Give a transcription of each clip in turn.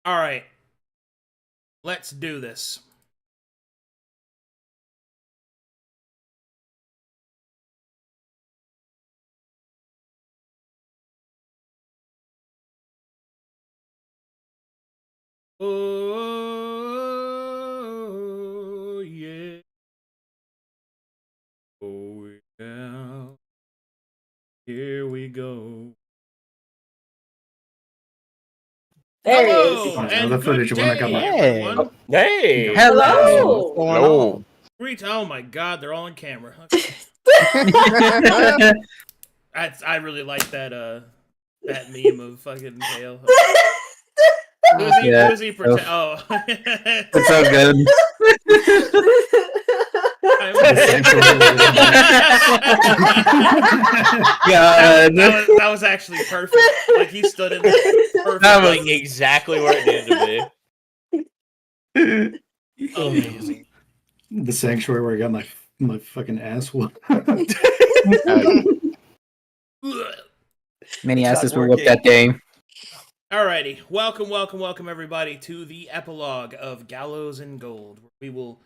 All right. Let's do this. Oh, yeah. Oh, yeah. Here we go. There he Hello, is. and the good footage when I day, got my- everyone. Hey! Hello. What's going Hello. Oh my god, they're all on camera. I really like that that meme of fucking Hale. Who is he pretend? Oh. It's so good. God. That was actually perfect. Like he stood in perfect. That was like exactly where it needed to be. Amazing. The sanctuary where I got my fucking ass whooped. Many It's asses not were whooped working. that day. Alrighty, welcome everybody to the epilogue of Gallows and Gold, where we will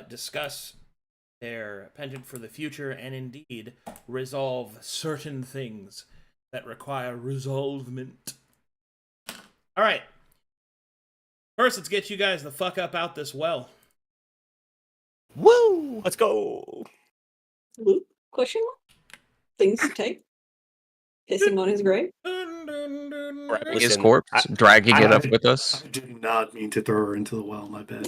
discuss their penchant for the future and indeed resolve certain things that require resolvement. Alright. First, let's get you guys the fuck up out this well. Woo! Let's go! Luke? Question mark? Things to take? Pissing on his grave? His Listen, corpse, dragging it up with us. I did not mean to throw her into the well, my bad.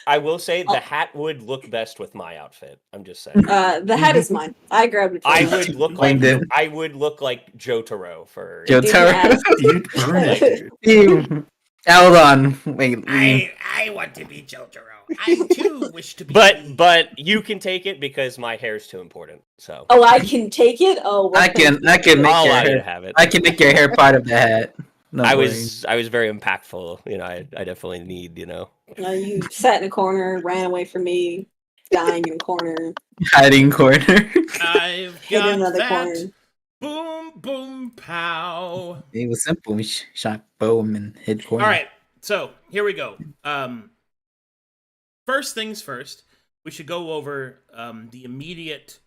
I will say the hat would look best with my outfit. I'm just saying. The hat is mine. I grabbed it. I would look like Claimed Jotaro for Jotaro. You'd burn it, dude. Hold on. Wait. I want to be Jotaro. I too wish to be. But you can take it because my hair is too important. So Oh, I can take it? Oh, well, I can make I'll your allow you to hair. have it. I can make your hair part of the hat. No I worries. was very impactful. You know, I definitely need, you sat in a corner, ran away from me, dying in a corner, hiding corner. I've hit got another that. corner. Boom, boom, pow. It was simple. We shot boom and hit corner. All right, so here we go. First things first, we should go over the immediate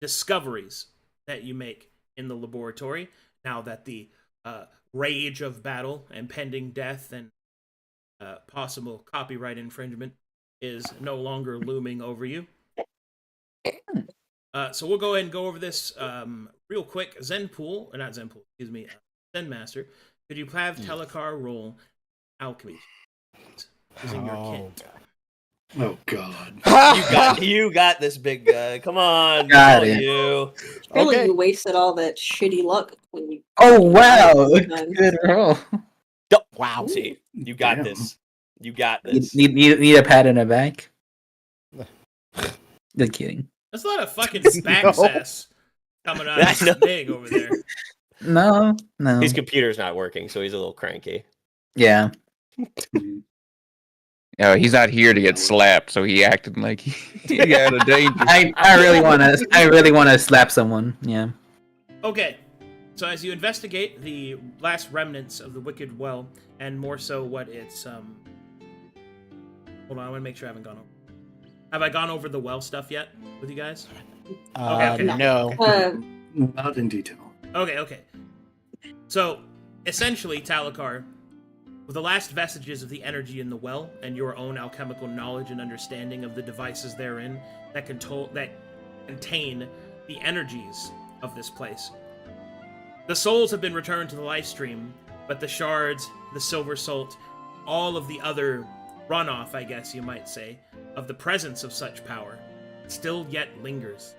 discoveries that you make in the laboratory now that the rage of battle and pending death and possible copyright infringement is no longer looming over you. So we'll go ahead and go over this real quick. Zen Master, could you have Telekar roll alchemy using your kit? Oh god. you got this, big guy. Come on, Got all it. you. Really, Okay. you wasted all that shitty luck when you. Oh wow! Good roll. Wow, see, you got Damn. this. You got this. Need a pat in the back. Just kidding. That's not a fucking back sass coming out of his big over there. No. His computer's not working, so he's a little cranky. Yeah. He's not here to get slapped, so he acted like he got a danger. I really wanna slap someone. Yeah. Okay, so as you investigate the last remnants of the Wicked Well, and more so what it's hold on, I want to make sure I haven't gone over. Have I gone over the well stuff yet with you guys? Okay. No. Not in detail. Okay. So, essentially, Telekar, with the last vestiges of the energy in the well and your own alchemical knowledge and understanding of the devices therein that contain the energies of this place, the souls have been returned to the life stream, but the shards, the silver salt, all of the other runoff, I guess you might say, of the presence of such power still yet lingers,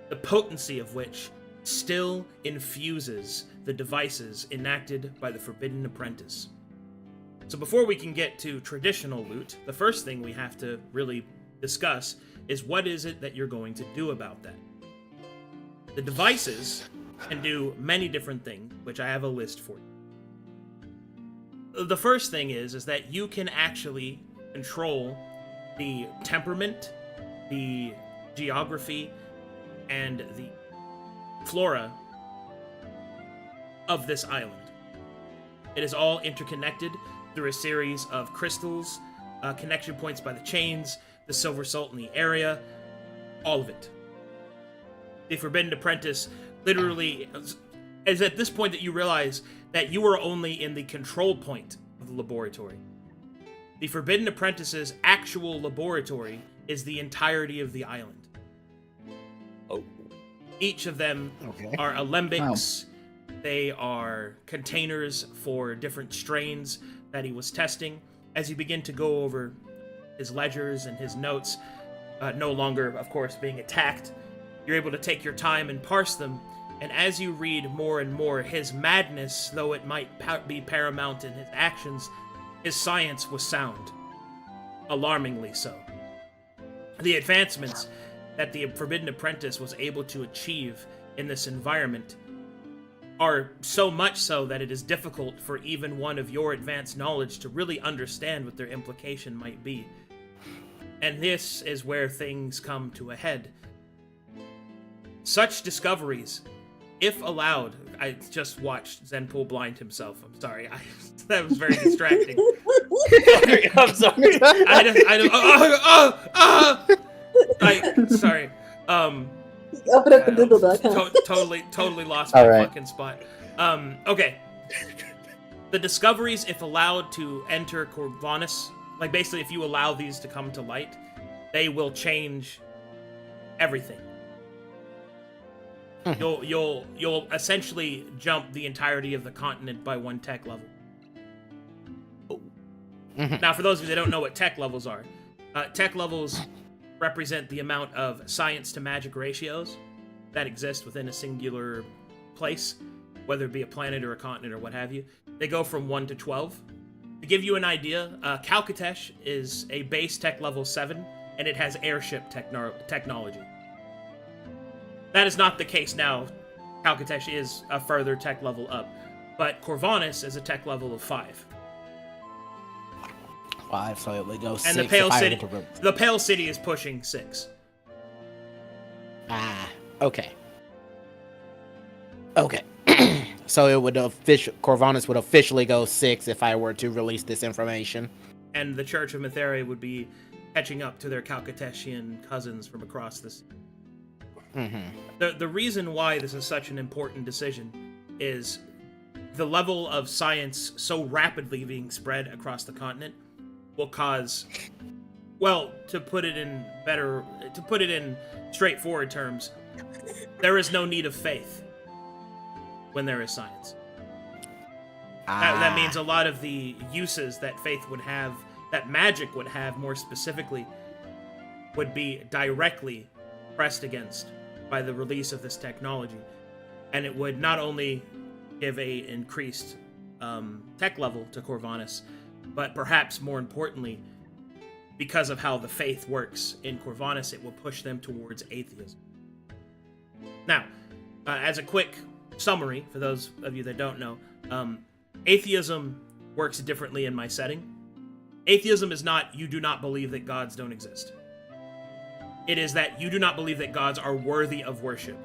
the potency of which still infuses the devices enacted by the Forbidden Apprentice. So before we can get to traditional loot, the first thing we have to really discuss is what is it that you're going to do about that. The devices can do many different things, which I have a list for you. The first thing is that you can actually control the temperament, the geography, and the flora of this island. It is all interconnected through a series of crystals, connection points by the chains, the silver salt in the area, all of it. The Forbidden Apprentice literally is at this point that you realize that you are only in the control point of the laboratory. The Forbidden Apprentice's actual laboratory is the entirety of the island. Oh. Each of them Okay. are alembics. They are containers for different strains that he was testing. As you begin to go over his ledgers and his notes, no longer, of course, being attacked, you're able to take your time and parse them. And as you read more and more, his madness, though it might be paramount in his actions, his science was sound. Alarmingly so. The advancements that the Forbidden Apprentice was able to achieve in this environment are so much so that it is difficult for even one of your advanced knowledge to really understand what their implication might be. And this is where things come to a head. Such discoveries, if allowed, I just watched Zenpool blind himself. I'm sorry, that was very distracting. I'm sorry. Sorry. Open up the Google.com. Totally lost my All right. fucking spot. Okay. The discoveries, if allowed to enter Corvanus, like basically if you allow these to come to light, they will change everything. You'll essentially jump the entirety of the continent by one tech level. Now, for those of you that don't know what tech levels are, tech levels represent the amount of science to magic ratios that exist within a singular place, whether it be a planet or a continent or what have you. They go from 1 to 12. To give you an idea, Calcatesh is a base tech level 7, and it has airship technology. That is not the case now. Calcatesh is a further tech level up, but Corvanus is a tech level of 5. 5, so it would go 6. And the Pale City is pushing 6. Ah, okay. Okay. So it would Corvanus would officially go 6 if I were to release this information. And the Church of Methera would be catching up to their Calcateshian cousins from across the sea. The reason why this is such an important decision is the level of science so rapidly being spread across the continent will cause, well, to put it in straightforward terms, there is no need of faith when there is science. That means a lot of the uses that faith would have, that magic would have more specifically, would be directly pressed against by the release of this technology. And it would not only give a increased tech level to Corvanus, but perhaps more importantly, because of how the faith works in Corvanus, it will push them towards atheism. Now, as a quick summary, for those of you that don't know, atheism works differently in my setting. Atheism is not, you do not believe that gods don't exist. It is that you do not believe that gods are worthy of worship.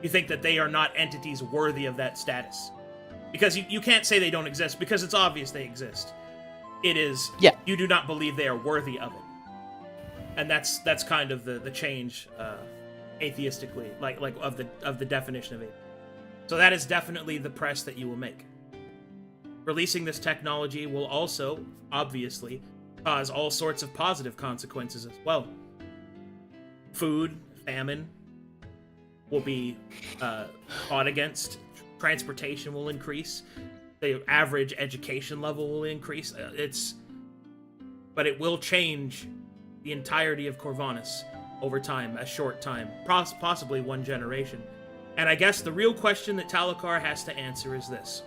You think that they are not entities worthy of that status. Because you can't say they don't exist, because it's obvious they exist. It is, you do not believe they are worthy of it. And that's kind of the change atheistically, like of the definition of it. So that is definitely the press that you will make. Releasing this technology will also, obviously, cause all sorts of positive consequences as well. Food, famine will be fought against. Transportation will increase. The average education level will increase. But it will change the entirety of Corvanus over time, a short time, possibly one generation. And I guess the real question that Talakar has to answer is this.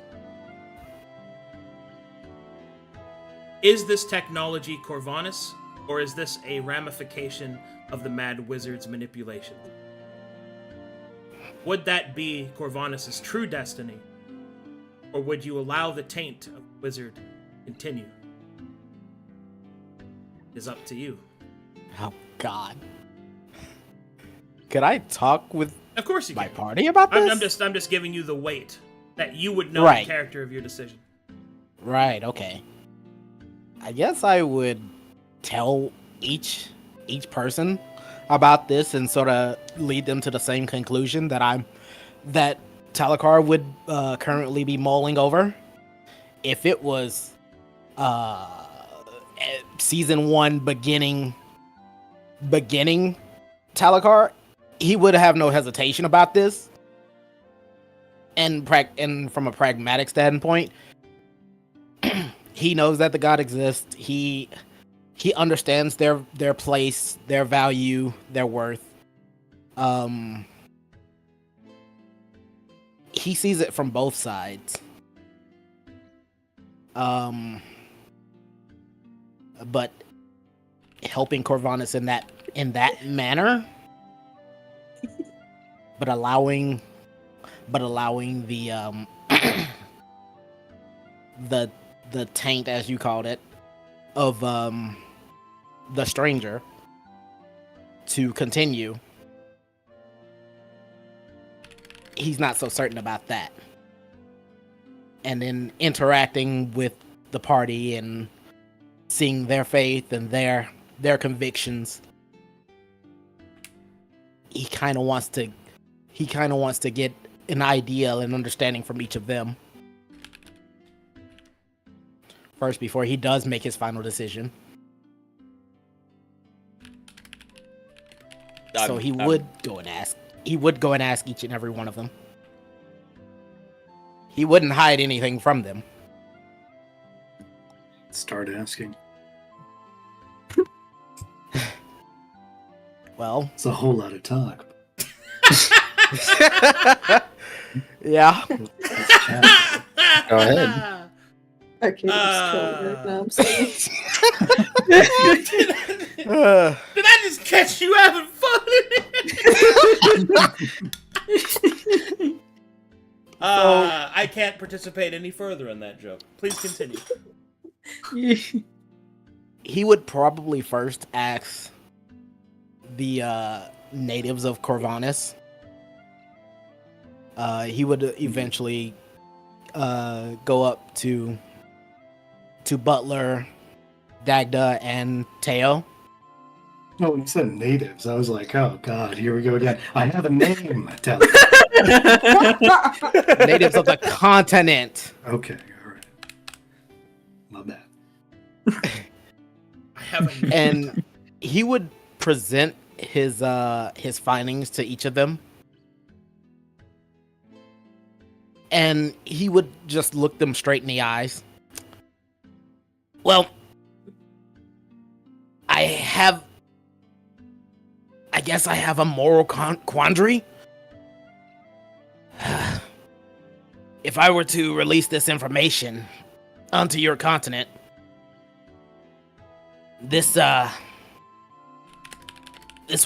Is this technology Corvanus, or is this a ramification of the Mad Wizard's manipulation? Would that be Corvanus' true destiny, or would you allow the taint of the wizard to continue? It is up to you. Oh, God. Could I talk with Of course you my can. party about this? I'm just giving you the weight that you would know Right. the character of your decision. Right, okay. I guess I would tell each person about this and sort of lead them to the same conclusion that Talakar would currently be mulling over. If it was season 1 beginning Talakar, he would have no hesitation about this. And from a pragmatic standpoint, he knows that the god exists. He understands their place, their value, their worth. He sees it from both sides. But helping Corvanus in that manner, but allowing the the taint, as you called it, of the stranger to continue. He's not so certain about that. And then interacting with the party and seeing their faith and their convictions, he kind of wants to get an idea and understanding from each of them first before he does make his final decision. So he would go and ask each and every one of them. He wouldn't hide anything from them. Start asking. Well, It's a whole lot of talk. yeah. Let's chat. Go ahead. Arcadum's killing right now. I'm sorry. Did I just catch you having fun? I can't participate any further in that joke. Please continue. He would probably first ask the natives of Corvanus. He would eventually go up to Butler, Dagda, and Teo. Oh, when you said natives, I was like, oh god, here we go again. I have a name. Tell Natives of the continent. Okay, all right. My bad. I have a And he would present his findings to each of them. And he would just look them straight in the eyes. Well, I guess I have a moral quandary. If I were to release this information onto your continent, this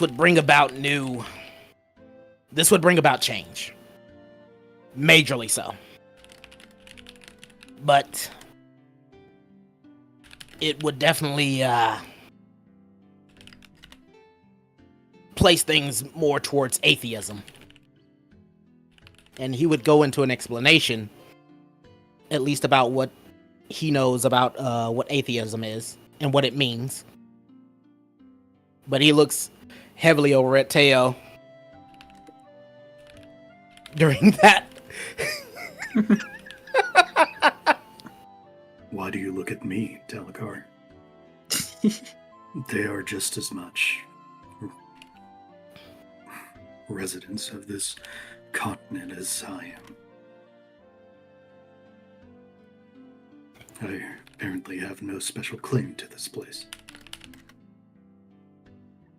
would bring about change. Majorly so. But it would definitely place things more towards atheism. And he would go into an explanation, at least about what he knows about what atheism is and what it means. But he looks heavily over at Teo during that. Why do you look at me, Talakar? They are just as much residents of this continent as I am. I apparently have no special claim to this place.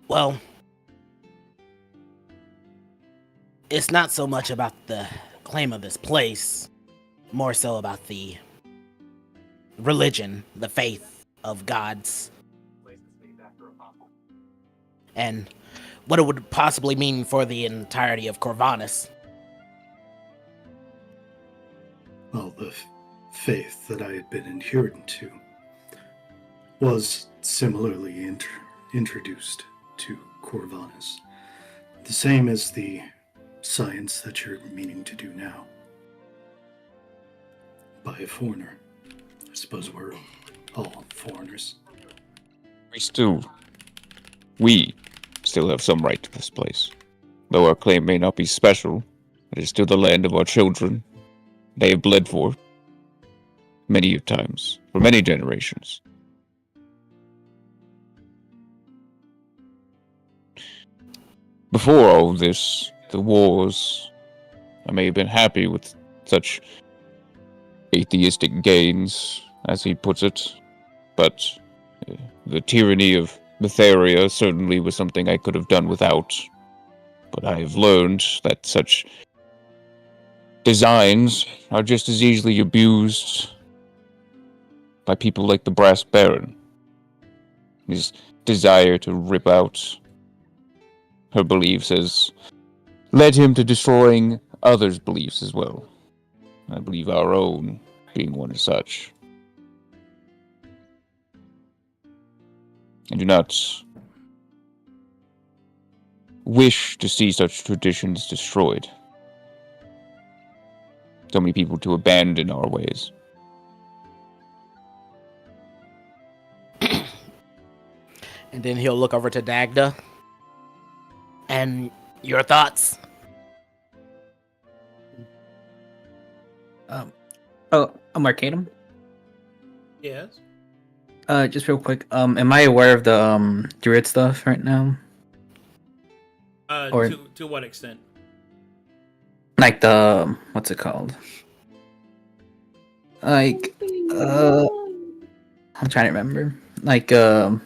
Well, it's not so much about the claim of this place, more so about the religion, the faith of gods, and what it would possibly mean for the entirety of Corvanus. Well, the faith that I had been adherent to was similarly introduced to Corvanus. The same as the science that you're meaning to do now. by a foreigner. I suppose we're all foreigners. We still have some right to this place. Though our claim may not be special, it is still the land of our children. They have bled for many times, for many generations. Before all this, the wars, I may have been happy with such atheistic gains, as he puts it, but the tyranny of Mytheria certainly was something I could have done without. But I have learned that such designs are just as easily abused by people like the Brass Baron. His desire to rip out her beliefs has led him to destroying others' beliefs as well. I believe our own being one as such. I do not wish to see such traditions destroyed. So many people to abandon our ways. And then he'll look over to Dagda. And your thoughts? I'm Arcadum. Yes. Just real quick. Am I aware of the druid stuff right now? Or- To what extent? Like the what's it called? Like I'm trying to remember. Like the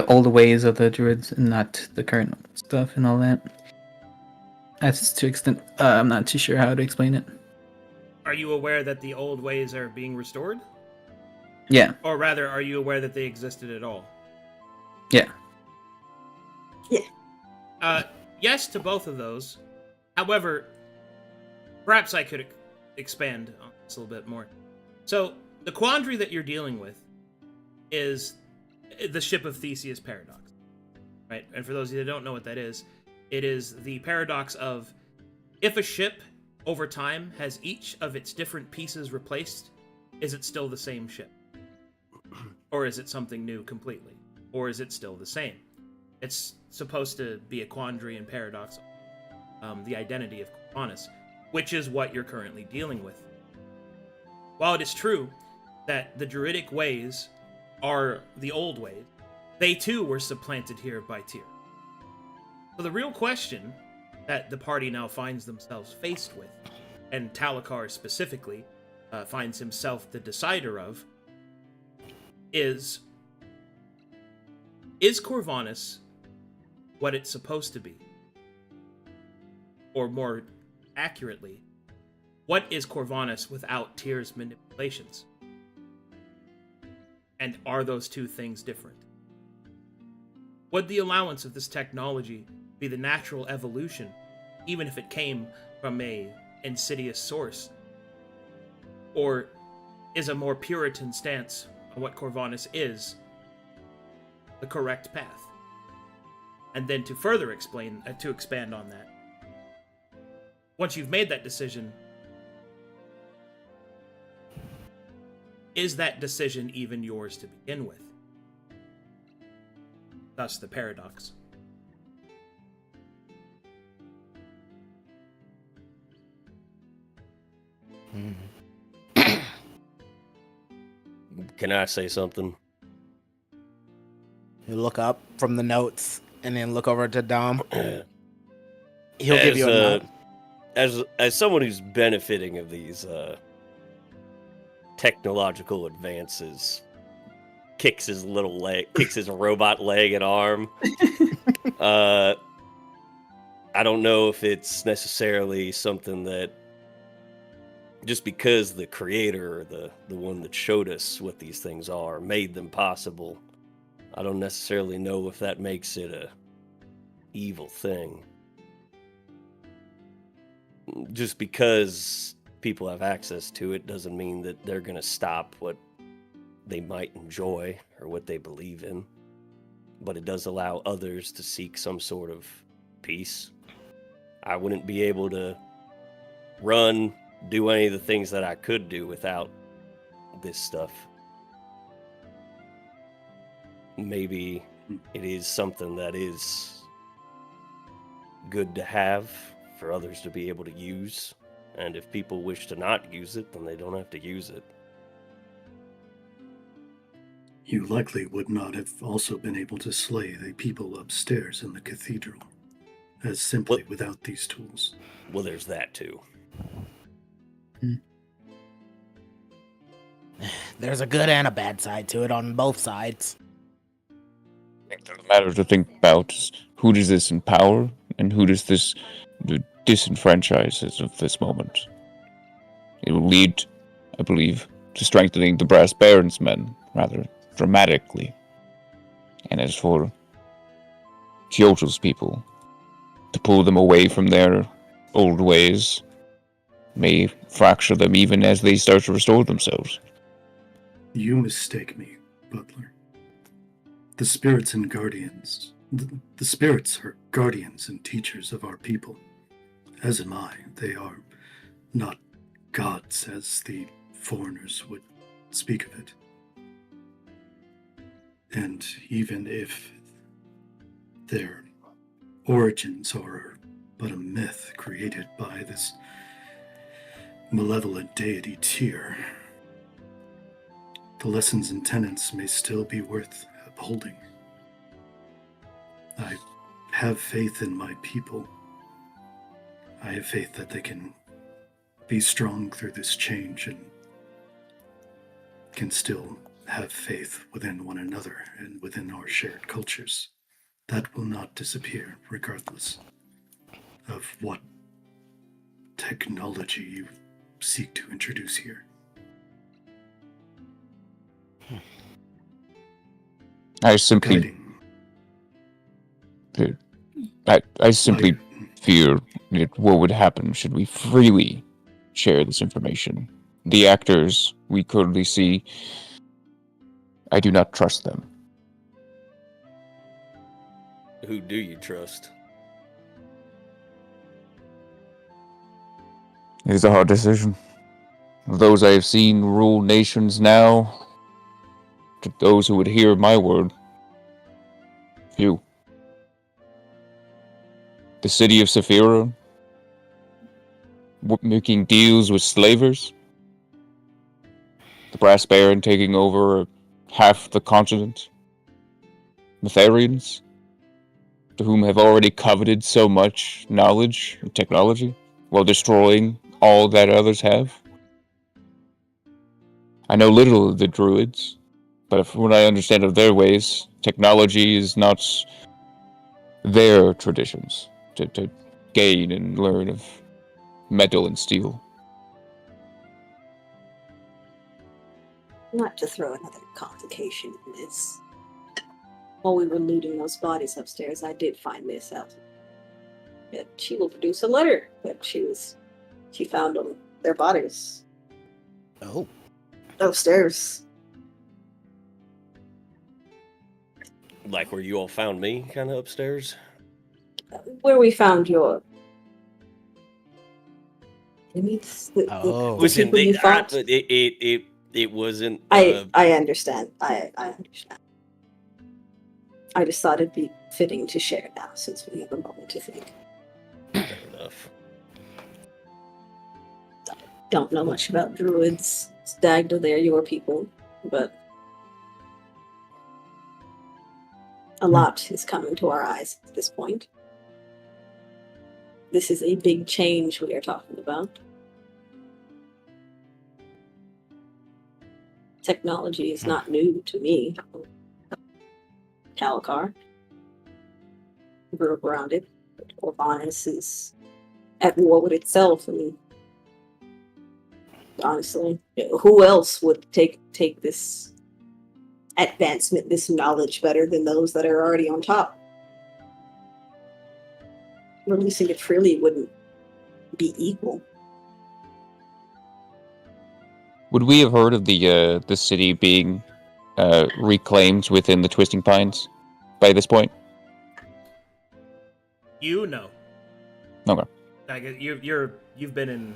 old ways of the druids and not the current stuff and all that. That's to extent. I'm not too sure how to explain it. Are you aware that the old ways are being restored? Yeah. Or rather, are you aware that they existed at all? Yeah. Yes to both of those. However, perhaps I could expand on this a little bit more. So, the quandary that you're dealing with is the Ship of Theseus paradox. Right? And for those of you that don't know what that is, it is the paradox of if a ship over time has each of its different pieces replaced, is it still the same ship? Or is it something new completely? Or is it still the same? It's supposed to be a quandary and paradox, the identity of Corvinus, which is what you're currently dealing with. While it is true that the Druidic ways are the old ways, they too were supplanted here by Tyr. So the real question that the party now finds themselves faced with, and Talakar specifically finds himself the decider of, is Corvinus what it's supposed to be? Or more accurately, what is Corvinus without Tyr's manipulations? And are those two things different? Would the allowance of this technology be the natural evolution, even if it came from a insidious source? Or is a more Puritan stance on what Corvinus is the correct path? And then to further expand on that, once you've made that decision, is that decision even yours to begin with? Thus the paradox. Can I say something? You look up from the notes and then look over to Dom. He'll give you a nod. As someone who's benefiting of these technological advances, kicks his robot leg and arm. I don't know if it's necessarily something that just because the creator, the one that showed us what these things are, made them possible. I don't necessarily know if that makes it a evil thing. Just because people have access to it doesn't mean that they're going to stop what they might enjoy or what they believe in. But it does allow others to seek some sort of peace. I wouldn't be able to run do any of the things that I could do without this stuff. Maybe it is something that is good to have for others to be able to use. And if people wish to not use it, then they don't have to use it. You likely would not have also been able to slay the people upstairs in the cathedral, as simply without these tools. Well, there's that too. There's a good and a bad side to it on both sides. I think the matter to think about is who does this empower and who does this disenfranchise as of this moment. It will lead, I believe, to strengthening the Brass Baron's men rather dramatically. And as for Kyoto's people, to pull them away from their old ways may fracture them even as they start to restore themselves. You mistake me, Butler. The spirits and guardians, the spirits are guardians and teachers of our people. As am I. They are not gods as the foreigners would speak of it. And even if their origins are but a myth created by this malevolent deity Tyr, the lessons and tenets may still be worth upholding. I have faith in my people. I have faith that they can be strong through this change and can still have faith within one another and within our shared cultures. That will not disappear regardless of what technology you seek to introduce here. I simply fear that what would happen should we freely share this information. The actors we currently see, I do not trust them. Who do you trust? It is a hard decision. Those I have seen rule nations now, to those who would hear my word, few. The city of Saphira, making deals with slavers. The Brass Baron taking over half the continent. Metharians, to whom have already coveted so much knowledge and technology, while destroying all that others have. I know little of the Druids, but from what I understand of their ways, technology is not their traditions to gain and learn of metal and steel. Not to throw another complication in this. While we were looting those bodies upstairs, I did find this out. That she will produce a letter that she found them, their bodies. Oh. Upstairs. Like where you all found me, kind of upstairs? Where we found your enemies. The Listen, people you fought. it wasn't. I understand. I understand. I just thought it'd be fitting to share now, since we have a moment to think. Fair enough. Don't know much about druids. Stagda, they're your people, but a lot is coming to our eyes at this point. This is a big change we are talking about. Technology is not new to me. Calicar grew up around it. Orbanus is at war with itself. I mean, honestly, who else would take this advancement, this knowledge better than those that are already on top? Releasing it freely wouldn't be equal. Would we have heard of the city being reclaimed within the Twisting Pines by this point? You know. Okay. Like you've been in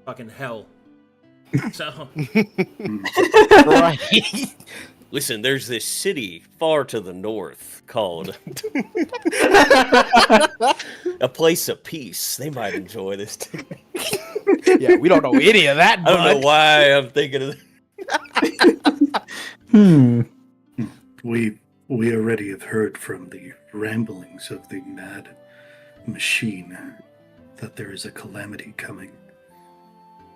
fucking hell. So, Right. Listen, there's this city far to the north called a place of peace. They might enjoy this. Yeah, we don't know any of that. I don't know bud. why I'm thinking of. We already have heard from the ramblings of the mad machine that there is a calamity coming.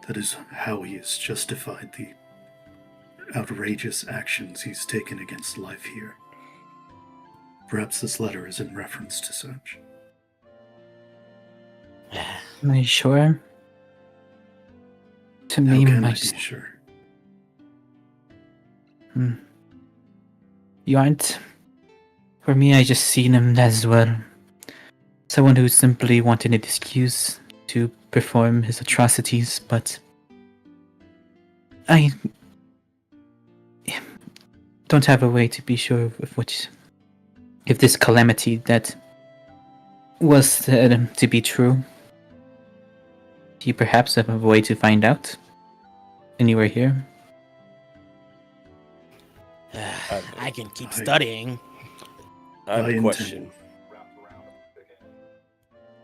That is how he has justified the outrageous actions he's taken against life here. Perhaps this letter is in reference to such. Am I sure? To How me, can my I be sure? You aren't. For me, I just seen him as well. Someone who simply wanted an excuse to perform his atrocities, but I don't have a way to be sure of if this calamity that was said to be true. Do you perhaps have a way to find out? Anywhere here? I can keep studying. I have I a intend- question.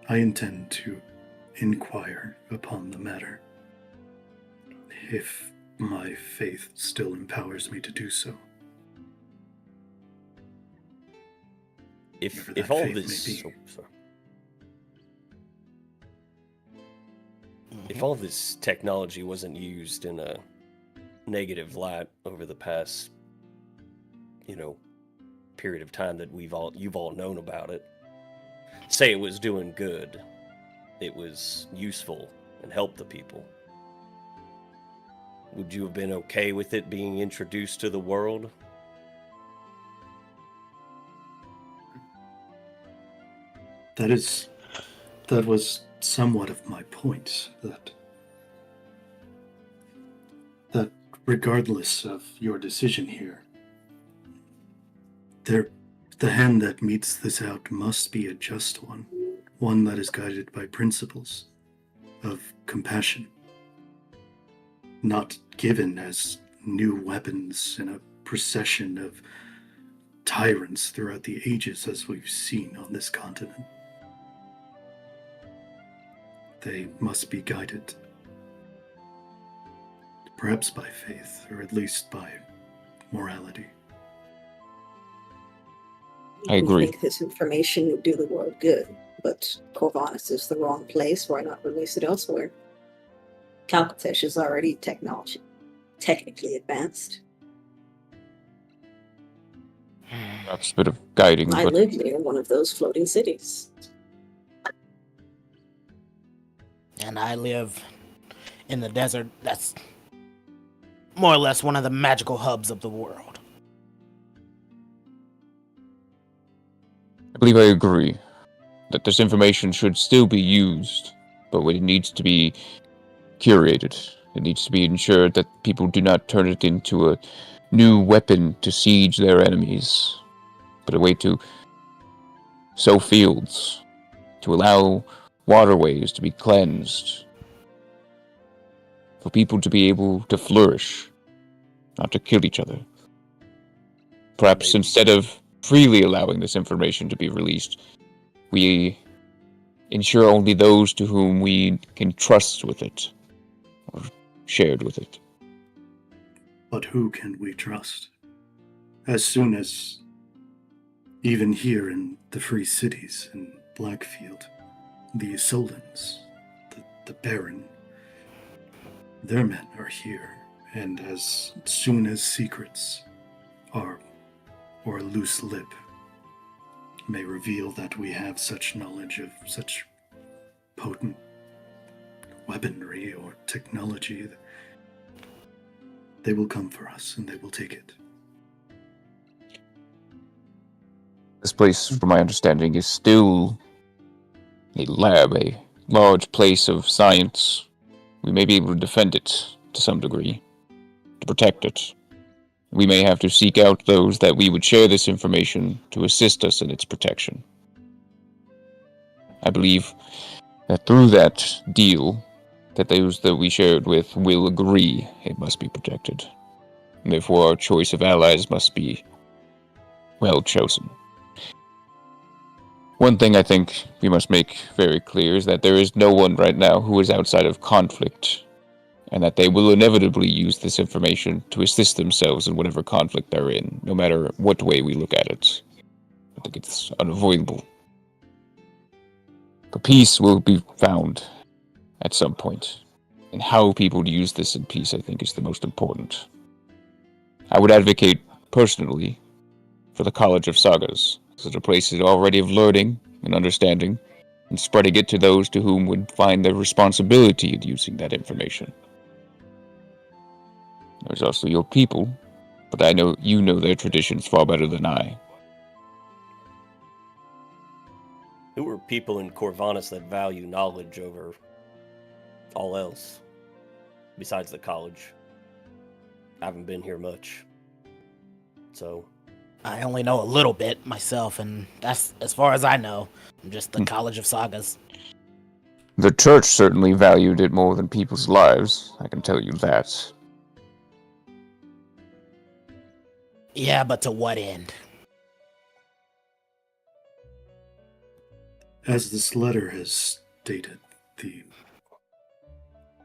I intend to inquire upon the matter, if my faith still empowers me to do so. If Whatever that all faith may this, be. oh, sorry. If all this technology wasn't used in a negative light over the past, period of time that you've all known about it, say it was doing good, it was useful and helped the people, would you have been okay with it being introduced to the world? That was somewhat of my point, that regardless of your decision here, the hand that meets this out must be a just one that is guided by principles of compassion, not given as new weapons in a procession of tyrants throughout the ages as we've seen on this continent. They must be guided, perhaps by faith, or at least by morality. I agree. I think this information would do the world good, but Corvinus is the wrong place. Why not release it elsewhere? Calcatesh is already technically advanced. Perhaps a bit of guiding, I but live near one of those floating cities. And I live in the desert that's more or less one of the magical hubs of the world. I believe I agree that this information should still be used, but it needs to be curated. It needs to be ensured that people do not turn it into a new weapon to siege their enemies, but a way to sow fields, to allow waterways to be cleansed, for people to be able to flourish, not to kill each other. Perhaps instead of freely allowing this information to be released, we ensure only those to whom we can trust with it, or shared with it. But who can we trust? As soon as, even here in the Free Cities in Blackfield, the Solans, the Baron, their men are here, and as soon as secrets are, or a loose lip may reveal that we have such knowledge of such potent weaponry or technology, they will come for us and they will take it. This place, from my understanding, is still a lab, a large place of science. We may be able to defend it to some degree, to protect it. We may have to seek out those that we would share this information to assist us in its protection. I believe that through that deal, that those that we shared with will agree it must be protected. And therefore our choice of allies must be well chosen. One thing I think we must make very clear is that there is no one right now who is outside of conflict, and that they will inevitably use this information to assist themselves in whatever conflict they're in, no matter what way we look at it. I think it's unavoidable. The peace will be found at some point, and how people use this in peace, I think, is the most important. I would advocate, personally, for the College of Sagas, as a place already of learning and understanding, and spreading it to those to whom would find their responsibility in using that information. There's also your people, but I know you know their traditions far better than I. Who are people in Corvanus that value knowledge over all else, besides the college? I haven't been here much, so... I only know a little bit myself, and that's as far as I know. I'm just the College of Sagas. The church certainly valued it more than people's lives, I can tell you that. Yeah, but to what end? As this letter has stated,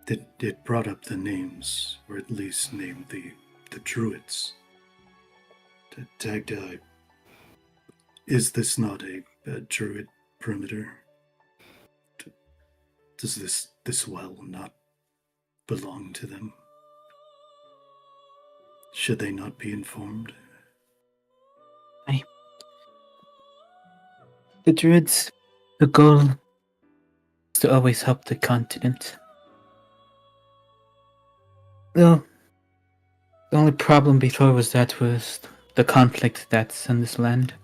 it brought up the names, or at least named the druids. Dagda, is this not a druid perimeter? Does this well not belong to them? Should they not be informed? The druids, the goal is to always help the continent. Well, the only problem before was the conflict that's in this land.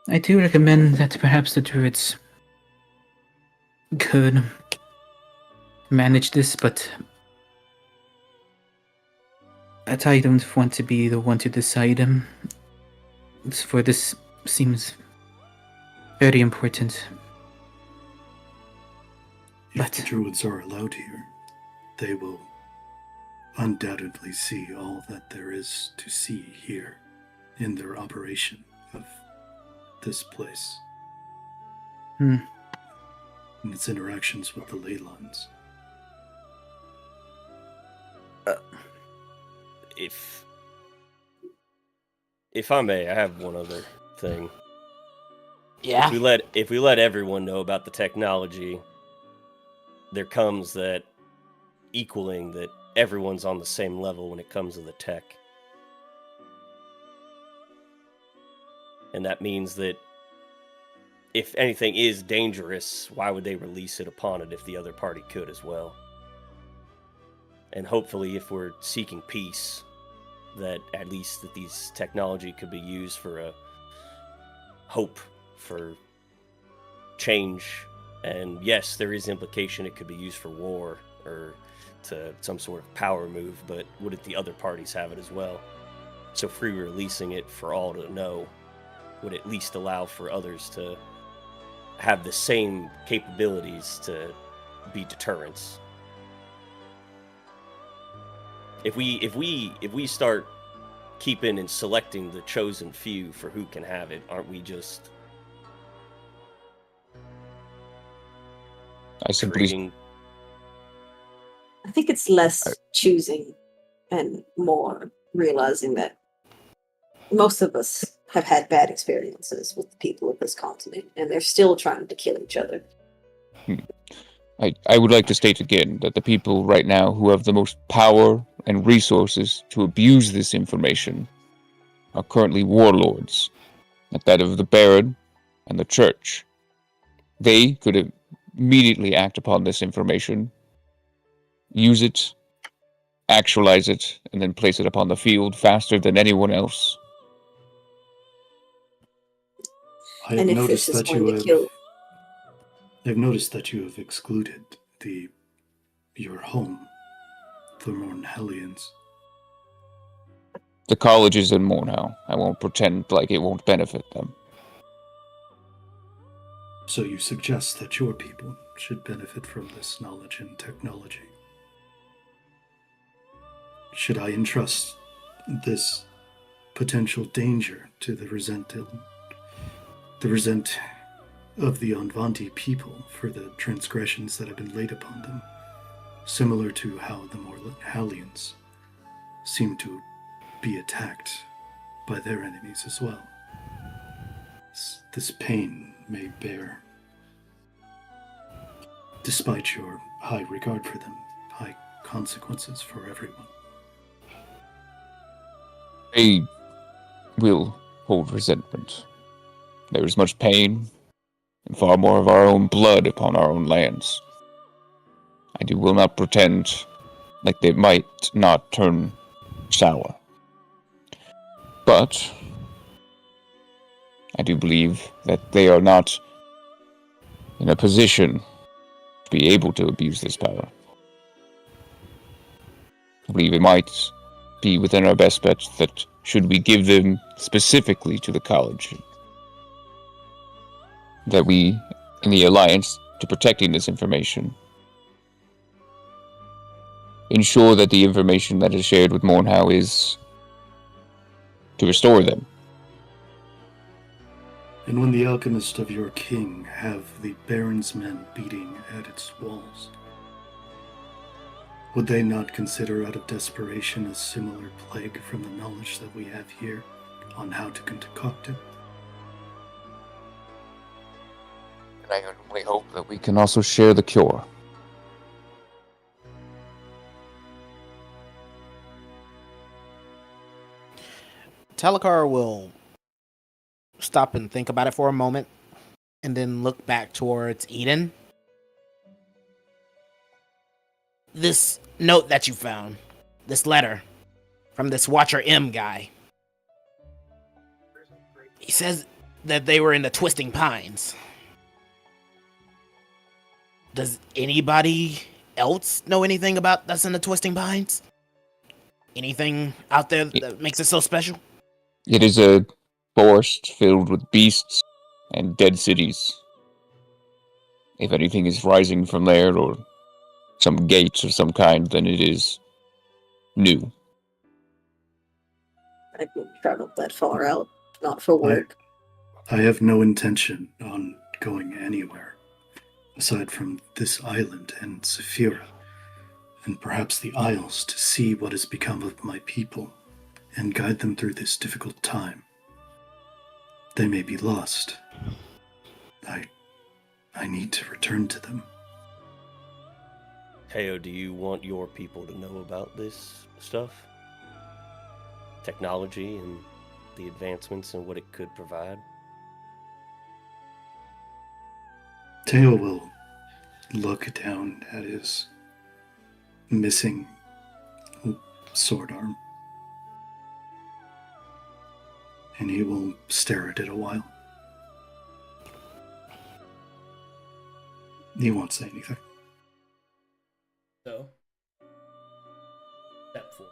I do recommend that perhaps the druids could manage this, but I don't want to be the one to decide. For this seems very important. If the druids are allowed here, they will undoubtedly see all that there is to see here in their operation of this place. And its interactions with the ley lines. If I may, I have one other thing. Yeah? If we let everyone know about the technology, there comes that equaling that everyone's on the same level when it comes to the tech. And that means that if anything is dangerous, why would they release it upon it if the other party could as well? And hopefully, if we're seeking peace, that at least that these technology could be used for a hope for change. And yes, there is implication it could be used for war or to some sort of power move, but wouldn't the other parties have it as well? So free releasing it for all to know would at least allow for others to have the same capabilities to be deterrents. If we start keeping and selecting the chosen few for who can have it, aren't we just creating... I think it's less choosing and more realizing that most of us have had bad experiences with the people of this continent, and they're still trying to kill each other. I would like to state again that the people right now who have the most power and resources to abuse this information are currently warlords, at that of the Baron and the Church. They could immediately act upon this information, use it, actualize it, and then place it upon the field faster than anyone else. I have noticed that you have excluded your home, the Mornhellians. The college is in Mornhell. I won't pretend like it won't benefit them. So you suggest that your people should benefit from this knowledge and technology. Should I entrust this potential danger to the resent of the Anvanti people for the transgressions that have been laid upon them, similar to how the Moralians seem to be attacked by their enemies as well. This pain may bear, despite your high regard for them, high consequences for everyone. They will hold resentment. There is much pain, and far more of our own blood upon our own lands. Will not pretend like they might not turn sour. But I do believe that they are not in a position to be able to abuse this power. I believe it might be within our best bets that should we give them specifically to the college, that we, in the Alliance, to protecting this information, ensure that the information that is shared with Mornhow is to restore them. And when the alchemist of your king have the Baron's men beating at its walls, would they not consider out of desperation a similar plague from the knowledge that we have here on how to concoct it? And I only hope that we can also share the cure. Telekar will stop and think about it for a moment, and then look back towards Eden. This note that you found, this letter from this Watcher M guy, he says that they were in the Twisting Pines. Does anybody else know anything about that's in the Twisting Pines? Anything out there that makes it so special? It is a forest filled with beasts and dead cities. If anything is rising from there, or some gates of some kind, then it is new. I wouldn't travel that far out, not for work. I have no intention on going anywhere, aside from this island and Saphira, and perhaps the Isles, to see what has become of my people and guide them through this difficult time. They may be lost. I need to return to them. Teo, do you want your people to know about this stuff? Technology and the advancements and what it could provide? Teo will look down at his missing sword arm, and he will stare at it a while. He won't say anything. So, step 4.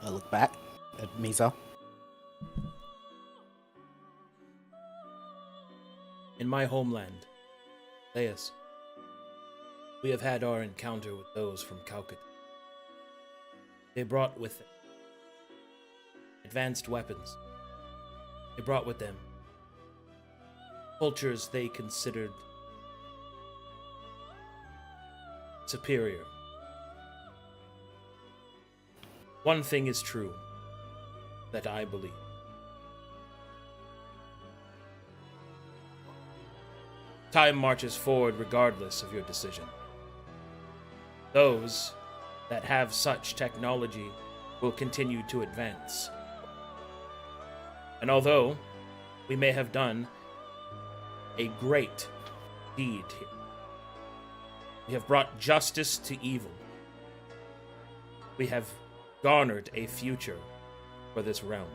I look back at Miso. In my homeland, Theus, we have had our encounter with those from Calcutta. They brought with them advanced weapons. They brought with them cultures they considered superior. One thing is true that I believe. Time marches forward regardless of your decision. Those that have such technology will continue to advance. And although we may have done a great deed here, we have brought justice to evil. We have garnered a future for this realm.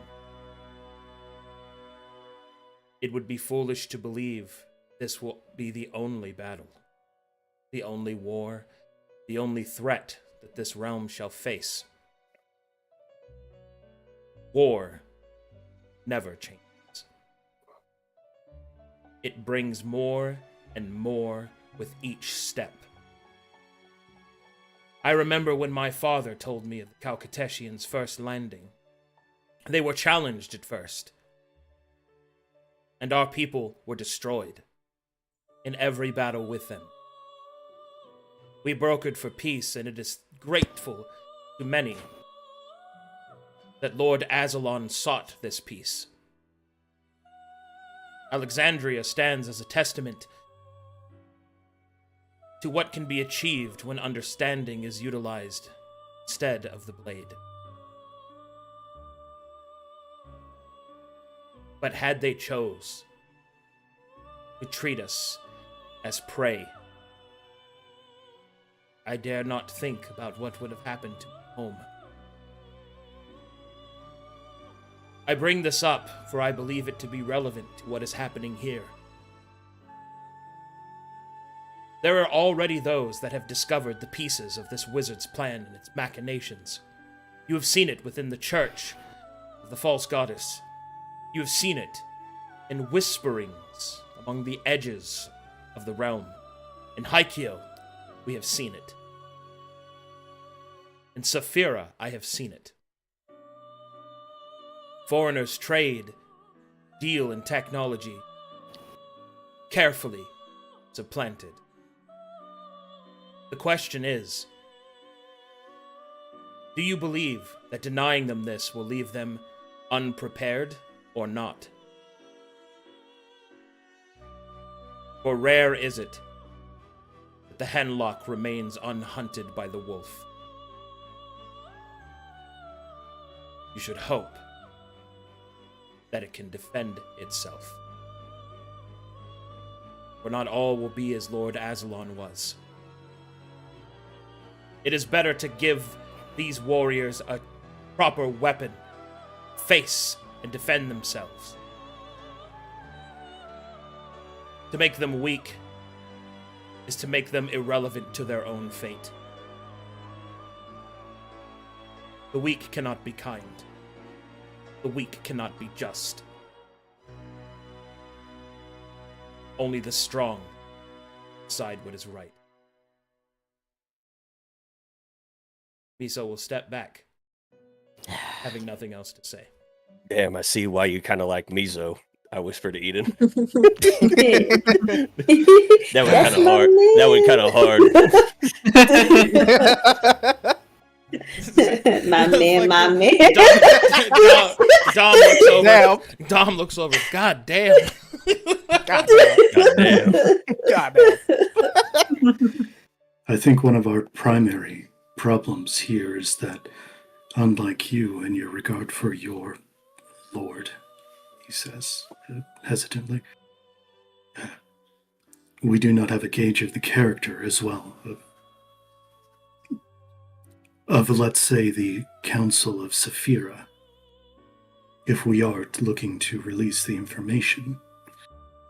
It would be foolish to believe this will be the only battle, the only war, the only threat that this realm shall face. War never changes. It brings more and more with each step. I remember when my father told me of the Kalkateshians' first landing. They were challenged at first, and our people were destroyed in every battle with them. We brokered for peace, and it is grateful to many that Lord Azalon sought this peace. Alexandria stands as a testament to what can be achieved when understanding is utilized instead of the blade. But had they chose to treat us as prey, I dare not think about what would have happened to my home. I bring this up, for I believe it to be relevant to what is happening here. There are already those that have discovered the pieces of this wizard's plan and its machinations. You have seen it within the church of the false goddess. You have seen it in whisperings among the edges of the realm. In Haikyo, we have seen it. In Saphira, I have seen it. Foreigners trade, deal in technology, carefully supplanted. The question is, do you believe that denying them this will leave them unprepared or not? For rare is it that the henlock remains unhunted by the wolf. You should hope that it can defend itself. For not all will be as Lord Azalon was. It is better to give these warriors a proper weapon, face, and defend themselves. To make them weak is to make them irrelevant to their own fate. The weak cannot be kind. The weak cannot be just. Only the strong decide what is right. Miso will step back, having nothing else to say. Damn, I see why you kind of like Mizo. I whispered to Eden. That That went kind of hard. My man, my man. Dom looks over. Damn. Dom looks over. God damn. God damn. God damn. I think one of our primary problems here is that, unlike you and your regard for your lord, he says hesitantly, we do not have a gauge of the character as well of let's say, the Council of Saphira. If we are looking to release the information,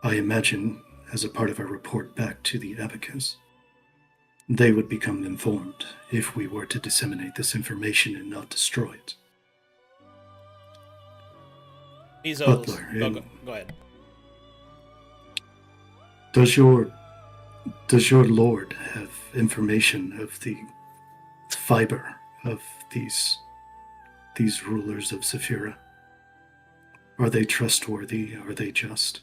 I imagine, as a part of our report back to the Abacus, they would become informed if we were to disseminate this information and not destroy it. Butler, go ahead. Does your lord have information of the fiber of these rulers of Saphira? Are they trustworthy? Are they just?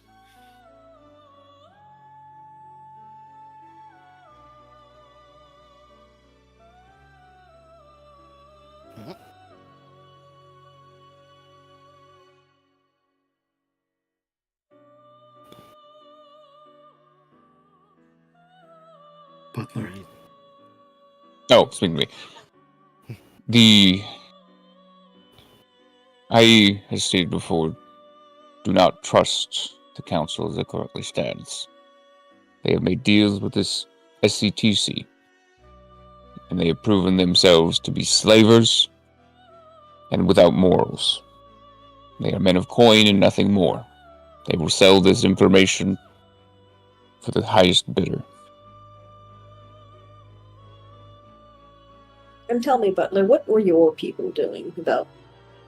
Butler. Oh, speaking to me. I, as stated before, do not trust the council as it currently stands. They have made deals with this SCTC, and they have proven themselves to be slavers and without morals. They are men of coin and nothing more. They will sell this information for the highest bidder. And tell me, Butler, what were your people doing about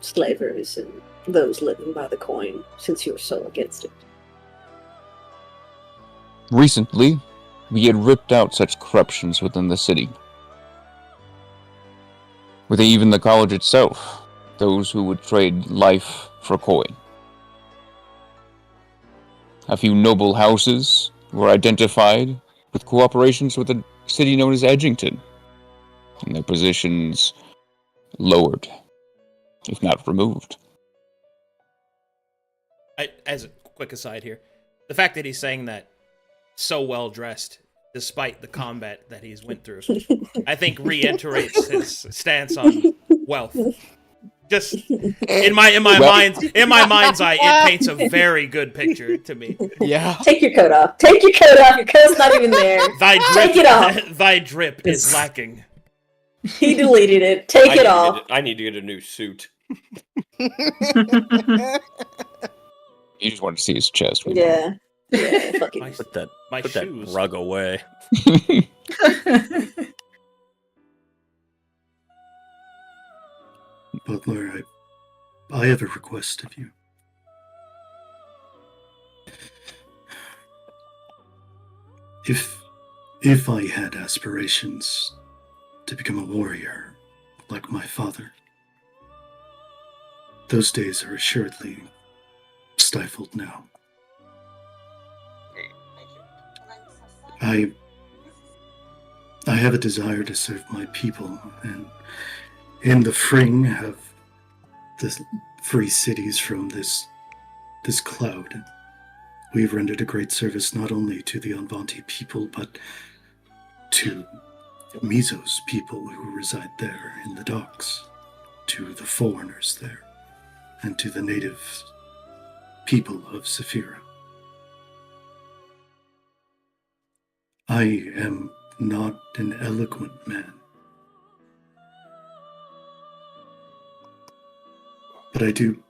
slavers and those living by the coin, since you're so against it? recently, we had ripped out such corruptions within the city. Within even the college itself, those who would trade life for coin. A few noble houses were identified with cooperations with a city known as Edgington, and their positions lowered, if not removed. As a quick aside here, the fact that he's saying that so well dressed, despite the combat that he's went through, I think reiterates his stance on wealth. Just in my mind's eye, it paints a very good picture to me. Yeah. Take your coat off. Take your coat off. Your coat's not even there. Take it off. Thy drip is lacking. He deleted it. Take it off. I need to get a new suit. You just want to see his chest. Yeah. Yeah. Fucking. Put that shoes. rug away. Butler, I have a request of you. If I had aspirations to become a warrior like my father, those days are assuredly stifled now. I have a desire to serve my people, and in the freeing of the free cities from this cloud, we've rendered a great service not only to the Anvanti people, but to Mizo's people who reside there in the docks, to the foreigners there, and to the native people of Saphira. I am not an eloquent man, but I do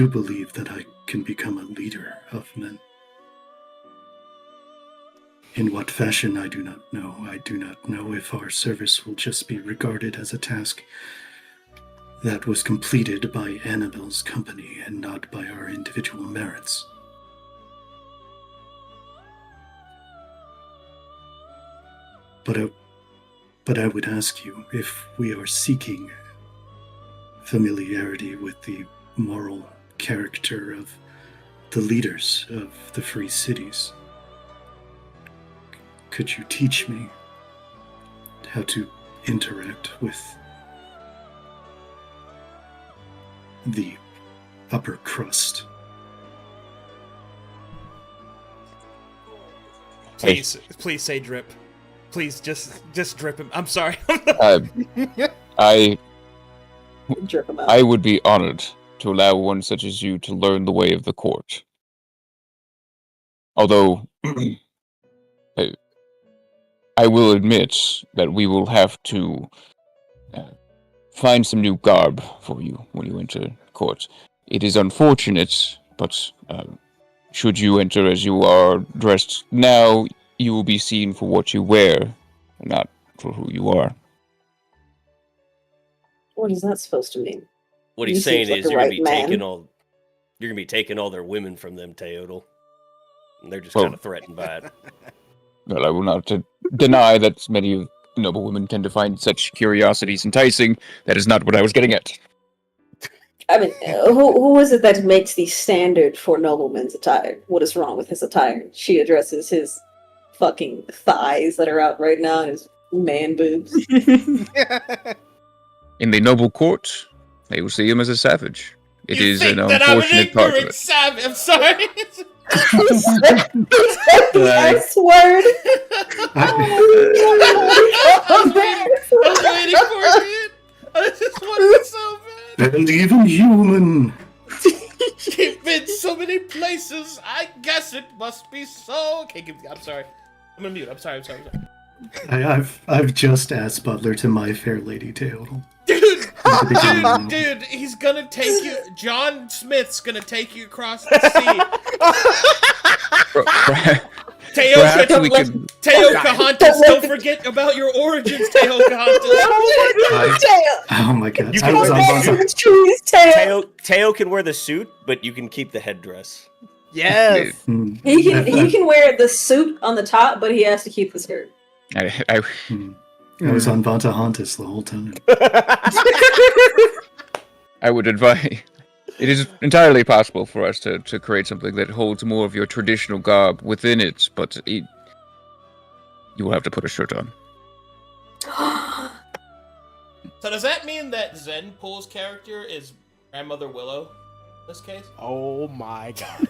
believe that I can become a leader of men. In what fashion, I do not know. I do not know if our service will just be regarded as a task that was completed by Annabelle's company and not by our individual merits. But I would ask you, if we are seeking familiarity with the moral character of the leaders of the free cities, could you teach me how to interact with the upper crust? Please say drip. Please just drip him. I'm sorry. I Drip him out. I would be honored to allow one such as you to learn the way of the court. Although, I will admit that we will have to find some new garb for you when you enter court. It is unfortunate, but should you enter as you are dressed now, you will be seen for what you wear, not for who you are. What is that supposed to mean? What He he's saying seems like is the you're gonna right be man. taking all their women from them, Teodal. And they're just Well- kind of threatened by it. Well, I will not deny that many noble women tend to find such curiosities enticing. That is not what I was getting at. I mean, who is it that makes the standard for noblemen's attire? What is wrong with his attire? She addresses his fucking thighs that are out right now, his man boobs. In the noble court, they will see him as a savage. It You is think an that I'm unfortunate part of ignorant it. savage. I'm sorry. The S word. I'm waiting for it. I just wanted it so bad. And even human. You've been so many places. I guess it must be so. Okay, I'm sorry. I'm gonna mute. I'm sorry. I've just asked Butler to my fair lady Teodal. Dude, he's gonna take you. John Smith's gonna take you across the sea. Perhaps we can. Teo Cahantas, don't forget about your origins, Teo Cahantas. Oh my god. You I can was wear on the Bonzo. Trees, tail. Teo can wear the suit, but you can keep the headdress. Yes. He can wear the suit on the top, but he has to keep the skirt. I was on Vantahantis the whole time. I would advise. It is entirely possible for us to create something that holds more of your traditional garb within it, but you will have to put a shirt on. So does that mean that Zen Pool's character is Grandmother Willow in this case? Oh my god.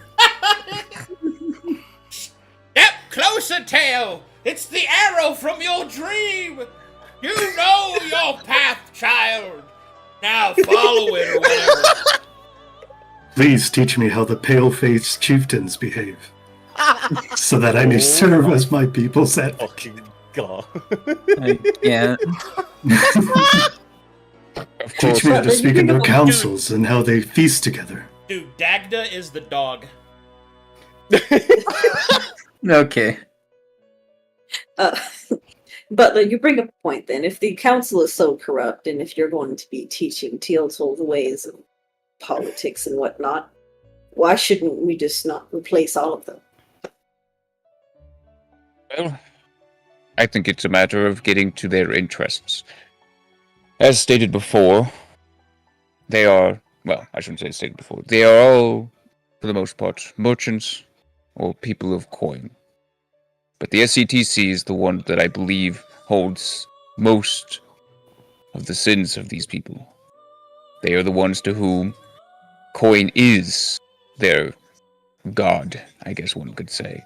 Step closer, Tail! It's the arrow from your dream! You know your path, child! Now follow it or whatever. Please teach me how the pale-faced chieftains behave, so that I may serve as my people's advocate. Fucking god. Yeah. Of Teach course, me how to speak in their councils and how they feast together. Dude, Dagda is the dog. Okay. But you bring up a point then. If the council is so corrupt, and if you're going to be teaching Teal'c the ways of politics and whatnot, why shouldn't we just not replace all of them? well, I think it's a matter of getting to their interests. As stated before, they are, well, I shouldn't say stated before, they are all, for the most part, merchants or people of coin. But the SCTC is the one that I believe holds most of the sins of these people. They are the ones to whom coin is their god, I guess one could say.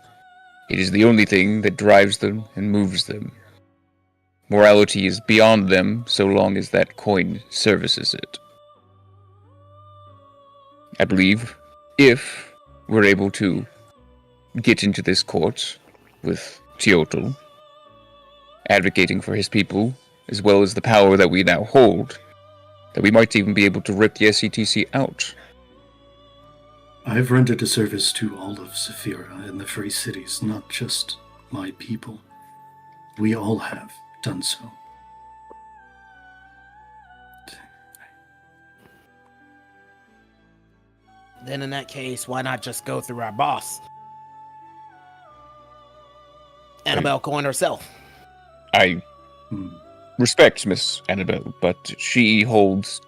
It is the only thing that drives them and moves them. Morality is beyond them so long as that coin services it. I believe if we're able to get into this court with Teotl, advocating for his people, as well as the power that we now hold, that we might even be able to rip the SCTC out. I've rendered a service to all of Saphira in the Free Cities, not just my people. We all have done so. Then in that case, why not just go through our boss? Annabelle Coin herself. I respect Miss Annabelle, but she holds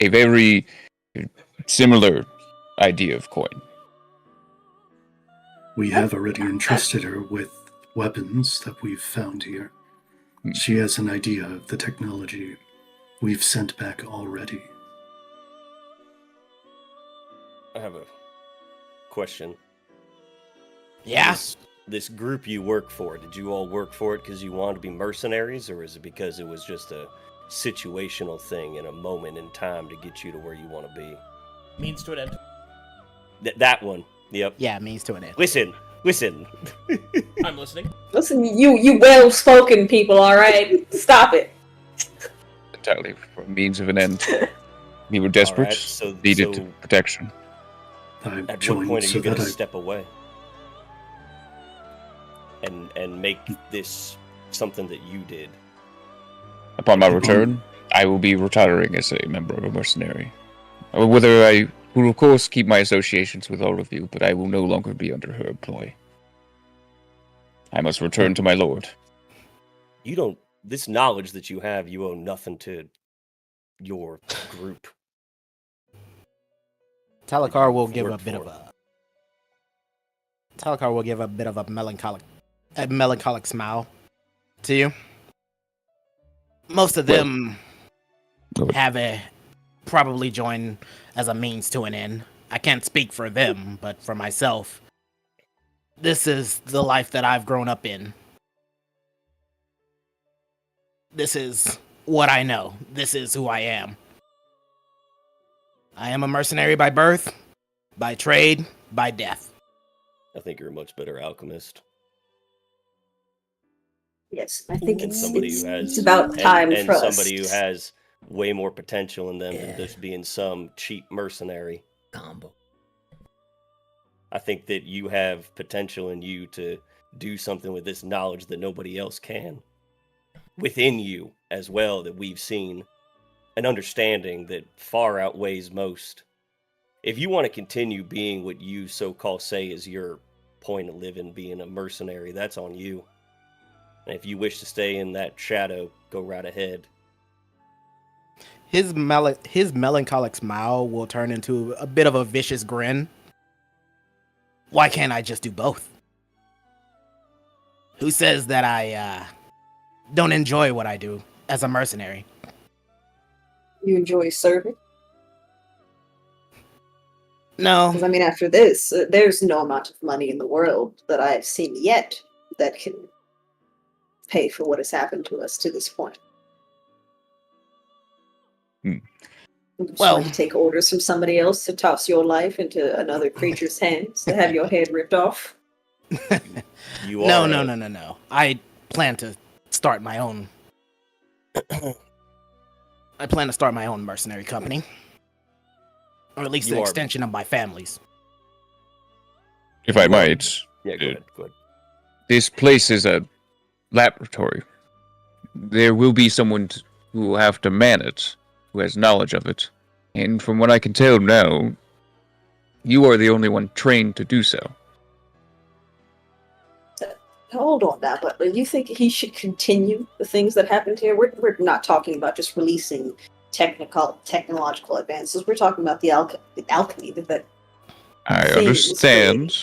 a very similar idea of coin. We have already entrusted her with weapons that we've found here. She has an idea of the technology we've sent back already. I have a question. Yeah. This group you work for, did you all work for it because you wanted to be mercenaries, or is it because it was just a situational thing in a moment in time to get you to where you want to be? Means to an end. That one. Yep. Yeah, it means to an end. Listen. I'm listening. Listen, you well-spoken people, all right? Stop it. Entirely for a means of an end. We were desperate, needed protection. I've At what joined point are so you going that to step away and make this something that you did? Upon my return, I will be retiring as a member of a mercenary. Whether I will, of course, keep my associations with all of you, but I will no longer be under her employ. I must return to my lord. You don't. This knowledge that you have, you owe nothing to your group. Talakar will give a bit of a melancholic smile to you. Most of them have probably joined as a means to an end. I can't speak for them, but for myself, this is the life that I've grown up in. This is what I know. This is who I am. I am a mercenary by birth, by trade, by death. I think you're a much better alchemist. Yes, I think And it's somebody who has it's about time and for us. somebody who has way more potential in them than just being some cheap mercenary. Combo. I think that you have potential in you to do something with this knowledge that nobody else can. Within you as well, that we've seen an understanding that far outweighs most. if you want to continue being what you so-called say is your point of living, being a mercenary, that's on you. And if you wish to stay in that shadow, go right ahead. His melancholic smile will turn into a bit of a vicious grin. Why can't I just do both? Who says that I don't enjoy what I do as a mercenary? You enjoy serving? No. Because, I mean, after this, there's no amount of money in the world that I've seen yet that can pay for what has happened to us to this point. Well, to take orders from somebody else to toss your life into another creature's hands to have your head ripped off. You no, are no. I plan to start my own. I plan to start my own mercenary company, or at least You an are- extension of my family's. If I might, Yeah, go ahead. Go ahead. this place is a laboratory. There will be someone who will have to man it, who has knowledge of it. And from what I can tell now, you are the only one trained to do so. Hold on now, but you think he should continue the things that happened here? We're not talking about just releasing technological advances. We're talking about the alchemy that I thing was understand.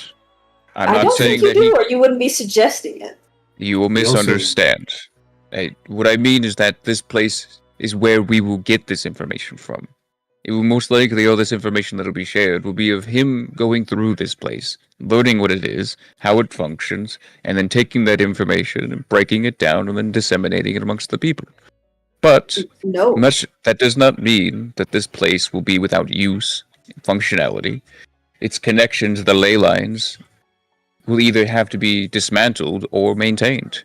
I'm I not don't saying think you that do, or you wouldn't be suggesting it. you will He also- misunderstand. What I mean is that this place is where we will get this information from. It will most likely, all this information that will be shared will be of him going through this place, learning what it is, how it functions, and then taking that information and breaking it down and then disseminating it amongst the people. But No. that does not mean that this place will be without use, functionality. Its connection to the ley lines will either have to be dismantled or maintained.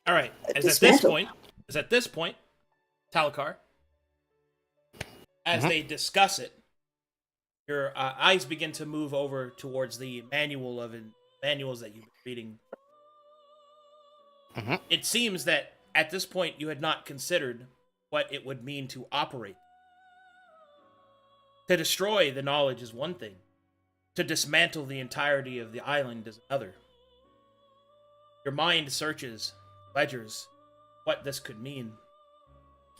All right. As Dismantle. at this point, Talakar, as they discuss it, your eyes begin to move over towards the manuals that you've been reading. It seems that at this point you had not considered what it would mean to operate. To destroy the knowledge is one thing. To dismantle the entirety of the island is another. Your mind searches, ledgers, what this could mean.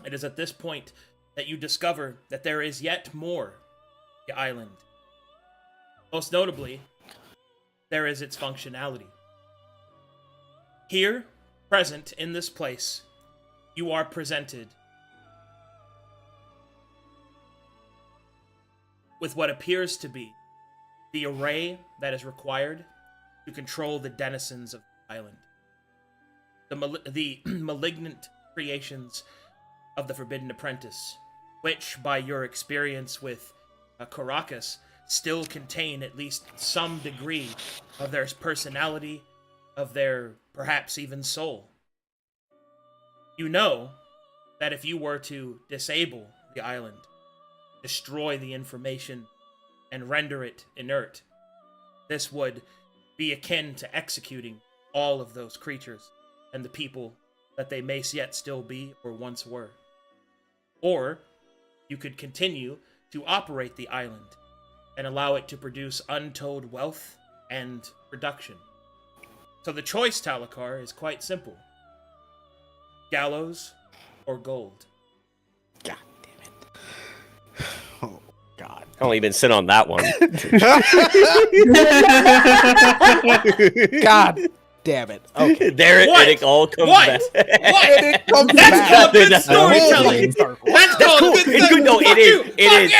It is at this point that you discover that there is yet more to the island. Most notably, there is its functionality. Here, present in this place, you are presented with what appears to be the array that is required to control the denizens of the island. The malignant creations of the Forbidden Apprentice, which, by your experience with Caracas, still contain at least some degree of their personality, of their perhaps even soul. You know that if you were to disable the island, destroy the information, and render it inert, this would be akin to executing all of those creatures and the people that they may yet still be or once were. Or you could continue to operate the island and allow it to produce untold wealth and production. So the choice, Talakar, is quite simple. Gallows or gold. God damn it. Oh, God. I don't even sit on that one. God damn it. Okay. There What? it all comes What? back. What? It comes That's back. called good That's storytelling. That's That's called cool. good It's good. No, Fuck it is. you. It is.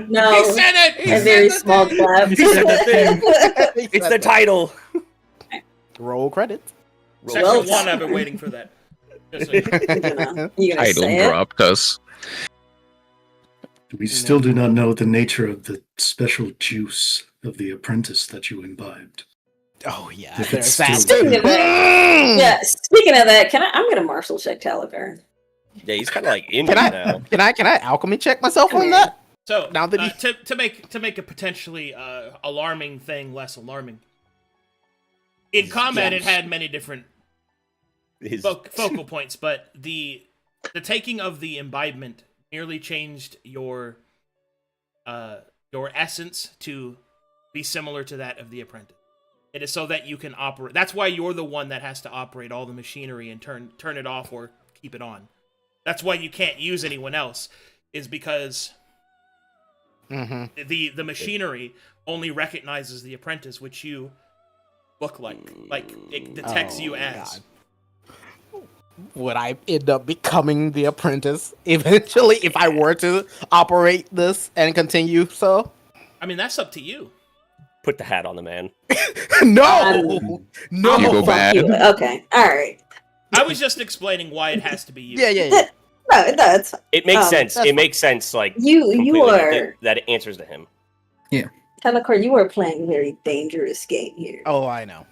No. He said it. He A said very the small thing. clap. He said the thing. It's the title. Roll credits. Section Well 1, I've been waiting for that. Just so you know. You gonna Title say it? dropped us. We still do not know the nature of the special juice of the apprentice that you imbibed. Oh, yeah. If There's it's that. still Speaking of that, yeah. Speaking of that, I'm gonna martial check Talagar. Yeah, he's kind of like in Can me I now. can I alchemy check myself on that? So Now that to make a potentially alarming thing less alarming. In combat, it had many different His- focal points, but the The taking of the imbibement merely changed your essence to be similar to that of the apprentice. It is so that you can operate. That's why you're the one that has to operate all the machinery and turn it off or keep it on. That's why you can't use anyone else, is because the machinery only recognizes the apprentice, which you look like. Like, it detects you as. God. Would I end up becoming the apprentice eventually if I were to operate this and continue so? I mean, that's up to you. Put the hat on the man. No! No! You go Fuck bad. you. Okay, all right. I was just explaining why it has to be you. Yeah. No, it's It makes sense. that's It makes sense. Like you completely, are that it answers to him. Telekar, you are playing a very dangerous game here. Oh, I know.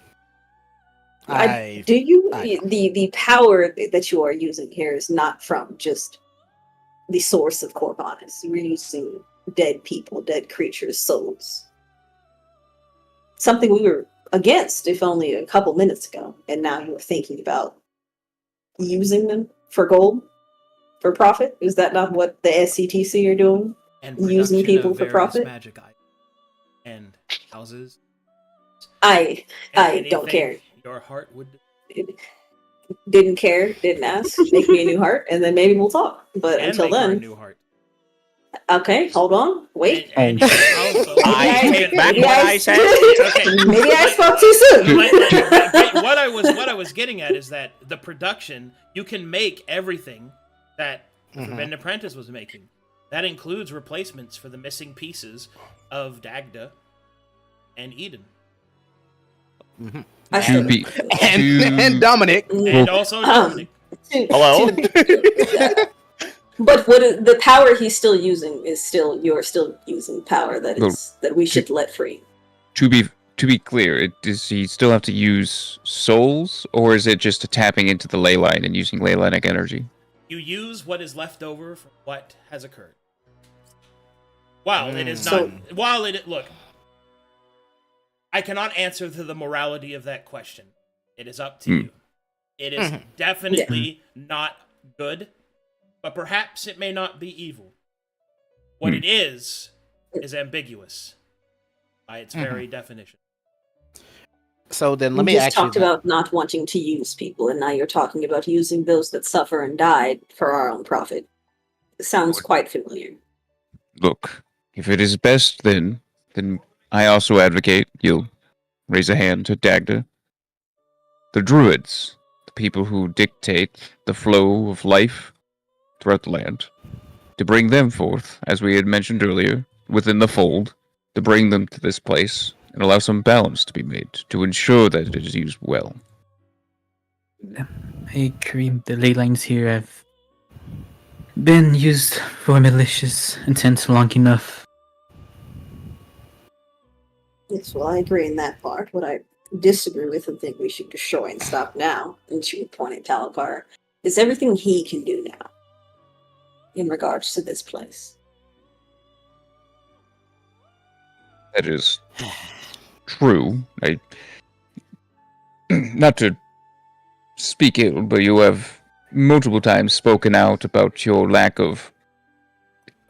Do you I know. the power that you are using here is not from just the source of Corvinus. You're using dead people, dead creatures, souls. Something we were against, if only a couple minutes ago, and now you're thinking about using them for gold, for profit. Is that not what the SCTC are doing? And Using production people of for various profit? magic items and houses. I And don't care. anything your heart would. Didn't care, didn't ask. Make me a new heart, and then maybe we'll talk. But And until make her a then, new heart. okay, hold on, wait. And you can also. I you take can- back maybe what I said. Okay. Maybe I spoke too soon. But what I was getting at is that the production, you can make everything that Forbidden Apprentice was making. That includes replacements for the missing pieces of Dagda and Eden. I still To be, And Dominic. And also Dominic. Hello? But what the power he's still using is still you're still using power that Well, is that we should let free. to be clear, does he still have to use souls, or is it just a tapping into the ley line and using ley line energy? You use what is left over from what has occurred. While it is So- not, while it look, I cannot answer to the morality of that question. It is up to you. It is definitely not good, but perhaps it may not be evil. What it is ambiguous by its very definition. So then let You me just ask you talked about not wanting to use people, and now you're talking about using those that suffer and died for our own profit. It sounds quite familiar. Look, if it is best, then I also advocate you'll raise a hand to Dagda. The druids, the people who dictate the flow of life throughout the land, to bring them forth, as we had mentioned earlier, within the fold, to bring them to this place and allow some balance to be made to ensure that it is used well. I agree. The ley lines here have been used for malicious intent long enough. Yes, well, I agree in that part. What I disagree with and think we should destroy and stop now, and she would point at Talakar, is everything he can do now in regards to this place. That is true. Not to speak ill, but you have multiple times spoken out about your lack of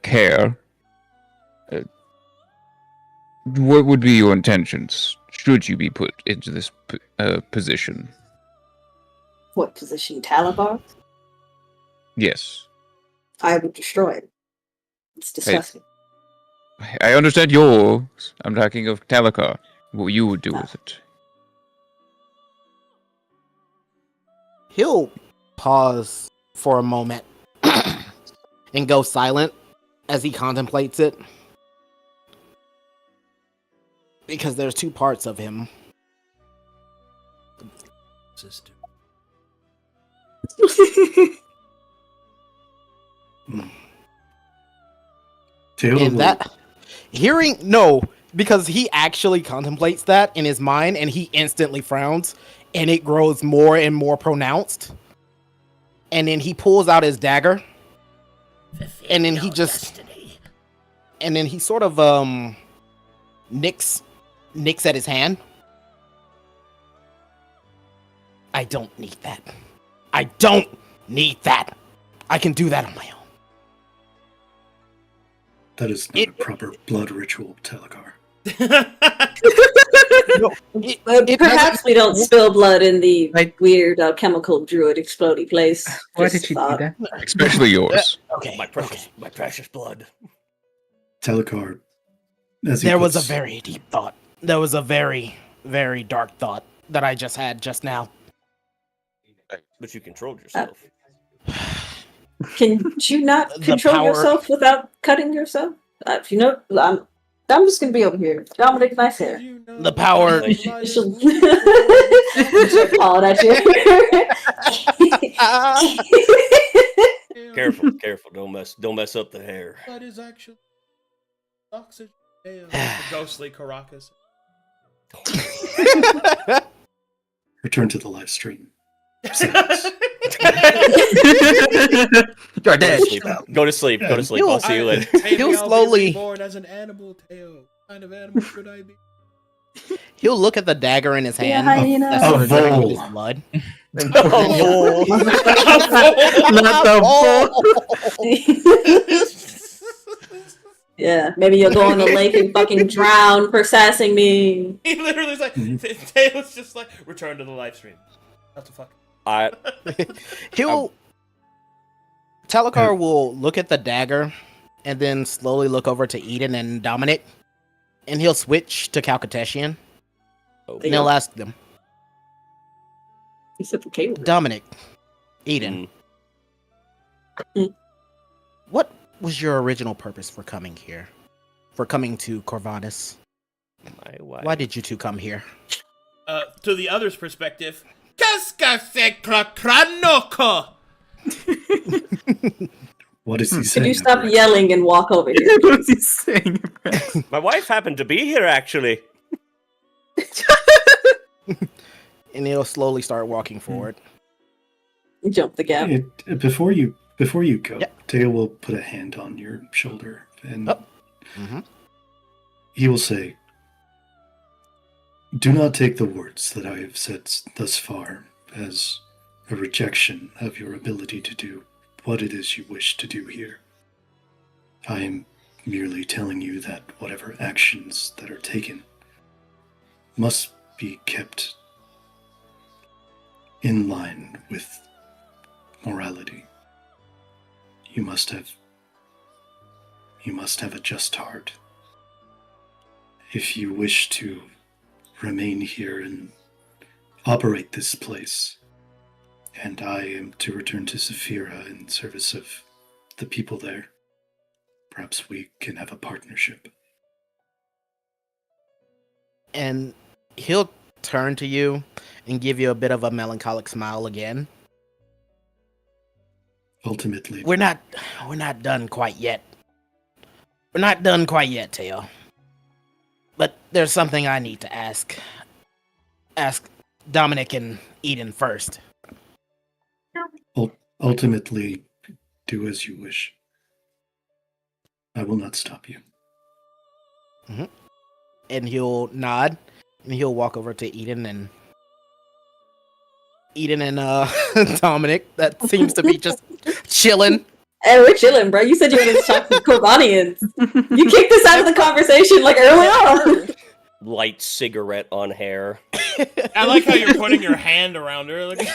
care. What would be your intentions should you be put into this position? What position, Talakar? Yes. I would destroy it. It's disgusting. I understand yours. I'm talking of Talakar. What you would do with it. He'll pause for a moment and go silent as he contemplates it. Because there's two parts of him. Sister. And that hearing because he actually contemplates that in his mind and he instantly frowns and it grows more and more pronounced. And then he pulls out his dagger. And then he sort of nicks at his hand. I don't need that. I can do that on my own. That is not a proper blood ritual, Telekar. Perhaps we don't spill blood in the Like- weird chemical druid explodey place. Why Just did you thought. do that? Especially yours. Okay. My precious blood. Telekar, as he There was a puts- very deep thought. There was a very, very dark thought that I just had just now. But you controlled yourself. Can you not The control power- yourself without cutting yourself? If you know, I'm just gonna be over here. Dominic, nice hair. The power. She'll call at you. Careful. Don't mess up the hair. What is actually oxygen? The ghostly Caracas. return to the live stream. You're dead. Go to sleep. Go to sleep. I'll see you later. Maybe He'll I'll slowly- be born as an animal tail. What kind of animal should I be? He'll look at the dagger in his Be a hand. hyena. That's A sort of dripping with vole. his blood. Not the Yeah, maybe you'll go in the lake and fucking drown for sassing me. He literally is like, Mhm. Tail's just like, return to the live stream. What the fuck? He'll. Telekar will look at the dagger and then slowly look over to Eden and Dominic. And he'll switch to Calcatessian. And he'll ask them, Except for Caleb. Dominic, Eden, what was your original purpose for coming here? For coming to Corvallis? Why did you two come here? To the other's perspective, Kaska se kranoko. What is he Could saying? you stop Rex? yelling and walk over here? What's he saying? My wife happened to be here, actually. And he'll slowly start walking forward. Jump the gap. Before you go, Yeah. Teo will put a hand on your shoulder and Oh. Mhm. he will say, "Do not take the words that I have said thus far as a rejection of your ability to do what it is you wish to do here. I am merely telling you that whatever actions that are taken must be kept in line with morality. You must have a just heart. If you wish to remain here and operate this place, and I am to return to Saphira in service of the people there, perhaps we can have a partnership." And he'll turn to you and give you a bit of a melancholic smile again. Ultimately, We're not done quite yet. We're not done quite yet, Teo. But there's something I need to ask. Ask Dominic and Eden first. ultimately, do as you wish. I will not stop you. And he'll nod and he'll walk over to Eden and Dominic. That seems to be just chilling. Hey, we're chilling, bro. You said you wanted to talk to Corvanians. You kicked us out of the conversation like early on. Light cigarette on hair. I like how you're putting your hand around her. Like, With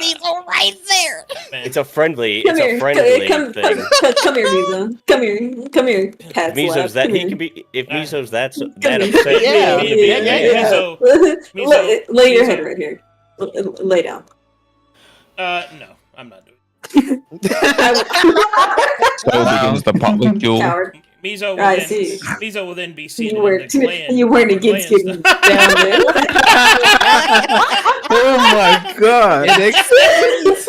Diesel right there. man. It's a friendly. Come It's here. a friendly Come thing. here, Mizo. Come here. Cat Mizo's slap. that Come he here. can be. If Alright. Mizo's that Come upset, Yeah, he can be a man. Mizo- Lay your Mizo- head right here. Lay down. No, I'm not doing So begins the potluck duel. Coward. it. Mizo will, I then, see. Mizo will then be seated You weren't, in the clan. you weren't clan against getting stuff. down there. Oh my god! It extends.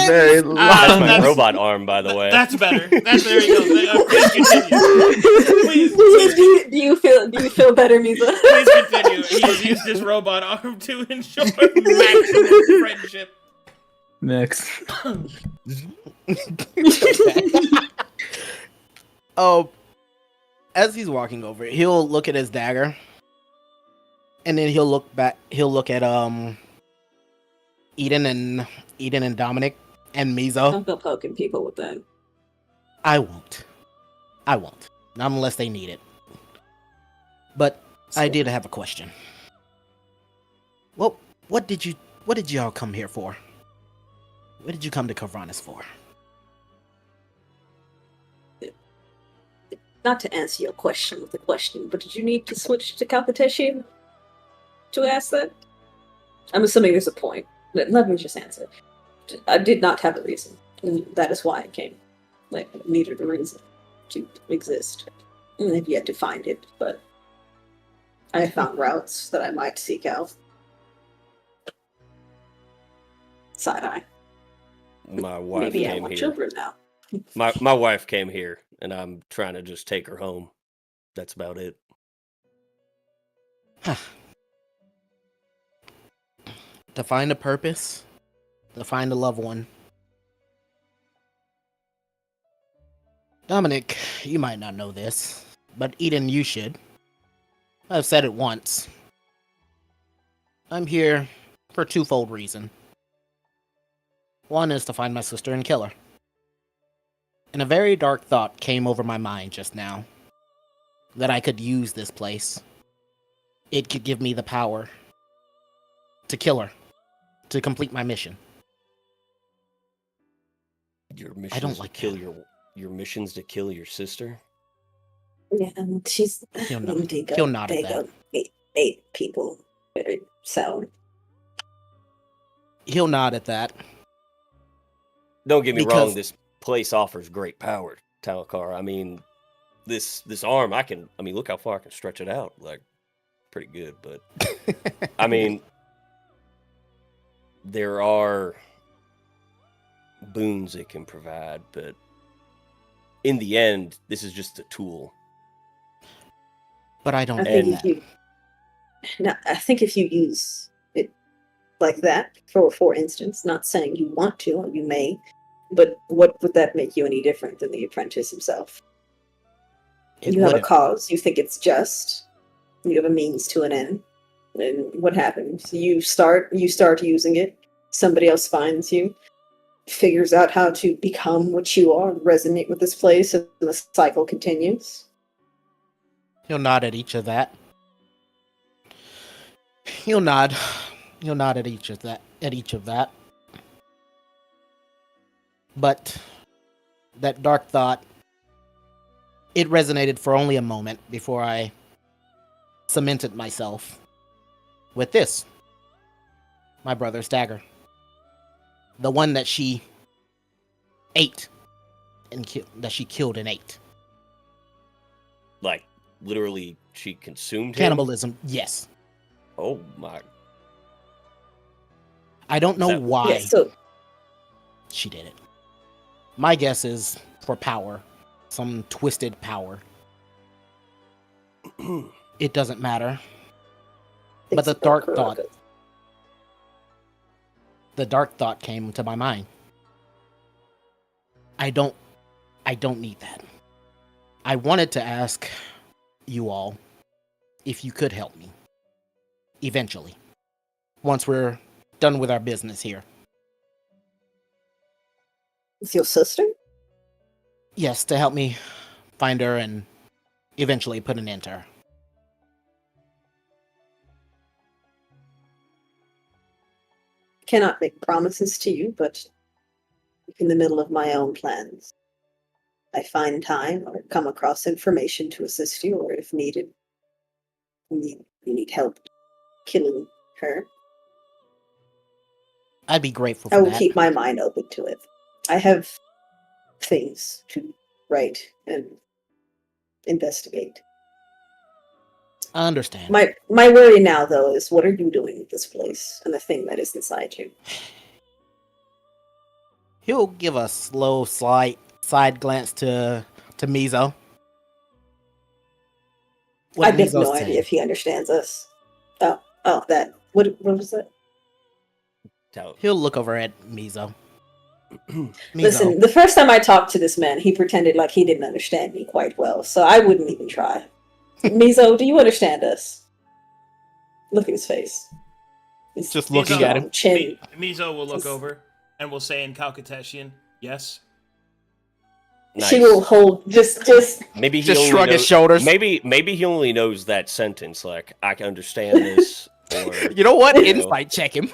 Very That's long. my That's- robot arm, by the way. That's better. There you go. Please continue. Please do you feel better, Misa? Please continue. He has used his robot arm to ensure maximum friendship. Next. Oh, as he's walking over, he'll look at his dagger And then he'll look back. He'll look at Eden and Dominic and Mizo. Don't go poking people with that. I won't. Not unless they need it. But I did have a question. Well, what did y'all come here for? What did you come to Kavranis for? Not to answer your question with a question, but did you need to switch to Kalkateshi to ask that? I'm assuming there's a point. Let me just answer. I did not have a reason. And that is why I came. Like, needed a reason to exist. And I've yet to find it, but I found routes that I might seek out. Side-eye. My wife Maybe I came want here. children now. My wife came here, and I'm trying to just take her home. That's about it. To find a purpose, to find a loved one. Dominic, you might not know this, but Eden, you should. I've said it once. I'm here for a twofold reason. One is to find my sister and kill her. And a very dark thought came over my mind just now. That I could use this place. It could give me the power to kill her. To complete my mission. Your mission I don't is like to kill that. your mission's to kill your sister. Yeah, and she's... He'll nod at that. Eight people. Very sound. He'll nod at that. Don't get me Because- wrong, this place offers great power, Talakar. I mean, this arm, look how far I can stretch it out. Like, pretty good, but I mean, there are boons it can provide, but in the end, this is just a tool. But I don't I need think that. if you... Now, I think if you use it like that, for instance, not saying you want to, or you may, but what would that make you any different than the apprentice himself? It You have a wouldn't. cause, you think it's just, you have a means to an end, and what happens? You start using it, somebody else finds you, figures out how to become what you are, resonate with this place, and the cycle continues. He'll nod at each of that. He'll nod at each of that. But that dark thought, it resonated for only a moment before I cemented myself with this. My brother's dagger. The one that she ate and that she killed and ate. Like, literally, she consumed him? Cannibalism, yes. Oh my. I don't know Is that- why Yeah, so she did it. My guess is for power. Some twisted power. It doesn't matter. But the dark thought. The dark thought came to my mind. I don't need that. I wanted to ask you all if you could help me. Eventually. Once we're done with our business here. It's your sister? Yes, to help me find her and eventually put an end to her. Cannot make promises to you, but in the middle of my own plans. I find time or come across information to assist you, or if needed, you need help killing her. I'd be grateful I for will that. keep my mind open to it. I have things to write and investigate. I understand. My worry now, though, is what are you doing with this place and the thing that is inside you? He'll give a slow side glance to Mizo. I have Mizo's no saying. idea if he understands us. Oh, that. What was that? He'll look over at Mizo. Listen, the first time I talked to this man, he pretended like he didn't understand me quite well, so I wouldn't even try. Mizo, do you understand us? Look at his face. He's Just looking at him. Chin. Mizo will look Just- over and will say in Calcatetian, yes. Nice. She will hold just Maybe he Just only shrug his knows- shoulders. Maybe he only knows that sentence. Like, I can understand this. Or You know what? You know. Insight check him.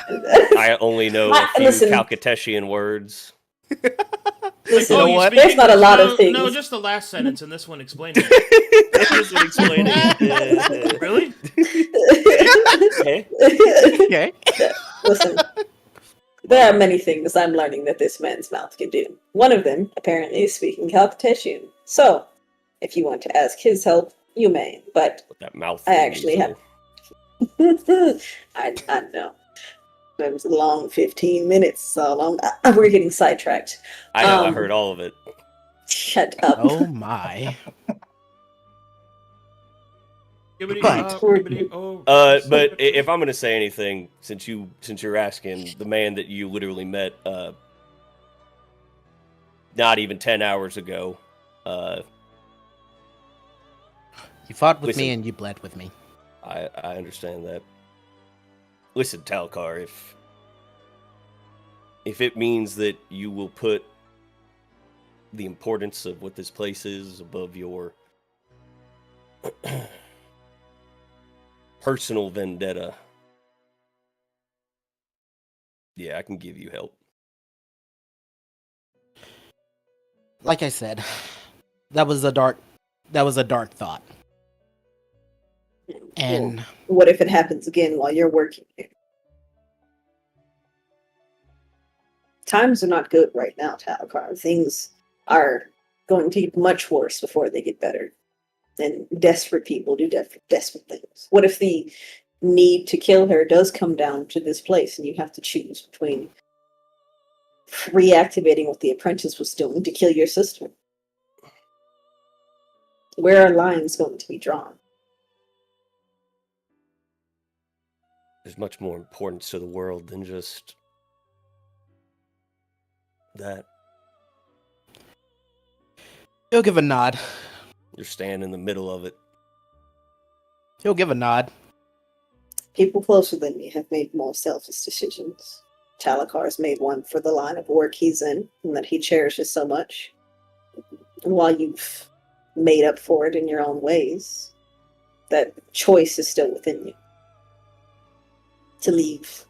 I only know a few Listen. Calcatetian words. listen. You know you what? speak There's not a English? lot No, of things. No, just the last sentence in this one explaining it. This is explaining it. Really? Okay. Okay. Listen, there are many things I'm learning that this man's mouth can do. One of them, apparently, is speaking Calcatetian. So, if you want to ask his help, you may. But With that mouth. I thing, actually so- have. I know. It was a long 15 minutes, so long. We're getting sidetracked. I know. I um, heard all of it. Shut up. Oh my. Gibbity, But- gibbity, oh, But if I'm gonna say anything, since you're asking the man that you literally met, not even 10 hours ago, You fought with Listen. me and you bled with me. I understand that. Listen, Talcar, if it means that you will put the importance of what this place is above your personal vendetta, yeah, I can give you help. Like I said, that was a dark thought. And What if it happens again while you're working here? Times are not good right now, Talakar. Things are going to get much worse before they get better. And desperate people do desperate things. What if the need to kill her does come down to this place and you have to choose between reactivating what the apprentice was doing to kill your sister? Where are lines going to be drawn? There's much more importance to the world than just that. he'll give a nod. You're standing in the middle of it. He'll give a nod. People closer than me have made more selfish decisions. Talakar's made one for the line of work he's in and that he cherishes so much. And while you've made up for it in your own ways, that choice is still within you. To leave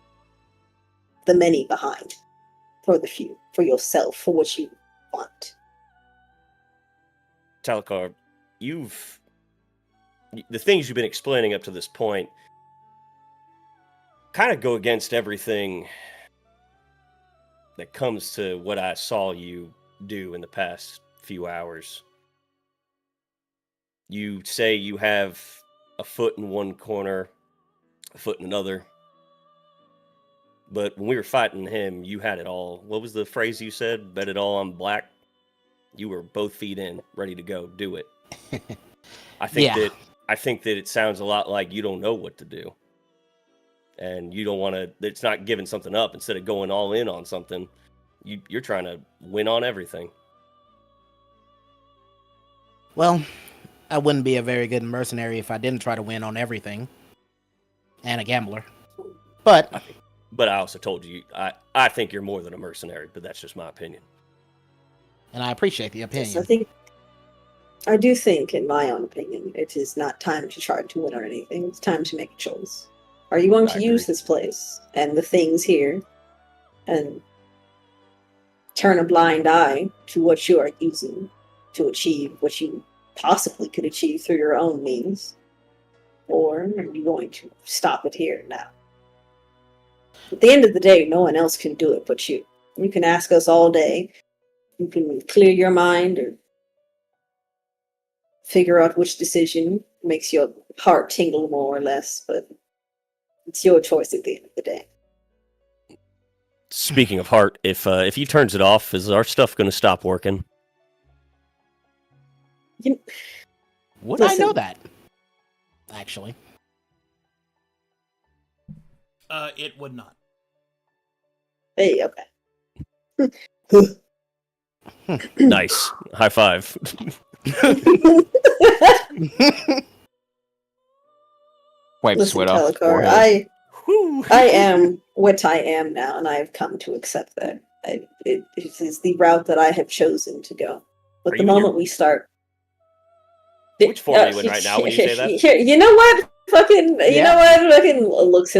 the many behind for the few, for yourself, for what you want. Talakar, the things you've been explaining up to this point kind of go against everything that comes to what I saw you do in the past few hours. You say you have a foot in one corner, a foot in another. But when we were fighting him, you had it all. What was the phrase you said? Bet it all on black. You were both feet in, ready to go. Do it. I think that it sounds a lot like you don't know what to do. And you don't want to, it's not giving something up. Instead of going all in on something, you're trying to win on everything. Well, I wouldn't be a very good mercenary if I didn't try to win on everything. And a gambler. But But I also told you, I think you're more than a mercenary, but that's just my opinion. and I appreciate the Yes, opinion. I do think, in my own opinion, it is not time to try to win or anything. It's time to make a choice. Are you going I to use agree. this place and the things here and turn a blind eye to what you are using to achieve what you possibly could achieve through your own means? Or are you going to stop it here now? At the end of the day, no one else can do it but you. You can ask us all day. You can clear your mind or figure out which decision makes your heart tingle more or less, but it's your choice at the end of the day. Speaking of heart, if he turns it off, is our stuff going to stop working? Would I know Listen. that? Actually. It would not. Hey, okay. Nice. High five. Wipe Listen, sweat off his Telekar, forehead. I am what I am now, and I have come to accept that. It is the route that I have chosen to go. But Are the you in moment we start... Which form are you in right now when you say that? Here, you know what? Fucking, you Yeah. know what? Fucking looks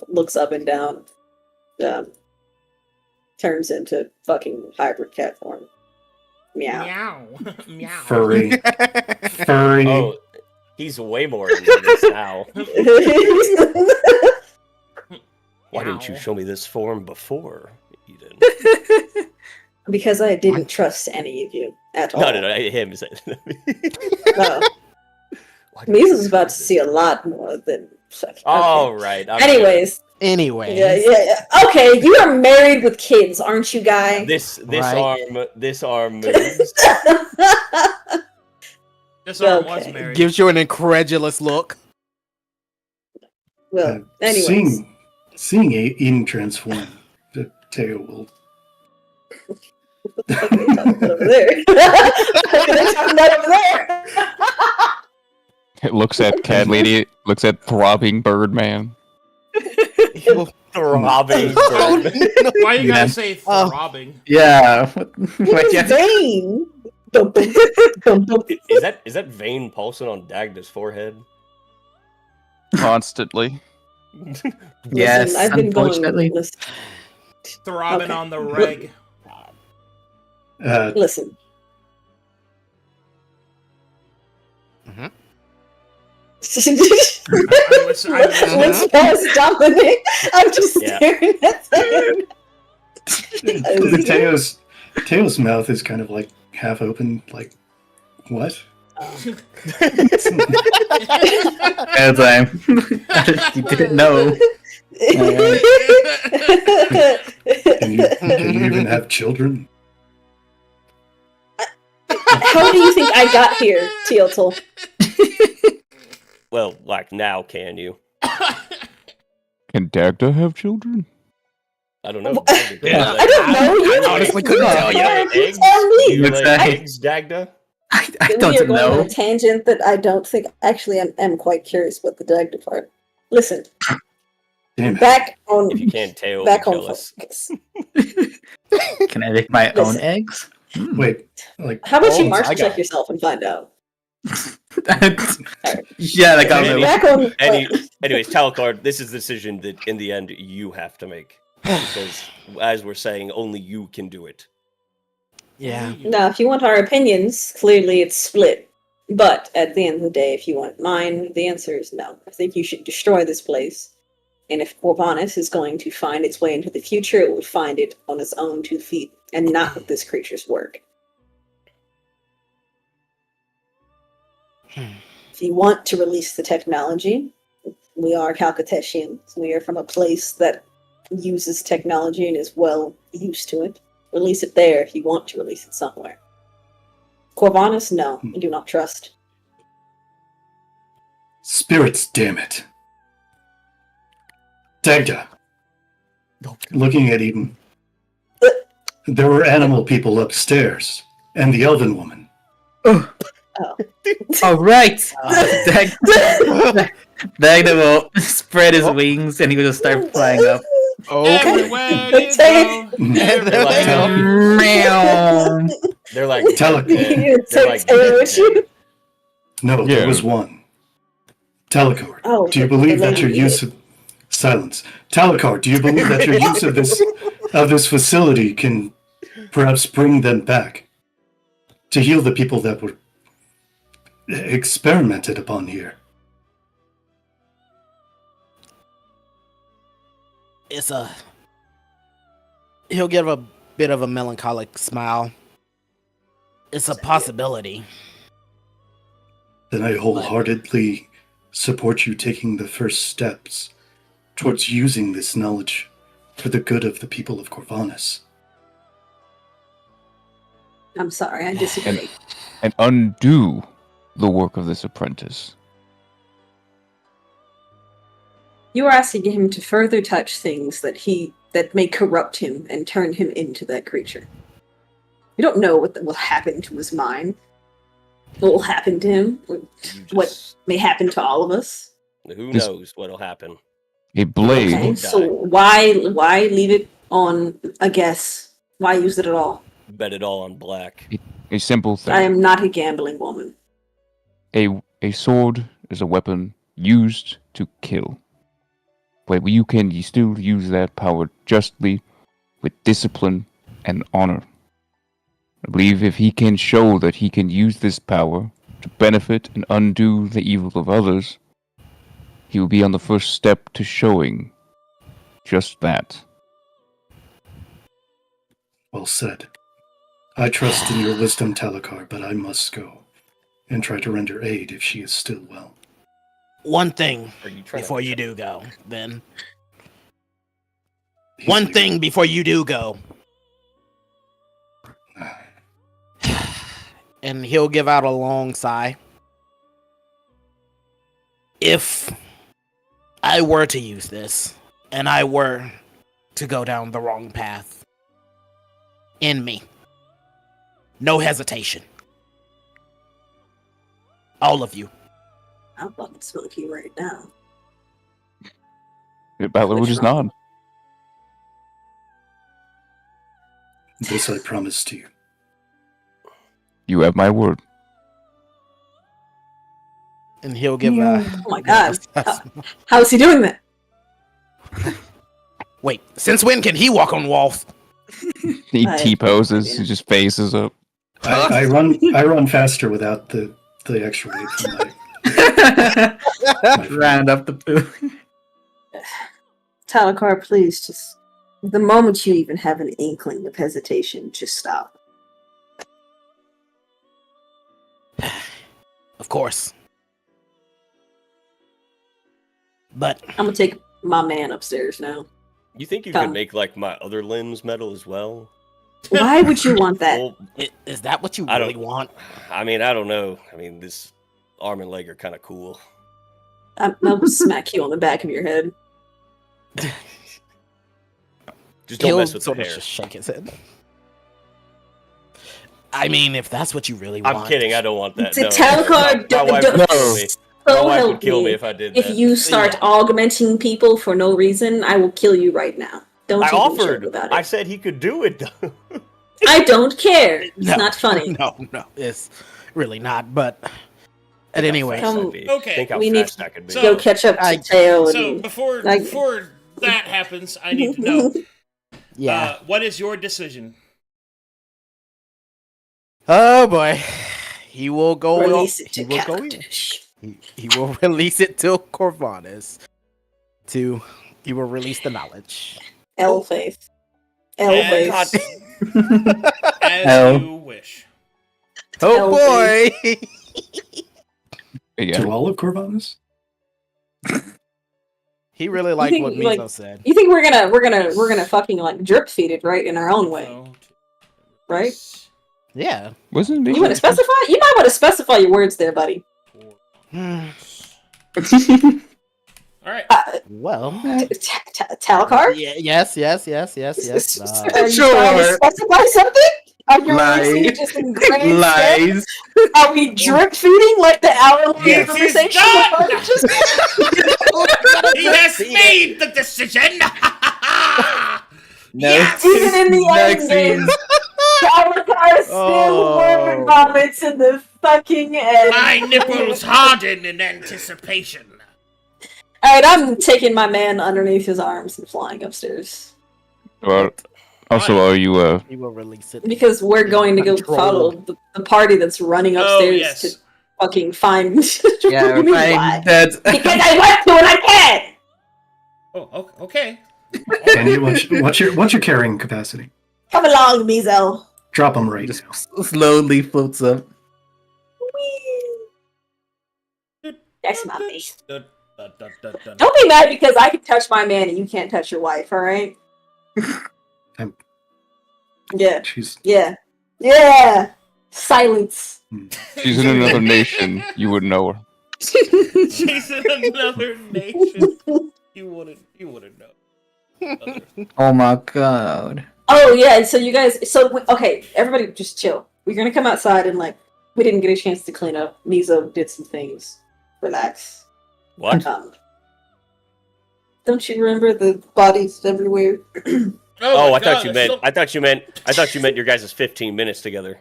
looks up and down, turns into fucking hybrid cat form. Meow. Meow. Meow. Furry. Furry. Oh, he's way more into this now. Why didn't you Meow. show me this form before, Eden? Because I didn't trust any of you at all. No, him said. No. Measles about to see a lot more than... Okay. Oh, right. I'm Anyways. Anyways. Yeah. Okay, you are married with kids, aren't you, guy? This Right. this arm moves. This arm was Okay. married. Gives you an incredulous look. Well, anyways. Seeing Eden transform, the Teo will. What the fuck are you talking about over there? What are they talking about over there? It looks at cat lady. Looks at throbbing Birdman. Throbbing. Oh, no. Why you Yeah. gotta say throbbing? Yeah. It's Vane. Dum, dum, dum, dum. Is that vein pulsing on Dagda's forehead? Constantly. Yes, Listen, I've been unfortunately. going. Throbbing Okay. on the reg. Listen. Mhm. I'm listening. Let's pass Dominic. I'm just Yeah. staring at them. Teo's mouth is kind of like half open, like what? As you didn't know. Can you even have children? How do you think I got here, Teotl? Well, like now, can you? Can Dagda have children? I don't know. I don't know. You I honestly couldn't tell you. Eggs? Tell Do me. you Looks lay like- eggs, Dagda? I We are don't going on know. a tangent that I don't think. Actually, I'm quite curious what the Dagda part. Listen, Damn it. back on If you can't tell, back on jealous. focus. Can I lick my own Listen. eggs? Hmm. Wait, like How about you Oh, marshal I got check yourself and find out? Yeah, like I'm Back on. Anyways, Talcard, this is the decision that in the end you have to make. Because, as we're saying, only you can do it. Yeah. Now, if you want our opinions, clearly it's split. But at the end of the day, if you want mine, the answer is no. I think you should destroy this place. And if Corvanus is going to find its way into the future, it would find it on its own 2 feet, and not with this creature's work. If you want to release the technology, we are Calcatessians. We are from a place that uses technology and is well used to it. Release it there if you want to release it somewhere. Corvanus, no, I do not trust. spirits, damn it. Dagda. Looking at Eden. There were animal people upstairs, and the elven woman. Oh. Oh. All right. Dagda will spread his wings and he will just start flying up. Everywhere you Take go. They're like, everywhere. Meow. they're like, Tell it. You they're take like, Taylor with you? No, Yeah. there was one. Telecord. Oh, Do you the believe that your lady. use of silence? Telecord, do you believe that your use of this facility can perhaps bring them back to heal the people that were experimented upon here? It's a. He'll give a bit of a melancholic smile. It's a possibility. Then I wholeheartedly support you taking the first steps towards using this knowledge for the good of the people of Corvanus. I'm sorry, I disagree. And undo the work of this apprentice. You are asking him to further touch things that may corrupt him and turn him into that creature. You don't know what will happen to his mind. what will happen to him, You what just- may happen to all of us. Who This- knows what'll happen? A blade. Okay, Don't so die. why leave it on a guess? Why use it at all? Bet it all on black. A simple thing. I am not a gambling woman. A sword is a weapon used to kill. But you can still use that power justly, with discipline and honor. I believe if he can show that he can use this power to benefit and undo the evil of others, he will be on the first step to showing just that. Well said. I trust in your wisdom, Talakar, but I must go and try to render aid if she is still well. One thing Are you trying before to... you do go, then. He's One leaving. thing before you do go. And he'll give out a long sigh. If I were to use this, and I were to go down the wrong path, in me, no hesitation. All of you. I'm fucking smoke you right now. The Battler would just nod. This I promise to you. You have my word. And he'll give Oh my god. How is he doing that? Wait, since when can he walk on walls? He I- T-poses, yeah. he just faces up. I run faster without the extra weight from my Round up the poo. Talakar, please just the moment you even have an inkling of hesitation, just stop. Of course. But I'm gonna take my man upstairs now. You think you Come. could make like my other limbs metal as well? Why would you want that? Well, is that what you I really don't- want? I mean, I don't know. I mean, this arm and leg are kind of cool. I'll smack you on the back of your head. Just don't He'll mess with the sort of hair. just shake his head. I mean, if that's what you really I'm want. kidding. I don't want that. To No, Talakar, my wife would kill me. My So wife help would kill me me. if I did If that. you start Yeah. augmenting people for no reason, I will kill you right now. Don't I even offered. joke about I it. said he could do it. Though. I don't care. It's No. not funny. No, it's really not. But at Think any how rate, fast Come- I'd be. Okay, Think how we need fast I could be. So- Go catch up to I- Teo. So and- before like- before that happens, I need to know yeah. what is your decision? Oh boy, he will go. Release it he to will go. Cactus. He will release it to Corvanus. He will release the knowledge. L faith. L And- faith. As Oh. you wish. Oh Hell, boy! Yeah. To all of Corvanus? He really liked think, what Mizo like- said. You think we're gonna fucking like drip feed it right in our own way, So, right? Yeah. Wasn't You want to specify? You might want to specify your words there, buddy. Hmm. All right. Well. Talakar? Yeah, yes. Are you trying to specify something? Are you releasing Lies. it just in grand Lies. steps? Are we drip feeding like the hour-long Yes. conversation? He has made the decision. No. Yes! Even in the Next end game, scene. Talakar still Oh. word vomits in the fucking end. My nipples harden in anticipation. Alright, I'm taking my man underneath his arms and flying upstairs. Well, also, are you He will release it. Because we're going to go Control. follow the party that's running Oh, upstairs yes. to fucking find. Yeah, What do you mean, why? fine. That's Because I want to and I can! Oh, okay. And you, what's your carrying capacity? Come along, Mizo. Drop them right just now. slowly floats up. That's my face. Dun, dun, dun, dun, dun. Don't be mad because I can touch my man and you can't touch your wife, alright? I'm- Yeah, She's yeah! Silence. she's in another nation, you would know her. She's in another nation. You wouldn't know. Oh my god. Oh yeah, so you guys, okay, everybody just chill. We're gonna come outside in like We didn't get a chance to clean up. Mizo did some things. Relax. What? Don't you remember the bodies everywhere? Oh, my I thought God, you there's meant. still- I thought you meant your guys' 15 minutes together.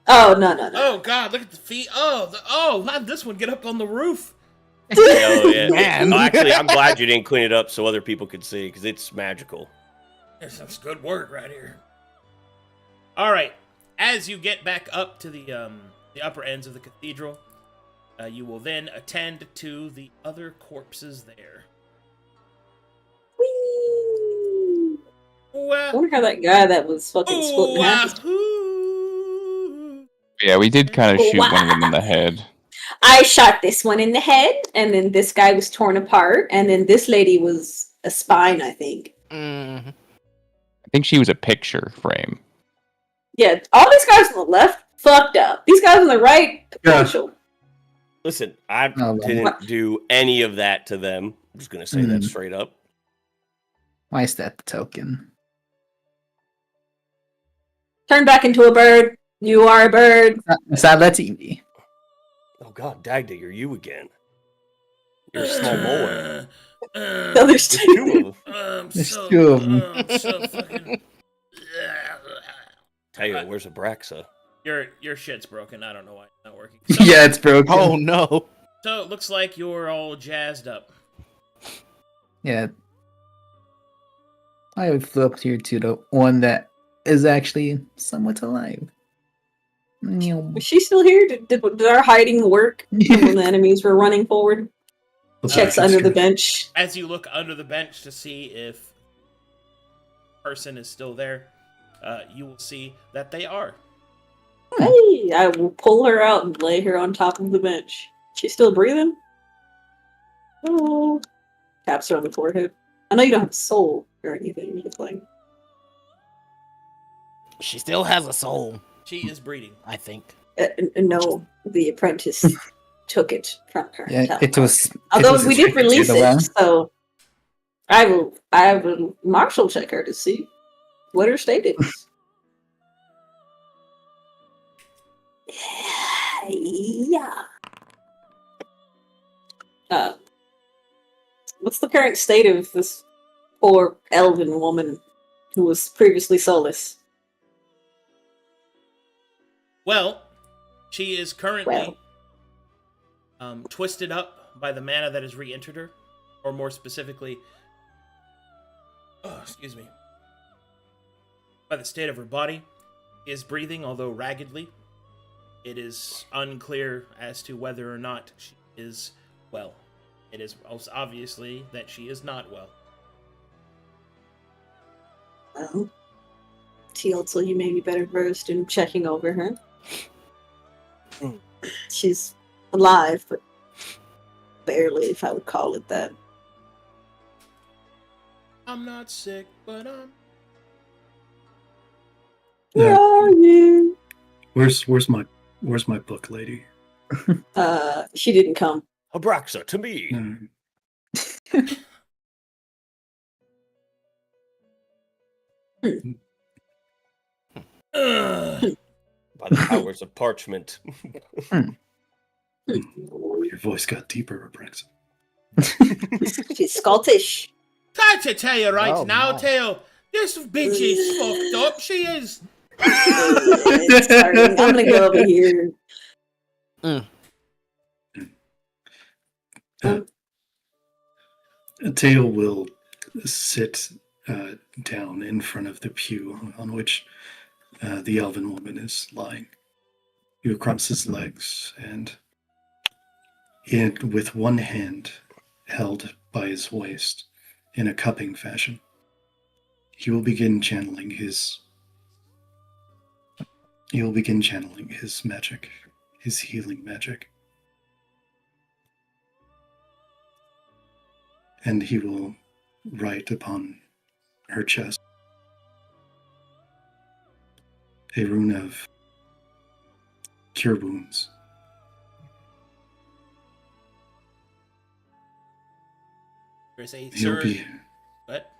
Oh, no. Oh God, look at the feet. How'd this one get up on the roof? Oh, yeah. Man. Oh, actually, I'm glad you didn't clean it up so other people could see because it's magical. That's good work right here. All right, as you get back up to the upper ends of the cathedral, you will then attend to the other corpses there. Whee! I Well, wonder how that guy that was fucking split in half. wahoo! Yeah, we did kind of shoot Wow. one of them in the head. I shot this one in the head, and then this guy was torn apart, and then this lady was a spine, I think. Mhm. I think she was a picture frame. Yeah, all these guys on the left, fucked up. These guys on the right, potential. Listen, I Oh, didn't do any of that to them. I'm just gonna say that Mm. straight up. Why is that the token? Turn back into a bird. You are a bird. It's not letting me. Oh God, Dagda, you're you again. You're a small boy. No, there's There's two. two of them. There's two of 'em. I'm so fucking. Tayo, where's Abraxa? Your shit's broken. I don't know why it's not working. Yeah, it's broken. Oh no. So it looks like you're all jazzed up. Yeah. I would flip here to the one that is actually somewhat alive. Was she still here? Did our hiding work when the enemies were running forward? Checks under the bench. As you look under the bench to see if person is still there, you will see that they are. Hey, I will pull her out and lay her on top of the bench. She's still breathing? Oh. Taps her on the forehead. I know you don't have a soul or anything, just like. She still has a soul, She is breeding. I think. No, the apprentice took it from her. Yeah, it was. Although it was we did restricted to release the it, well. so I will marshal check her to see what her state is. Yeah. What's the current state of this poor elven woman who was previously soulless? Well, she is currently twisted up by the mana that has re-entered her, or more specifically, excuse me, by the state of her body. She is breathing, although raggedly. It is unclear as to whether or not she is well. It is most obviously that she is not well. Well, Teal, you may be better versed in checking over her. She's alive, but barely, if I would call it that. I'm not sick, but I'm... Where are you? Where's my book, lady? She didn't come. Abraxa, to me. Ugh. By the powers of parchment. Your voice got deeper, Abraxa. She's Scottish. Time to tell you right Oh, now, my. Tail. This bitch is fucked up. She is. Sorry, I'm gonna go over here. Tail will sit down in front of the pew on which the elven woman is lying. He will cross his legs and, with one hand held by his waist in a cupping fashion, he will begin channeling his magic, his healing magic. And he will write upon her chest a rune of cure wounds. There's a He'll surge. be What?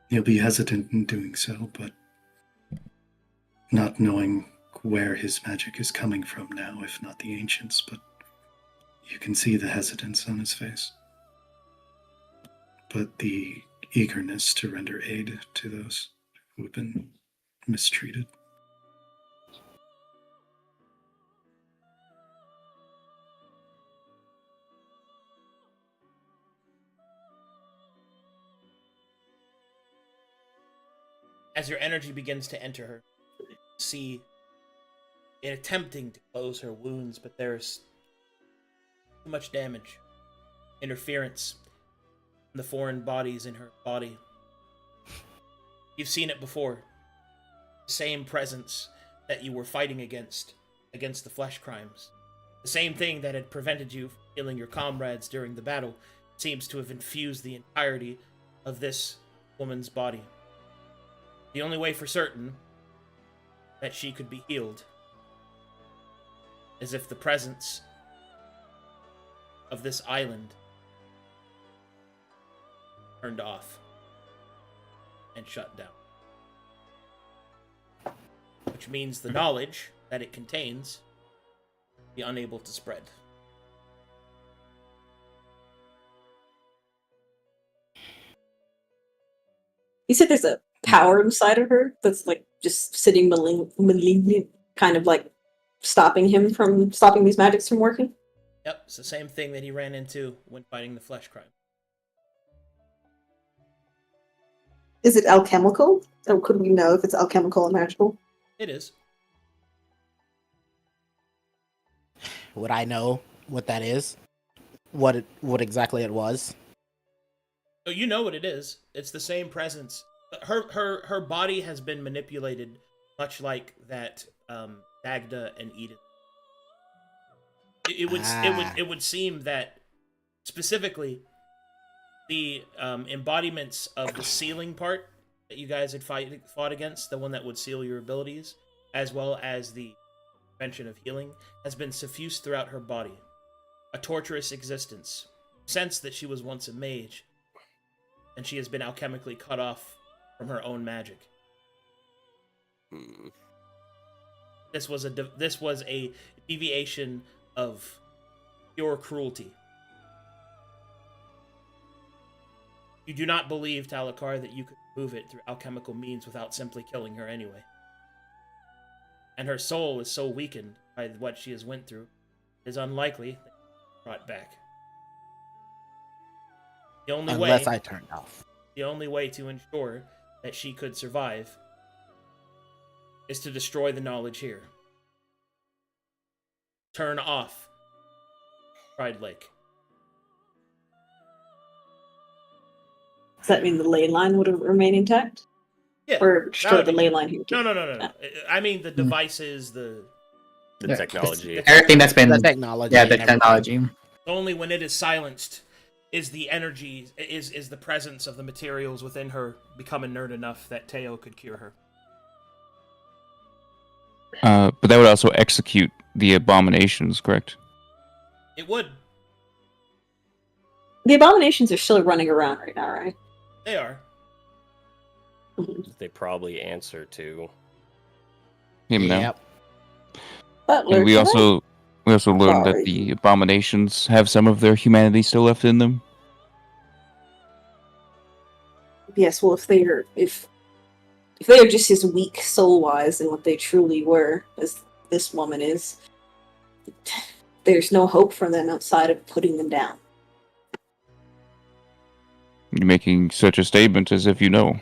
he'll be hesitant in doing so, but not knowing where his magic is coming from now, if not the ancients, but you can see the hesitance on his face. But the eagerness to render aid to those who have been mistreated. As your energy begins to enter her, you see it attempting to close her wounds, but there's too much damage, interference from the foreign bodies in her body. You've seen it before. The same presence that you were fighting against the flesh crimes. The same thing that had prevented you from killing your comrades during the battle seems to have infused the entirety of this woman's body. The only way for certain that she could be healed is if the presence of this island turned off and shut down. Which means the knowledge that it contains be unable to spread. You said there's a power inside of her that's like just sitting malignant, kind of like stopping these magics from working? Yep, it's the same thing that he ran into when fighting the flesh crime. Is it alchemical? Or could we know if it's alchemical or magical? It is. Would I know what that is? What exactly it was? Oh, you know what it is. It's the same presence. Her body has been manipulated, much like that Dagda and Eden. It would seem that specifically the embodiments of the sealing part that you guys had fought against, the one that would seal your abilities, as well as the prevention of healing, has been suffused throughout her body. A torturous existence. Sense that she was once a mage, and she has been alchemically cut off from her own magic. This was a deviation of pure cruelty. You do not believe, Talakar, that you could remove it through alchemical means without simply killing her anyway. And her soul is so weakened by what she has went through, it is unlikely that she will be brought back. Unless I turned off. The only way to ensure that she could survive is to destroy the knowledge here. Turn off Pride Lake. Does that mean the ley line would remain intact? Yeah. Or destroy the ley line here? No. I mean the devices, the technology. Everything that's been... The technology. Yeah, the technology. Only when it is silenced is the energy, is the presence of the materials within her become inert enough that Teo could cure her. But that would also execute the abominations, correct? It would. The abominations are still running around right now, right? They are. They probably answer to Him now. Yep. Butler, And we can also learned that Sorry. the abominations have some of their humanity still left in them. Yes, well, if they are just as weak soul-wise and what they truly were, as this woman is, there's no hope for them outside of putting them down. You're making such a statement as if you know.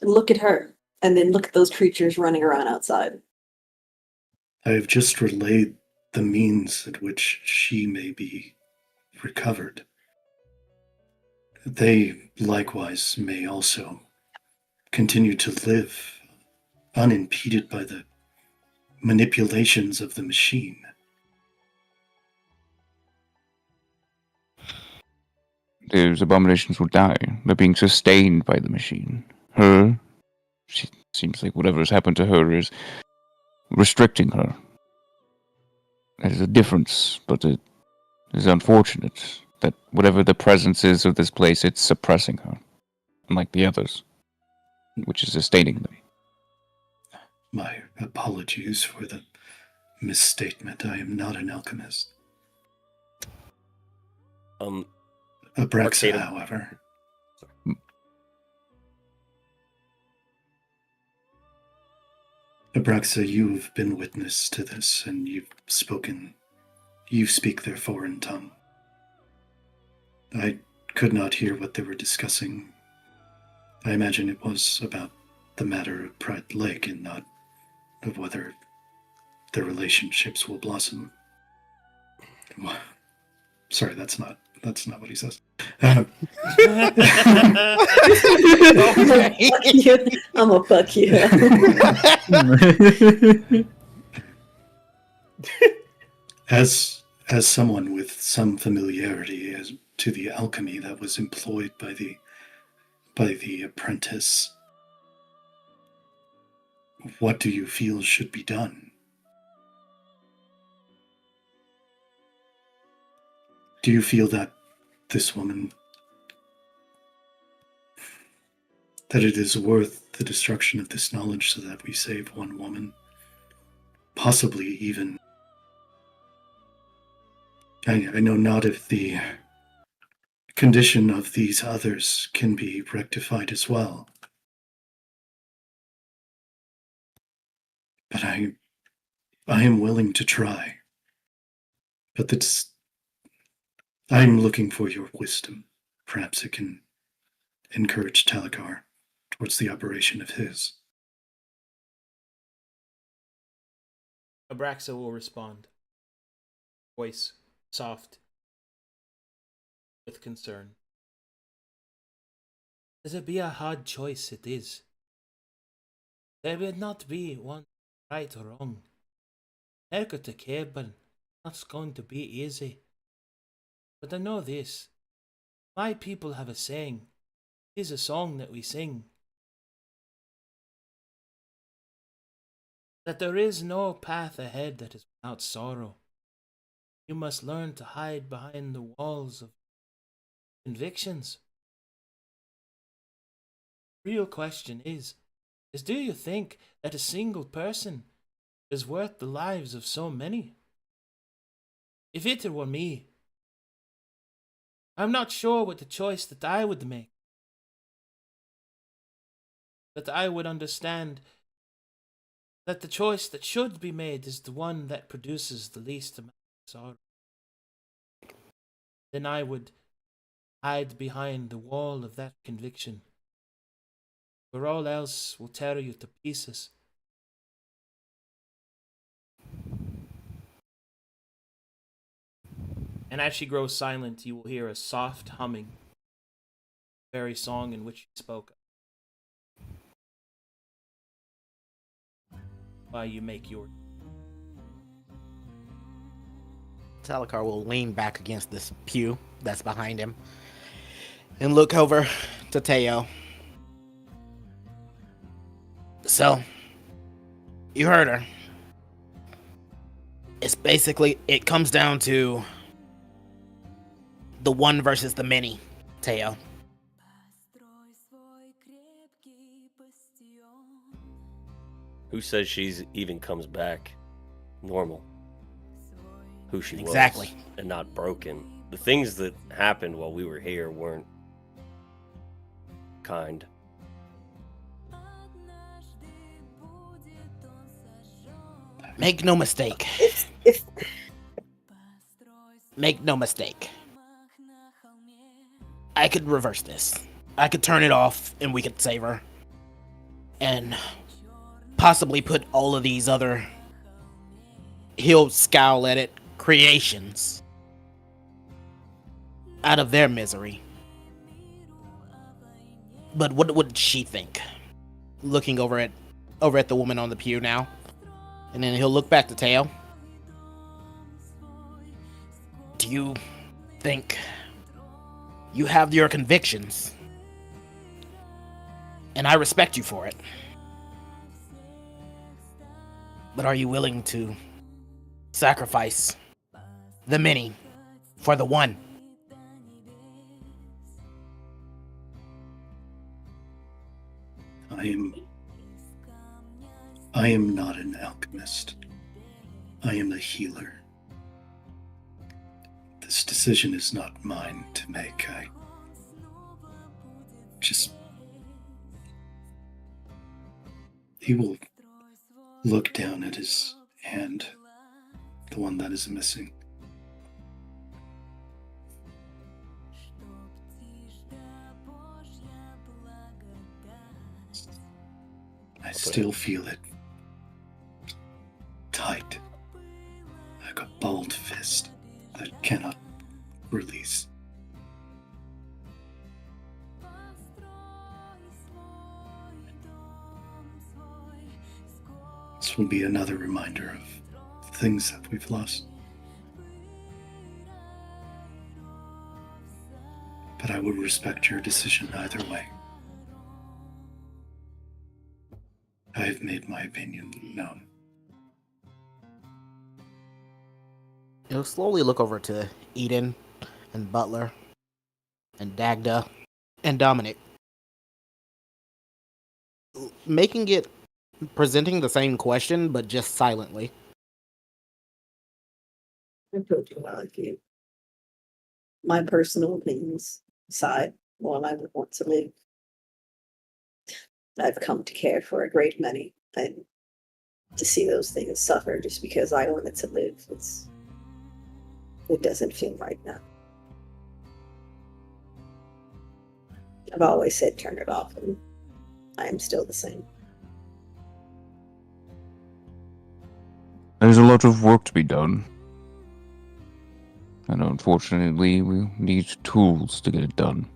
Look at her, and then look at those creatures running around outside. I have just relayed the means at which she may be recovered. They likewise may also continue to live unimpeded by the manipulations of the machine. Those abominations will die. They're being sustained by the machine. Her, she seems like whatever has happened to her is restricting her. There's a difference, but it is unfortunate that whatever the presence is of this place, it's suppressing her, unlike the others, which is sustaining them. My apologies for the misstatement. I am not an alchemist. Abraxa, Arcadum. however. Abraxa, you've been witness to this, and you've spoken. You speak their foreign tongue. I could not hear what they were discussing. I imagine it was about the matter of Pride Lake and not of whether their relationships will blossom. Sorry, that's not what he says. I'm gonna fuck you. As someone with some familiarity as to the alchemy that was employed by the apprentice, what do you feel should be done? Do you feel that this woman, that it is worth the destruction of this knowledge so that we save one woman? Possibly even, I know not if the condition of these others can be rectified as well. But I am willing to try. But I am looking for your wisdom. Perhaps it can encourage Talakar towards the operation of his. Abraxa will respond. Voice soft, with concern. It'll be a hard choice, it is. There will not be one right or wrong. Ergo to care, but not going to be easy. But I know this. My people have a saying. It is a song that we sing. That there is no path ahead that is without sorrow. You must learn to hide behind the walls of convictions. Real question is do you think that a single person is worth the lives of so many? If it were me, I'm not sure what the choice that I would make. That I would understand that the choice that should be made is the one that produces the least amount of sorrow. Then I would hide behind the wall of that conviction, where all else will tear you to pieces. And as she grows silent, you will hear a soft humming, the very song in which she spoke. While you make your... Talakar will lean back against this pew that's behind him and look over to Teo. So, you heard her. It's basically, it comes down to the one versus the many, Teo. Who says she's even comes back normal? Who she Exactly. was and not broken. The things that happened while we were here weren't kind. Make no mistake. Make no mistake. I could reverse this. I could turn it off and we could save her. And possibly put all of these other, he'll scowl at it, creations out of their misery. But what would she think? Looking over at the woman on the pew now. And then he'll look back to Teo. Do you think you have your convictions? And I respect you for it. But are you willing to sacrifice the many for the one? I am not an alchemist. I am a healer. This decision is not mine to make. I just... He will look down at his hand, the one that is missing. I still feel it tight, like a balled fist that cannot release. This will be another reminder of things that we've lost. But I will respect your decision either way. I have made my opinion known. He'll slowly look over to Eden and Butler and Dagda and Dominic. Presenting the same question, but just silently. I told you about it. My personal opinions aside, while I would want to live, I've come to care for a great many, and to see those things suffer just because I wanted to live, it doesn't feel right now. I've always said turn it off, and I am still the same. There's a lot of work to be done. And unfortunately, we need tools to get it done.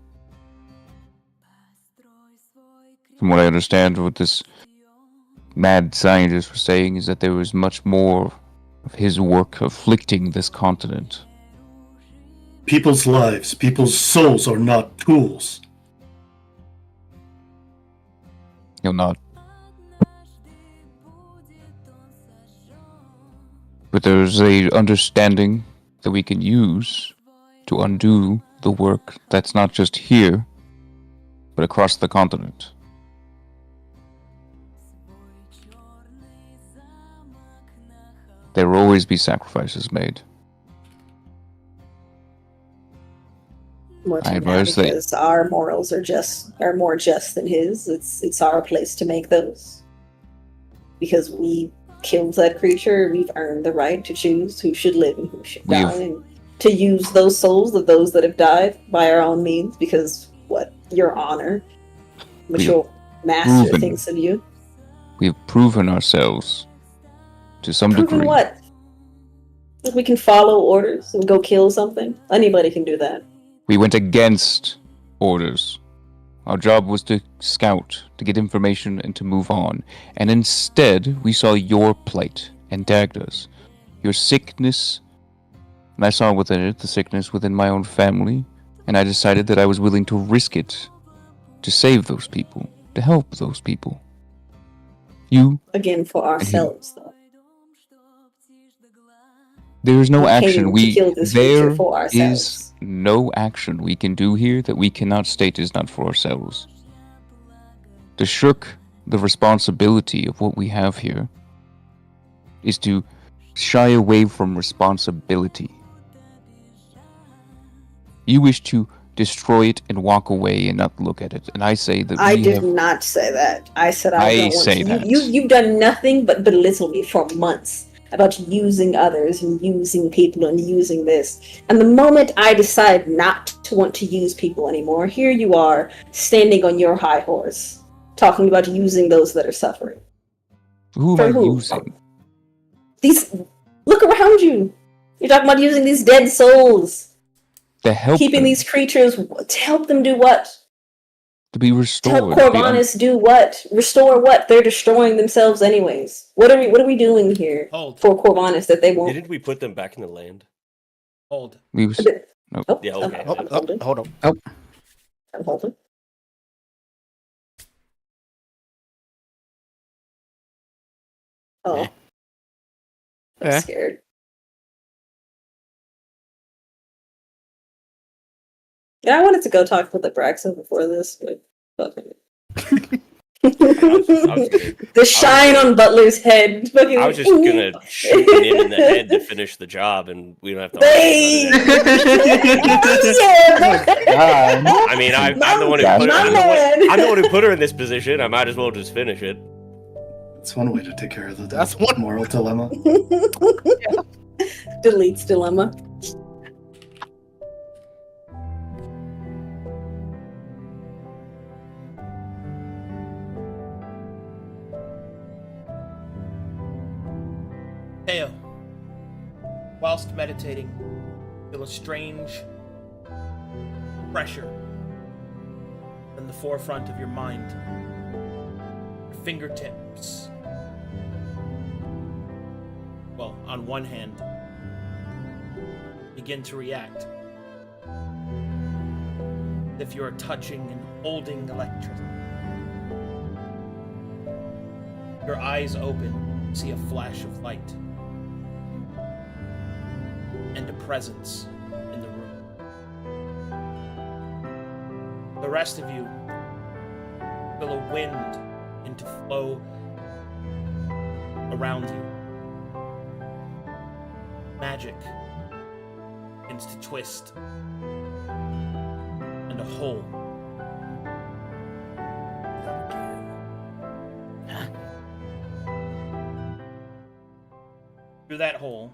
From what I understand, what this mad scientist was saying is that there was much more of his work afflicting this continent. People's lives, people's souls are not tools. He'll not. But there's a understanding that we can use to undo the work that's not just here, but across the continent. There will always be sacrifices made. I advise that because our morals are more just than his. It's our place to make those. Because we killed that creature, we've earned the right to choose who should live and who should die, and to use those souls of those that have died by our own means, because your honor, which your master thinks of you. We've proven ourselves to some Proven degree. What? Like we can follow orders and go kill something? Anybody can do that. We went against orders. Our job was to scout, to get information, and to move on. And instead, we saw your plight and Dagda's. Your sickness. And I saw within it the sickness within my own family. And I decided that I was willing to risk it. To save those people. To help those people. You. Again, for ourselves, though. There is no action There is no action we can do here that we cannot state is not for ourselves. To shirk the responsibility of what we have here is to shy away from responsibility. You wish to destroy it and walk away and not look at it, and I say that I did not say that. I said I don't say want to. that. You've done nothing but belittle me for months about using others and using people and using this. And the moment I decide not to want to use people anymore, here you are, standing on your high horse, talking about using those that are suffering. Who am I using? Look around you. You're talking about using these dead souls. To help Keeping these creatures, to help them do what? To be restored. To help Corvinus do what? Restore what? They're destroying themselves anyways. What are we doing here for Corvinus that they won't? Didn't we put them back in the land? Hold. We was... Oh, yeah, okay. Hold on. Oh. I'm holding. Oh. I'm scared. Yeah, I wanted to go talk with the Braxo before this, but fuck it. The shine on Butler's head. Fucking- I was just gonna shoot him in the head to finish the job, and we don't have to. Hey! Argue about it. Yeah, God. I mean, I'm the one who My put her. man. I'm the one who put her in this position. I might as well just finish it. It's one way to take care of the That's one- moral dilemma. Deletes dilemma. Teo, whilst meditating, feel a strange pressure in the forefront of your mind. Your fingertips. Well, on one hand, begin to react. As if you are touching and holding electricity. Your eyes open, see a flash of light. And a presence in the room. The rest of you feel a wind begin to flow around you. Magic begins to twist. And a hole. Through that hole,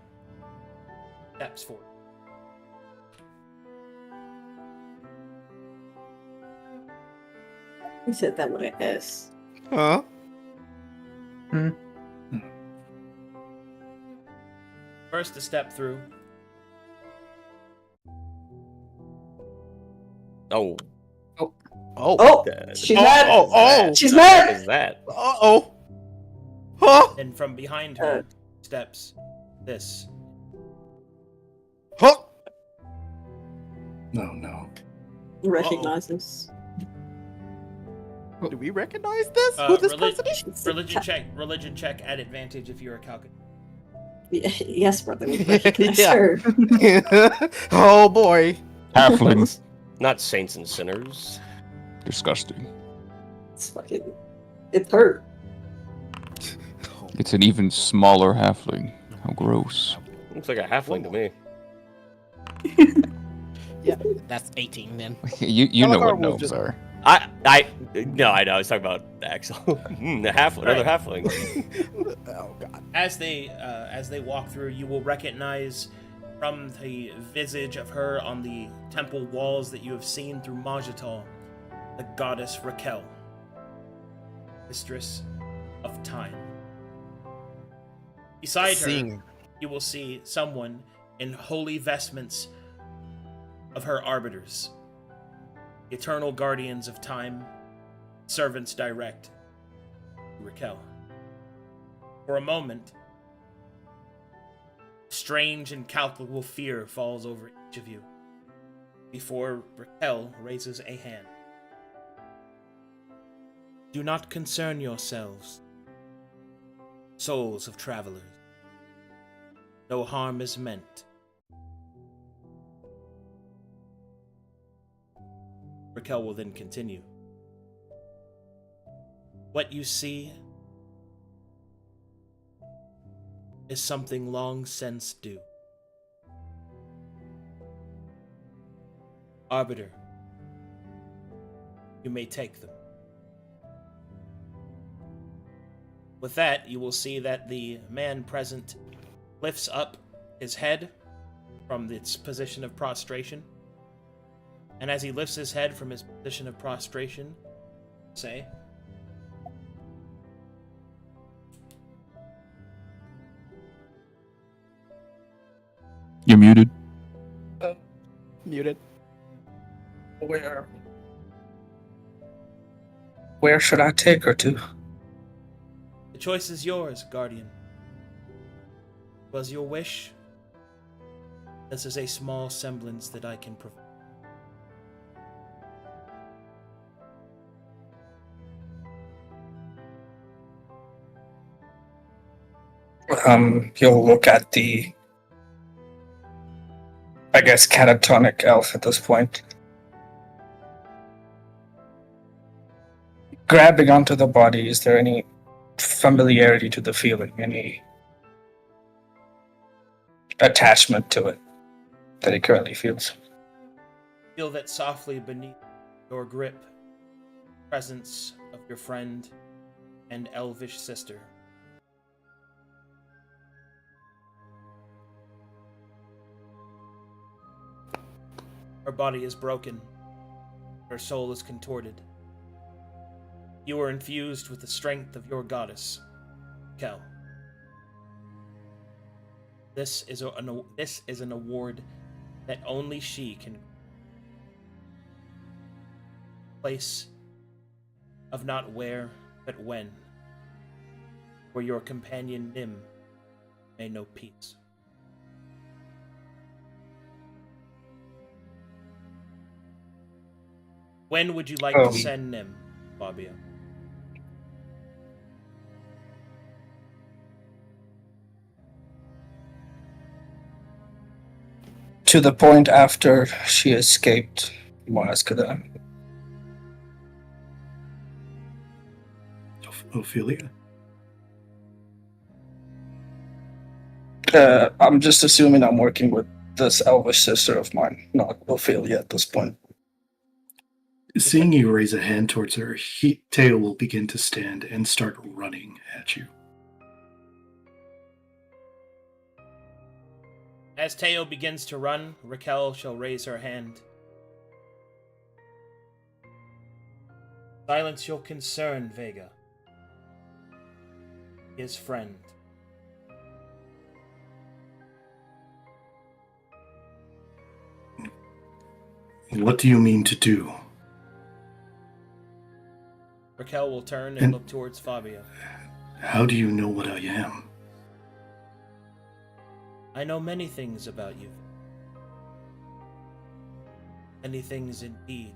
steps forward. He said that with an S. Huh? First to step through, Oh, Oh. She's mad. Oh. She's What mad. is that? Uh-oh. Huh? and from behind her steps this. Huh? No. Recognizes. Do we recognize this? Who this person is? Religion check at advantage if you're a calculator. Yes, brother. We recognize Yeah. her. Oh boy. Halflings. Not saints and sinners. Disgusting. It's fucking. It hurt. It's an even smaller halfling. How gross. Looks like a halfling to me. Yeah, that's 18 then. You know Telegar what was gnomes just- are. No, I know. I was talking about Axel. Another halfling. Oh god. As they walk through, you will recognize from the visage of her on the temple walls that you have seen through Majatal, the goddess Raquel, mistress of time. Beside her, Seeing. you will see someone in holy vestments of her arbiters, the eternal guardians of time, servants direct to Raquel. For a moment, strange and calculable fear falls over each of you before Raquel raises a hand. Do not concern yourselves, souls of travelers. No harm is meant. Raquel will then continue. What you see is something long since due. Arbiter, you may take them. With that, you will see that the man present lifts up his head from its position of prostration. And as he lifts his head from his position of prostration, say, You're muted. Muted. Where should I take her to? the choice is yours, Guardian. Was your wish? This is a small semblance that I can provide. You'll look at the, I guess, catatonic elf at this point. grabbing onto the body, is there any familiarity to the feeling? Any attachment to it that he currently feels? Feel that softly beneath your grip, presence of your friend and elvish sister. Her body is broken. Her soul is contorted. You are infused with the strength of your goddess, Kel. This is an award that only she can. Place of not where, but when, where your companion Nim may know peace. When would you like to send Nim, Fabio? To the point after she escaped Arcadum. Ophelia? I'm just assuming I'm working with this elvish sister of mine, not Ophelia at this point. Seeing you raise a hand towards her, Teo will begin to stand and start running at you. As Teo begins to run, Raquel shall raise her hand. Silence your concern, Vega. His friend. What do you mean to do? Raquel will turn and look towards Fabio. How do you know what I am? I know many things about you. Many things indeed,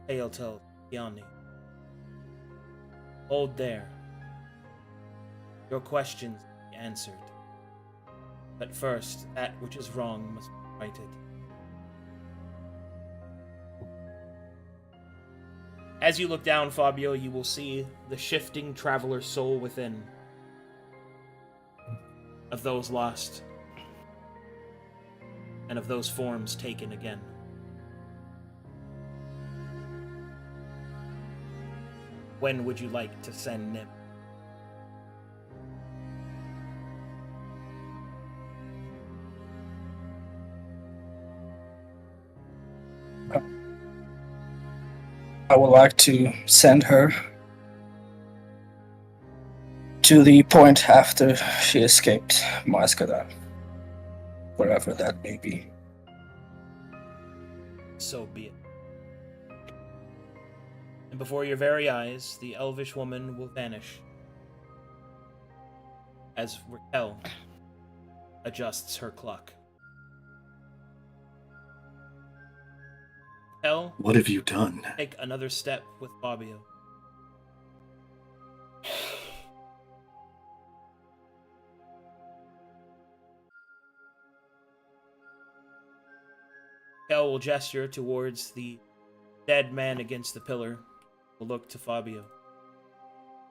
Tale tells Yanni. Hold there. Your questions be answered. But first, that which is wrong must be righted. As you look down, Fabio, you will see the shifting traveler soul within of those lost and of those forms taken again. When would you like to send Nim? I would like to send her to the point after she escaped Arcadum, wherever that may be. So be it. And before your very eyes, the elvish woman will vanish as Raquel adjusts her clock. Raquel, what have you done? Take another step with Fabio. Raquel will gesture towards the dead man against the pillar. Will look to Fabio.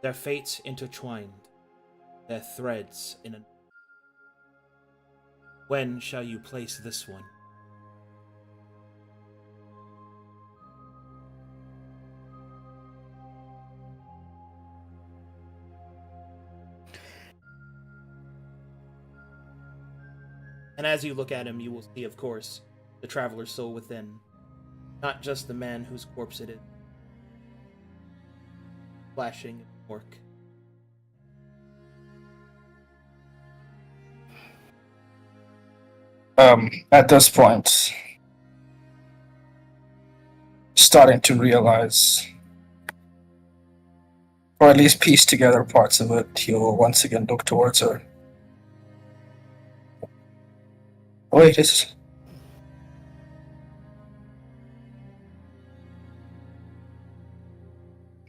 Their fates intertwined, their threads in a. When shall you place this one? And as you look at him, you will see, of course, the traveler's soul within. Not just the man whose corpse it is. Flashing orc. At this point, starting to realize, or at least piece together parts of it, he'll once again look towards her. Wait,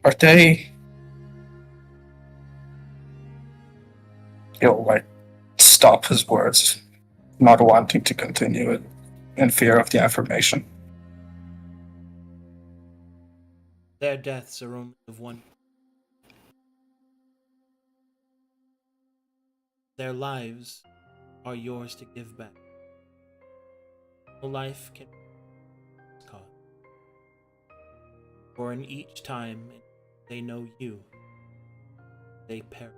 are they? He'll stop his words, not wanting to continue it in fear of the affirmation. Their deaths are only of one. their lives are yours to give back. No life can be caught. For in each time they know you, they perish.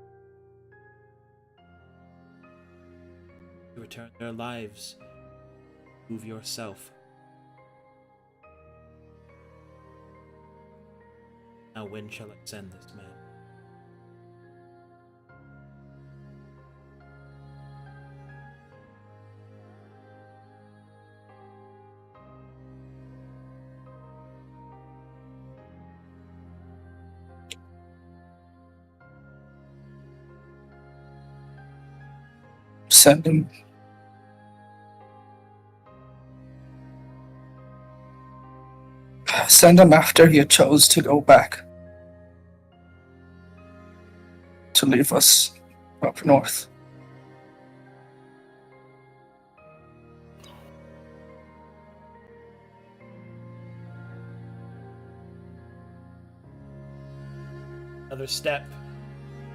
To return their lives, prove yourself. Now when shall I send this man? Send him. Send him after he chose to go back. To leave us up north. Another step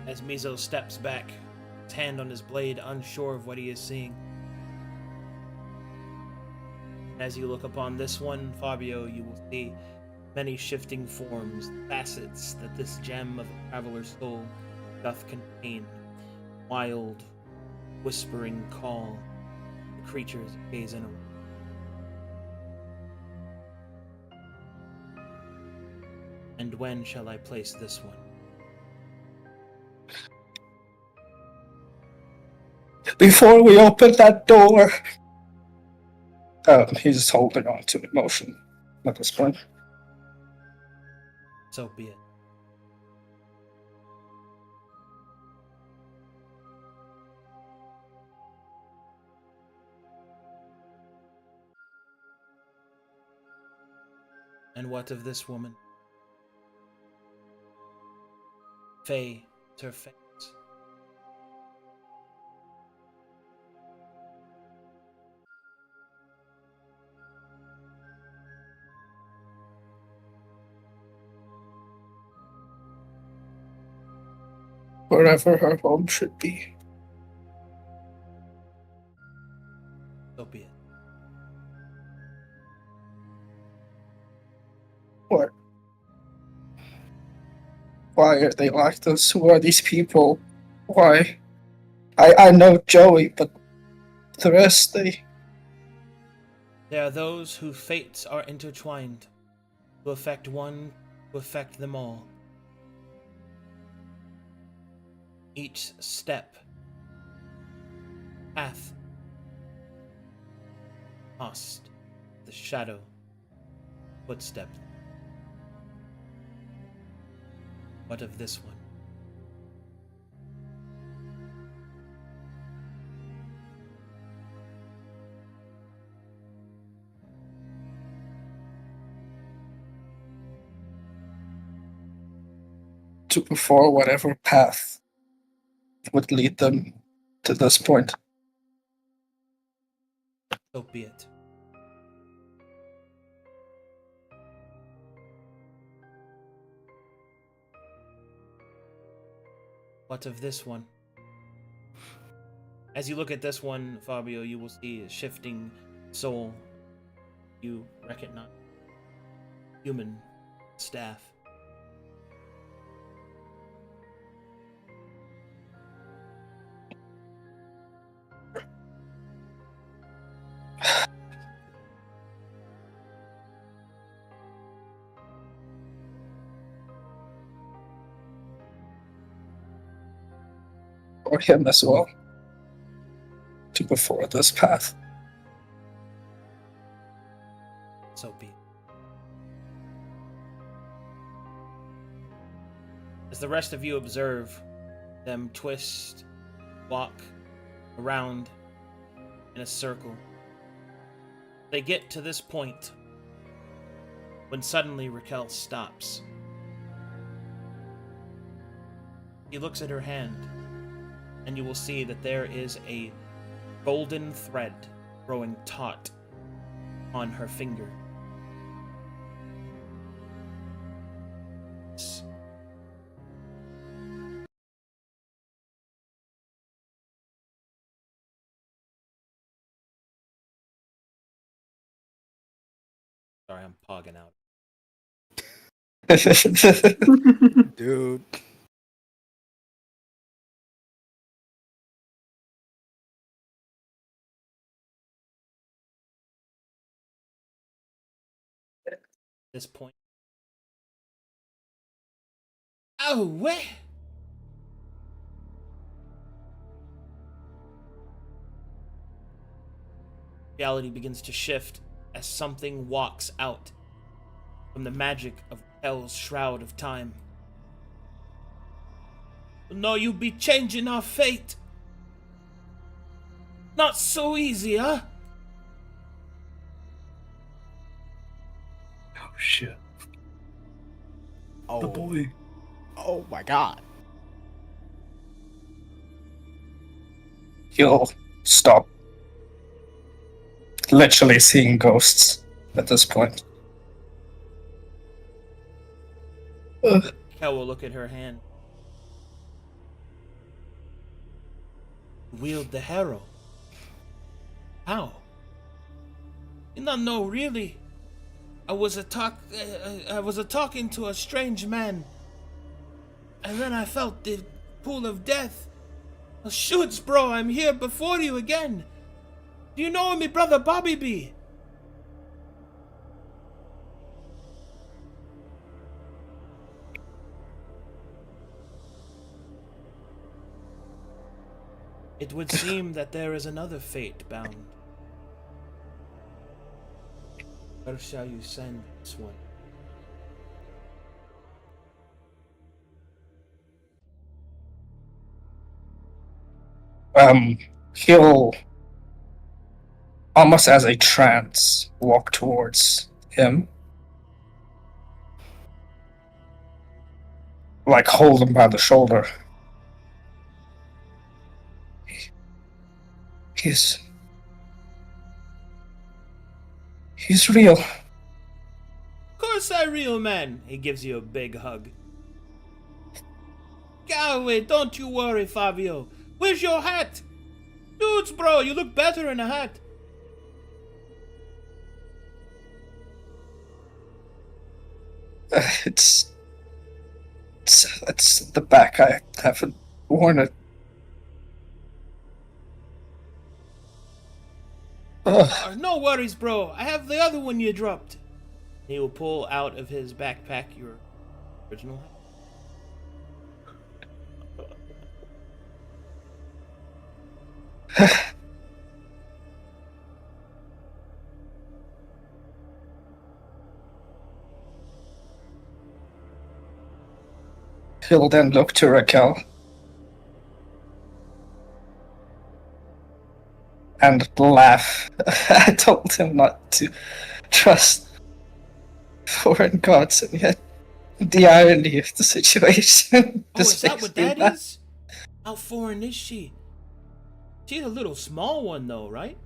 as Mizo steps back, his hand on his blade, unsure of what he is seeing. As you look upon this one, Fabio, you will see many shifting forms, facets that this gem of a traveler's soul doth contain. Wild, whispering call, the creatures gaze in around. And when shall I place this one? Before we open that door. He's holding on to emotion at this point. So be it. And what of this woman? Faye, her face. Wherever her home should be. So be it. What? Why are they like this? Who are these people? Why? I know Joey, but the rest, they... There are those whose fates are intertwined, to affect one, to affect them all. Each step, path, cost, the shadow, footstep. What of this one? to before whatever path would lead them to this point. So be it. What of this one? As you look at this one, Fabio, you will see a shifting soul. You recognize human staff. Or him as well. To before this path. So be it. As the rest of you observe them twist, walk around in a circle, they get to this point when suddenly Raquel stops. He looks at her hand, and you will see that there is a golden thread growing taut on her finger. Sorry, I'm pogging out. Dude. At this point. Oh, wait. Reality begins to shift as something walks out from the magic of Hell's shroud of time. No, you be changing our fate. Not so easy, huh? Oh shit. Oh, The boy. oh my god. You'll stop literally seeing ghosts at this point. Kel will look at her hand. Wield the harrow. How? You not know really. I was talking to a strange man, and then I felt the pool of death. Oh, shoots, bro! I'm here before you again. Do you know me, brother Bobby B? It would seem that there is another fate bound. Where shall you send this one? He'll almost as a trance walk towards him, like hold him by the shoulder. He's real. Of course I real, man. He gives you a big hug. Galway, don't you worry, Fabio. Where's your hat? Dudes, bro, you look better in a hat. It's the back. I haven't worn it. Oh, no worries, bro. I have the other one you dropped. He will pull out of his backpack your original hat. He'll then look to Raquel and laugh. I told him not to trust foreign gods, and yet the irony of the situation Oh, just is that makes what me that laugh. is? How foreign is she? She's a little small one, though, right?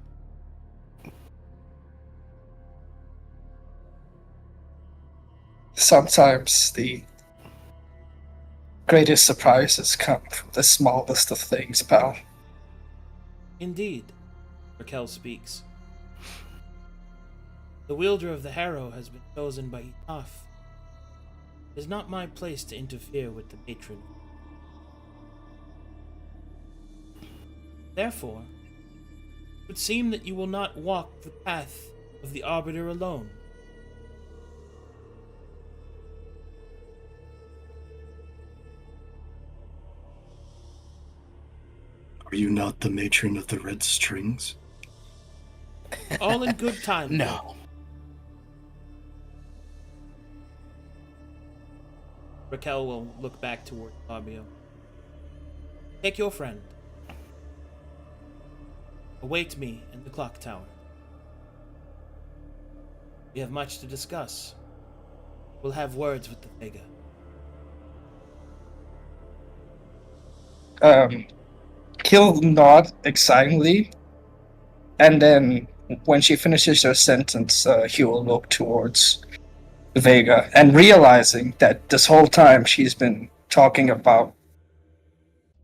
Sometimes the greatest surprises come from the smallest of things, pal. Indeed, Raquel speaks. The wielder of the harrow has been chosen by Etaf. It is not my place to interfere with the patron. Therefore, it would seem that you will not walk the path of the Arbiter alone. Are you not the matron of the Red Strings? All in good time. No. Raquel will look back toward Fabio. Take your friend. Await me in the clock tower. We have much to discuss. We'll have words with the Vega. He'll nod excitedly, and then when she finishes her sentence, he will look towards Vega, and realizing that this whole time she's been talking about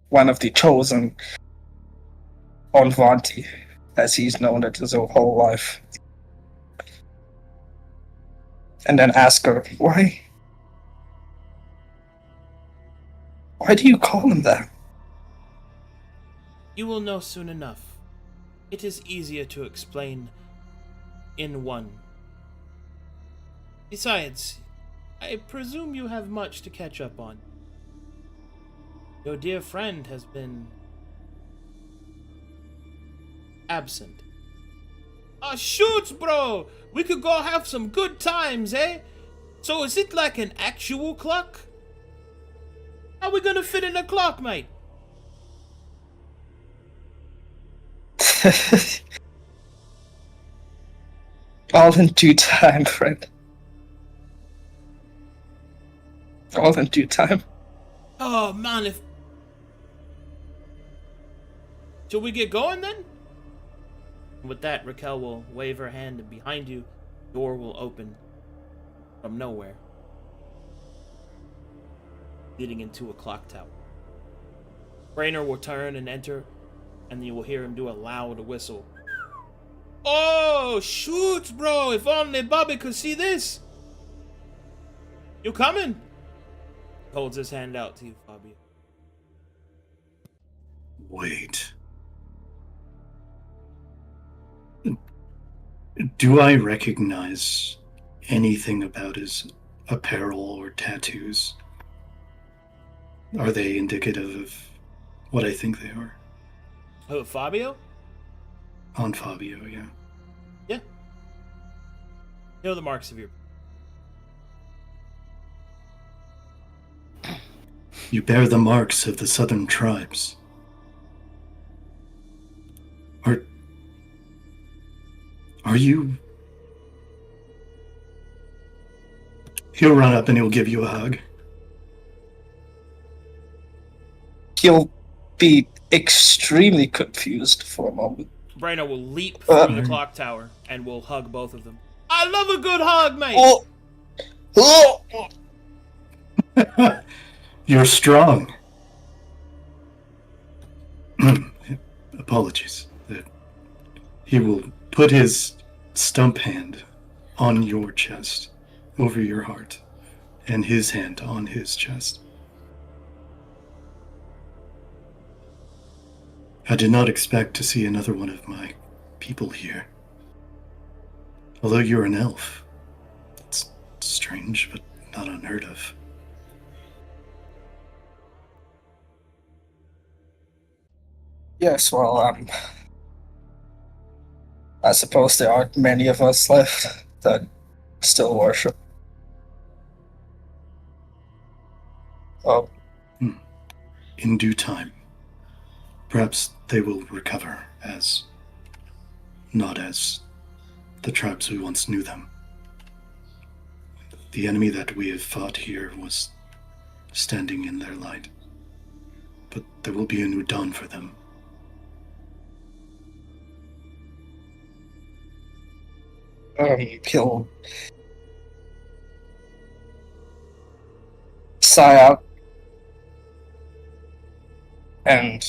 one of the chosen on Vanti, as he's known it his whole life. and then ask her, why do you call him that? You will know soon enough. It is easier to explain in one. Besides, I presume you have much to catch up on. Your dear friend has been absent. Shoots, bro! We could go have some good times, eh? So is it like an actual clock? How we gonna fit in a clock, mate? All in due time, friend. All in due time. Oh, man, if... Shall we get going, then? With that, Raquel will wave her hand, and behind you, the door will open from nowhere, leading into a clock tower. Rainer will turn and enter, and you will hear him do a loud whistle. Oh, shoot, bro! If only Bobby could see this! You coming? Holds his hand out to you, Fabio. Wait. Do I recognize anything about his apparel or tattoos? Are they indicative of what I think they are? Oh, Fabio? On Fabio, yeah. Yeah. You know the marks of your... You bear the marks of the southern tribes. Are you... He'll run up and he'll give you a hug. He'll be extremely confused for a moment. Brano will leap through the clock tower and will hug both of them. I love a good hug, mate! You're strong. Apologies. He will put his stump hand on your chest, over your heart, and his hand on his chest. I did not expect to see another one of my people here. Although you're an elf, it's strange, but not unheard of. Yes, well, I suppose there aren't many of us left that still worship. Oh. In due time, perhaps they will recover not as the tribes we once knew them. The enemy that we have fought here was standing in their light. But there will be a new dawn for them. He'll sigh out and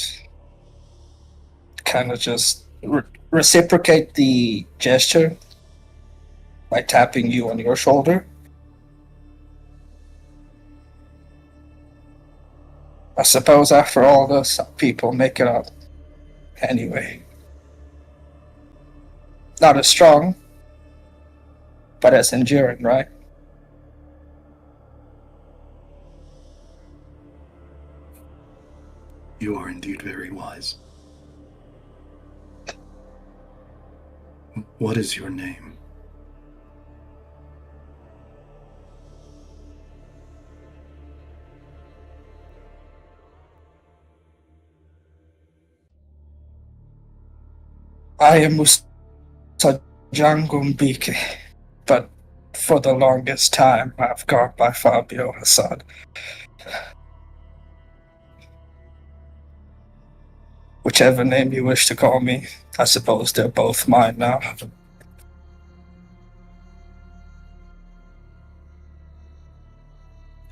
kind of just reciprocate the gesture by tapping you on your shoulder. I suppose after all this, some people make it up anyway. Not as strong, but as enduring, right? You are indeed very wise. What is your name? I am Musa Jangumbike, but for the longest time I've gone by Fabio Hassan. Whichever name you wish to call me, I suppose they're both mine now.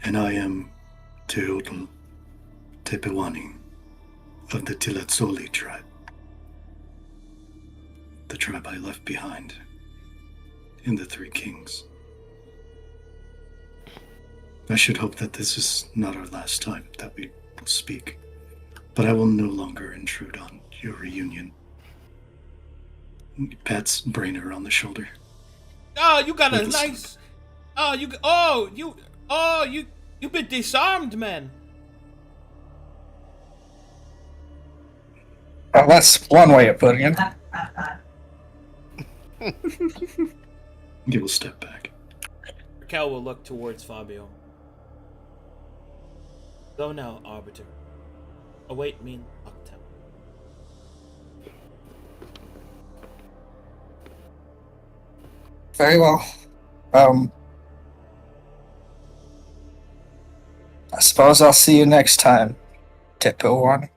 And I am Teodul Tepewani of the Tilatsoli tribe. The tribe I left behind in the Three Kings. I should hope that this is not our last time that we will speak, but I will no longer intrude on your reunion. Pats Brainer on the shoulder. Oh, you got a With a nice. You've been disarmed, man. Well, that's one way of putting it. He will step back. Raquel will look towards Fabio. Go now, Arbiter. Await me in October. Very well. I suppose I'll see you next time, Tippo One.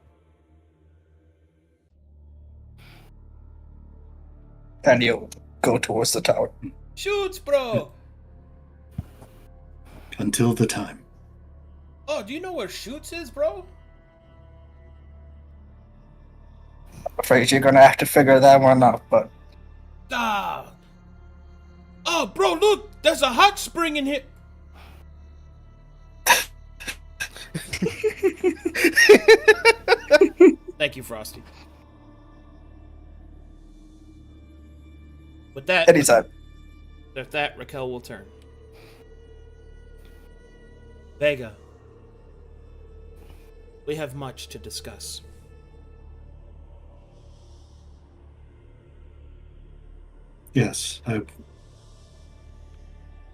And you'll go towards the tower. Shoots, bro! Until the time. Oh, do you know where Shoots is, bro? I'm afraid you're gonna have to figure that one out, but Ah! Oh, bro, look! There's a hot spring in here! Thank you, Frosty. With that, anytime. Raquel will turn. Vega, we have much to discuss. Yes,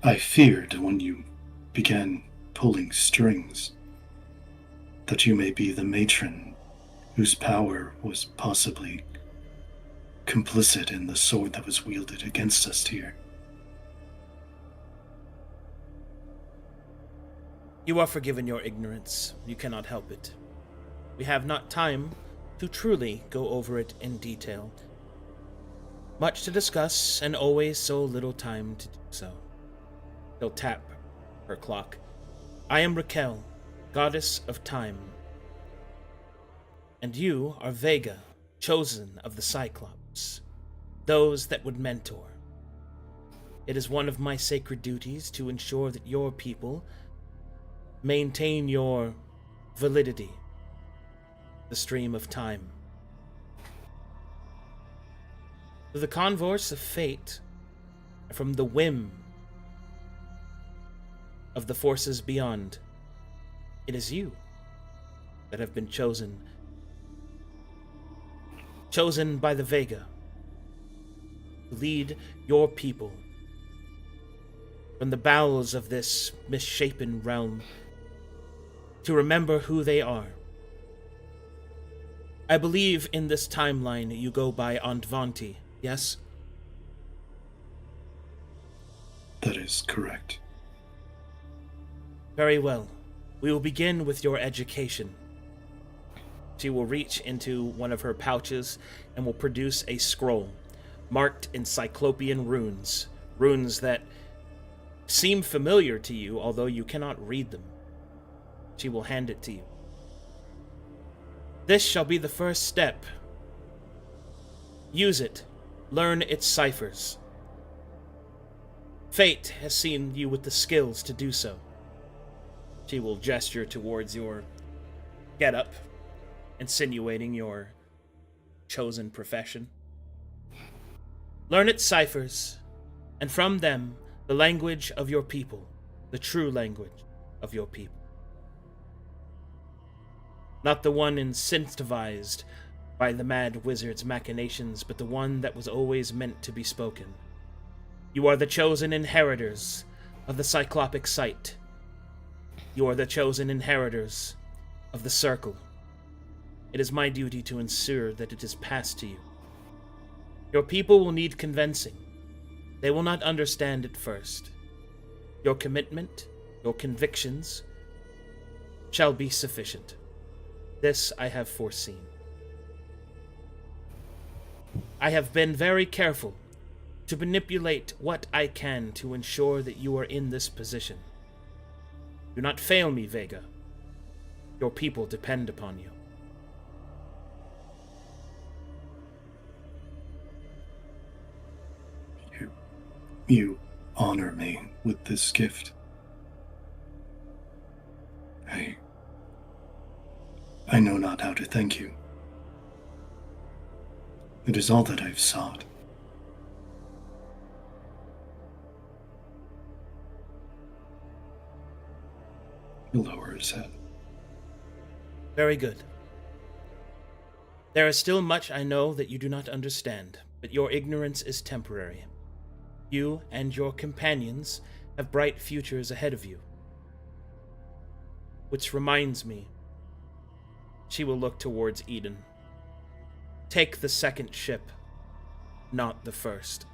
I feared when you began pulling strings that you may be the matron whose power was possibly complicit in the sword that was wielded against us here. You are forgiven your ignorance. You cannot help it. We have not time to truly go over it in detail. Much to discuss, and always so little time to do so. He'll tap her clock. I am Raquel, goddess of time. And you are Vega, chosen of the Cyclops, those that would mentor. It is one of my sacred duties to ensure that your people maintain your validity, the stream of time. Through the converse of fate, from the whim of the forces beyond, it is you that have been chosen by the Vega to lead your people from the bowels of this misshapen realm, to remember who they are. I believe in this timeline you go by Antvanti, yes? That is correct. Very well. We will begin with your education. She will reach into one of her pouches and will produce a scroll marked in Cyclopean runes, runes that seem familiar to you, although you cannot read them. She will hand it to you. This shall be the first step. Use it. Learn its ciphers. Fate has seen you with the skills to do so. She will gesture towards your getup, insinuating your chosen profession. Learn its ciphers, and from them, the language of your people, the true language of your people. Not the one incentivized by the mad wizard's machinations, but the one that was always meant to be spoken. You are the chosen inheritors of the cyclopic sight. You are the chosen inheritors of the circle. It is my duty to ensure that it is passed to you. Your people will need convincing. They will not understand at first. Your commitment, your convictions, shall be sufficient. This I have foreseen. I have been very careful to manipulate what I can to ensure that you are in this position. Do not fail me, Vega. Your people depend upon you. You honor me with this gift. I know not how to thank you. It is all that I've sought. He'll lower his head. Very good. There is still much I know that you do not understand, but your ignorance is temporary. You and your companions have bright futures ahead of you. Which reminds me, she will look towards Eden. Take the second ship, not the first.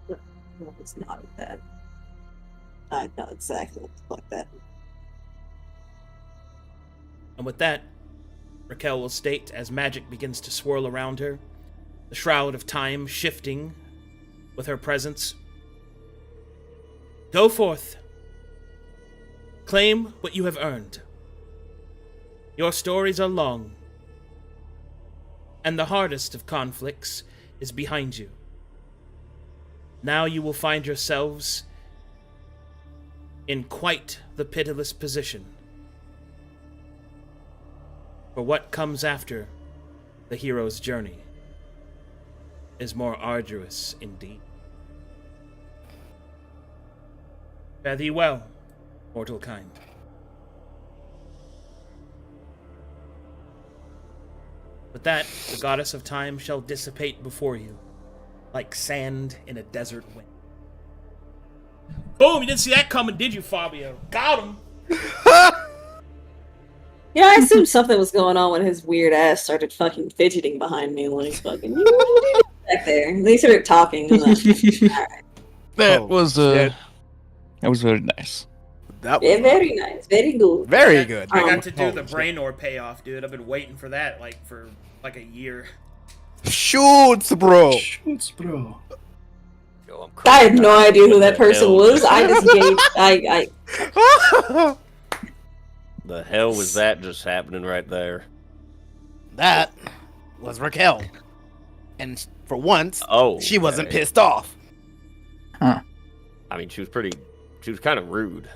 No, it's not that. I know exactly like that. And with that, Raquel will state as magic begins to swirl around her, the shroud of time shifting with her presence. Go forth. Claim what you have earned. Your stories are long, and the hardest of conflicts is behind you. Now you will find yourselves in quite the pitiless position. For what comes after the hero's journey is more arduous indeed. Fare thee well, mortal kind. With that, the goddess of time shall dissipate before you, like sand in a desert wind. Boom! You didn't see that coming, did you, Fabio? Got him! Yeah, I assumed something was going on when his weird ass started fucking fidgeting behind me, like fucking back there. And they started talking. And alright. That was very nice. That Yeah, was very nice, very good. very good. I got to do Holy the shit. Brainor payoff, dude. I've been waiting for that, for a year. Shoots, bro. Shoots, bro. Yo, I'm I had no crying. idea who What that the person hell was. I just gave. The hell was that just happening right there? That was Raquel. And for once, Oh, she wasn't okay. pissed off. I mean, she was kind of rude.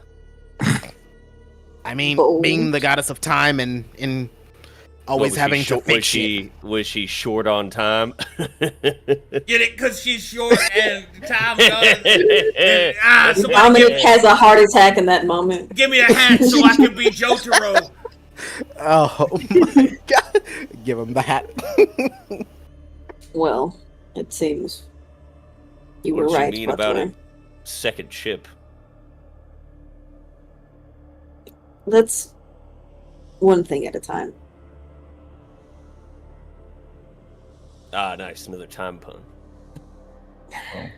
I mean, Oh. being the goddess of time and always What, was having she to short, fix shit. was she short on time? Get it? Because she's short and time goes. Somebody Dominic has a heart attack in that moment. give me a hat so I can be Jotaro. Oh my god. Give him the hat. Well, it seems you What were did she right. mean about Butler. a second ship? Let's one thing at a time. Ah, nice, another time pun. If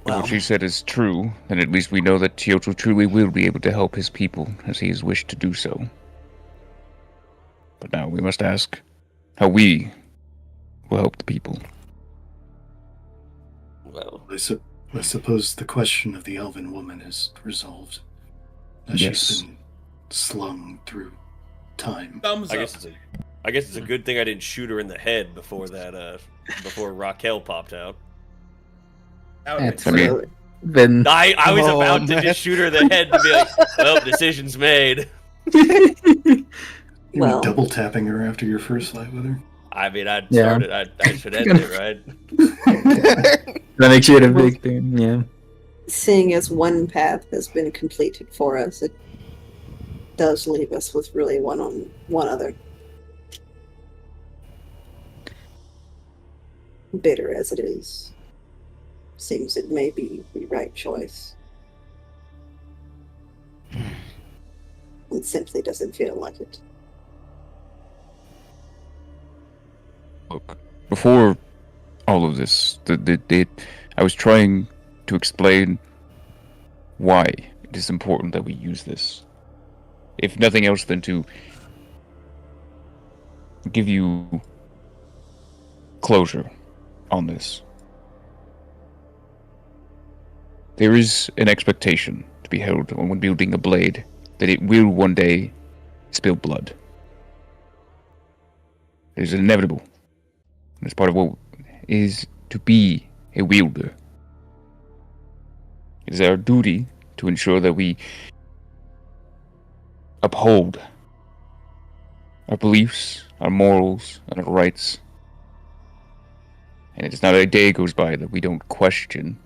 Well. what she said is true, then at least we know that Kyoto truly will be able to help his people, as he has wished to do so. But now we must ask how we will help the people. Well, I suppose the question of the elven woman is resolved. As Yes. she's been slung through time. Thumbs I up. guess it's a good thing I didn't shoot her in the head before that. Before Raquel popped out. That would've That's been okay. great. Then I was Oh, about to man. just shoot her in the head to be like, well, decision's made. You Well- were double tapping her after your first fight with her. I mean, I Yeah. started. I should end it, right? that makes it a big thing. Yeah. Seeing as one path has been completed for us, it does leave us with really one other. Bitter as it is, seems it may be the right choice. It simply doesn't feel like it. Look, before all of this, I was trying to explain why it is important that we use this. If nothing else than to give you closure on this. There is an expectation to be held when wielding a blade that it will one day spill blood. It is inevitable. And it's part of what is to be a wielder. It is our duty to ensure that we uphold our beliefs, our morals, and our rights. And it's not a day goes by that we don't question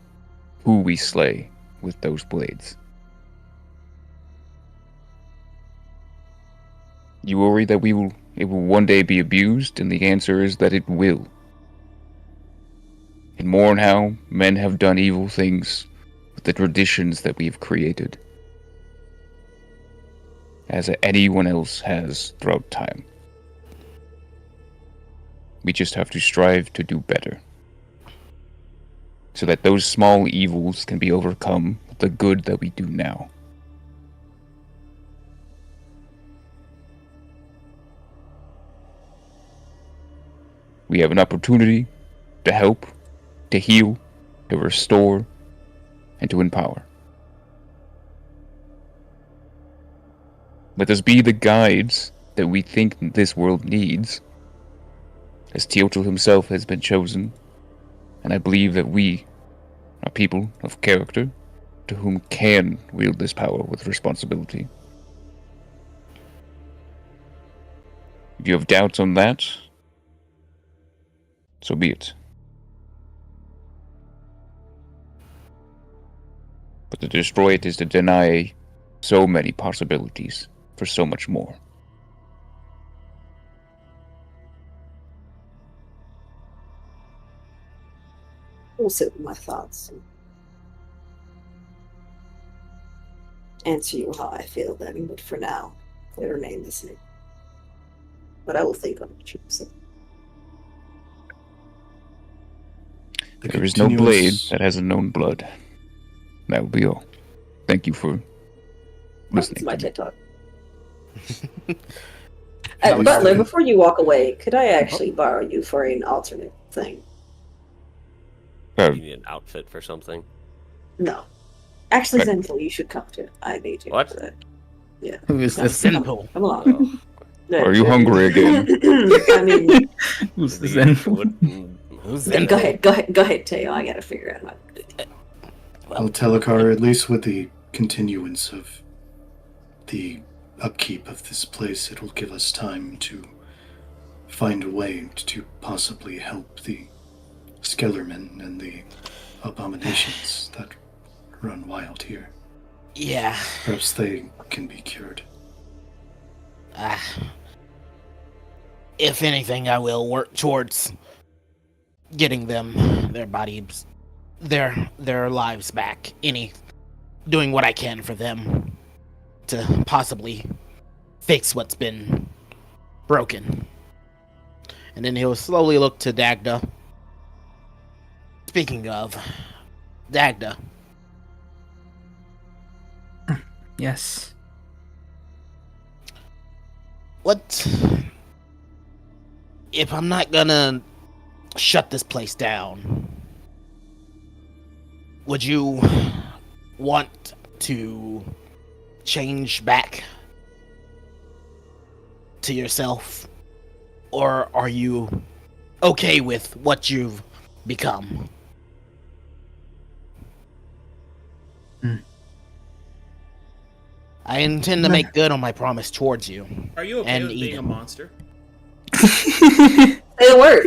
who we slay with those blades. You worry that it will one day be abused, and the answer is that it will. And mourn how men have done evil things with the traditions that we have created, as anyone else has throughout time. We just have to strive to do better, so that those small evils can be overcome with the good that we do now. We have an opportunity to help, to heal, to restore, and to empower. Let us be the guides that we think this world needs, as Teotl himself has been chosen, and I believe that we are people of character to whom can wield this power with responsibility. If you have doubts on that, so be it. But to destroy it is to deny so many possibilities for so much more. I'll sit with my thoughts and answer you how I feel then, but for now, they remain the same. But I will think on what you say. There is no blade that hasn't known blood. That will be all. Thank you for listening. That's my to me. TED Talk. Butler, before you walk away, could I actually borrow you for an alternate thing? You need an outfit for something. No. Actually, Okay. Zenful, you should come to. I need you What? for that. Yeah. Who is Come- this? Simple. Come along. Oh. Are you hungry again? I mean, Who's this? Who's go Zenful? ahead, Teo. I gotta figure out how. Well, Telekar, at least with the continuance of the upkeep of this place, it will give us time to find a way to possibly help the Skellermen and the abominations that run wild here. Yeah. Perhaps they can be cured. If anything, I will work towards getting them their bodies, their lives back. Doing what I can for them to possibly fix what's been broken. And then he'll slowly look to Dagda. Speaking of Dagda, Yes. what if I'm not gonna shut this place down? Would you want to change back to yourself? Or are you okay with what you've become? I intend to make good on my promise towards you. Are you okay And with being a Eden. monster? Say the word.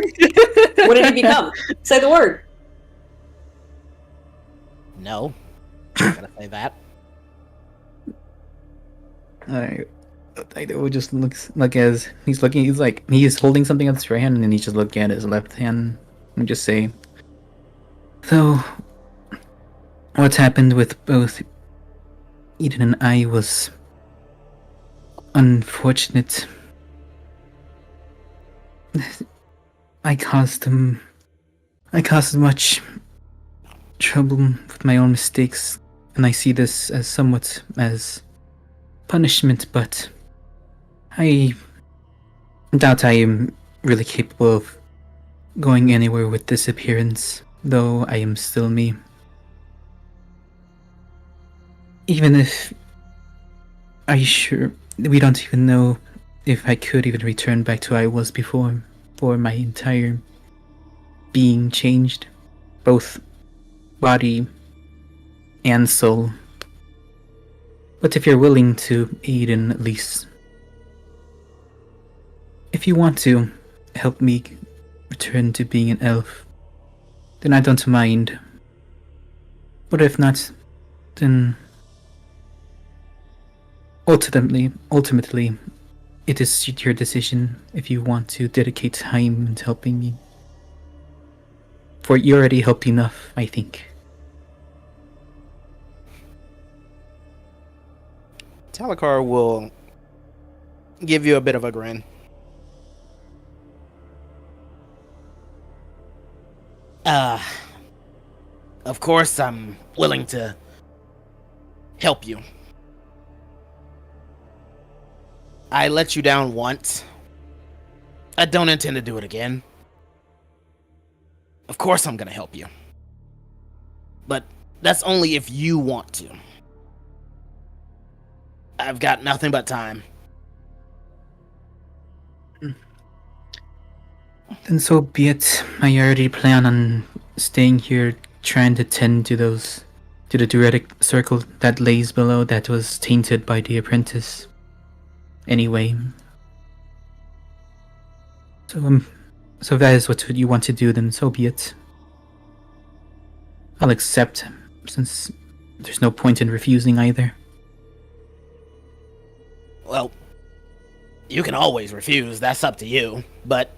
What did he become? Say the word. No. I'm gonna say that. I would just looks like as he's looking. He's like he is holding something on his right hand, and then he's just looking at his left hand and just say, "So, what's happened with both Eden and I was unfortunate. I caused much trouble with my own mistakes, and I see this as somewhat as punishment, but I doubt I am really capable of going anywhere with this appearance, though I am still me. Even if... Are you sure? We don't even know if I could even return back to who I was before, for my entire being changed, both body and soul. But if you're willing to aid in at least... If you want to help me return to being an elf, then I don't mind. But if not, then... Ultimately, it is your decision if you want to dedicate time to helping me. For you already helped enough, I think. Talakar will give you a bit of a grin. Of course I'm willing to help you. I let you down once. I don't intend to do it again. Of course I'm gonna help you. But that's only if you want to. I've got nothing but time. Then so be it. I already plan on staying here, trying to tend to the druidic circle that lays below that was tainted by the apprentice. Anyway. So if that is what you want to do, then so be it. I'll accept, since there's no point in refusing either. Well, you can always refuse, that's up to you, but...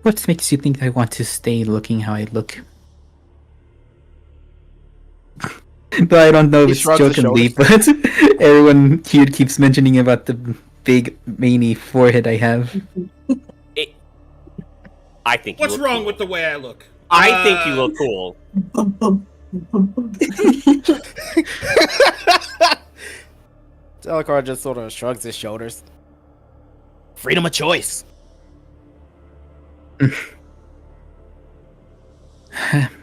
What makes you think I want to stay looking how I look? But I don't know if He it's shrugs his jokingly, but everyone here keeps mentioning about the big, veiny forehead I have. I think. What's you look wrong cool. with the way I look? I think you look cool. Talakar just sort of shrugs his shoulders. Freedom of choice.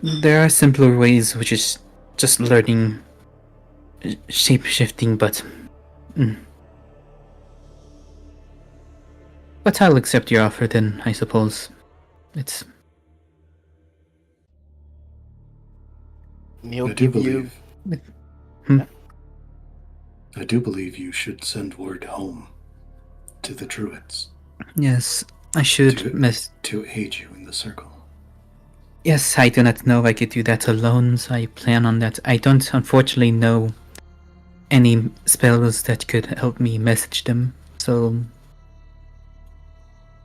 There are simpler ways, which is just learning shape-shifting, but... But I'll accept your offer then, I suppose. It's... He'll I do give you... believe. I do believe you should send word home to the druids Yes, I should to aid you in the circle. Yes, I do not know if I could do that alone, so I plan on that. I don't unfortunately know any spells that could help me message them, so...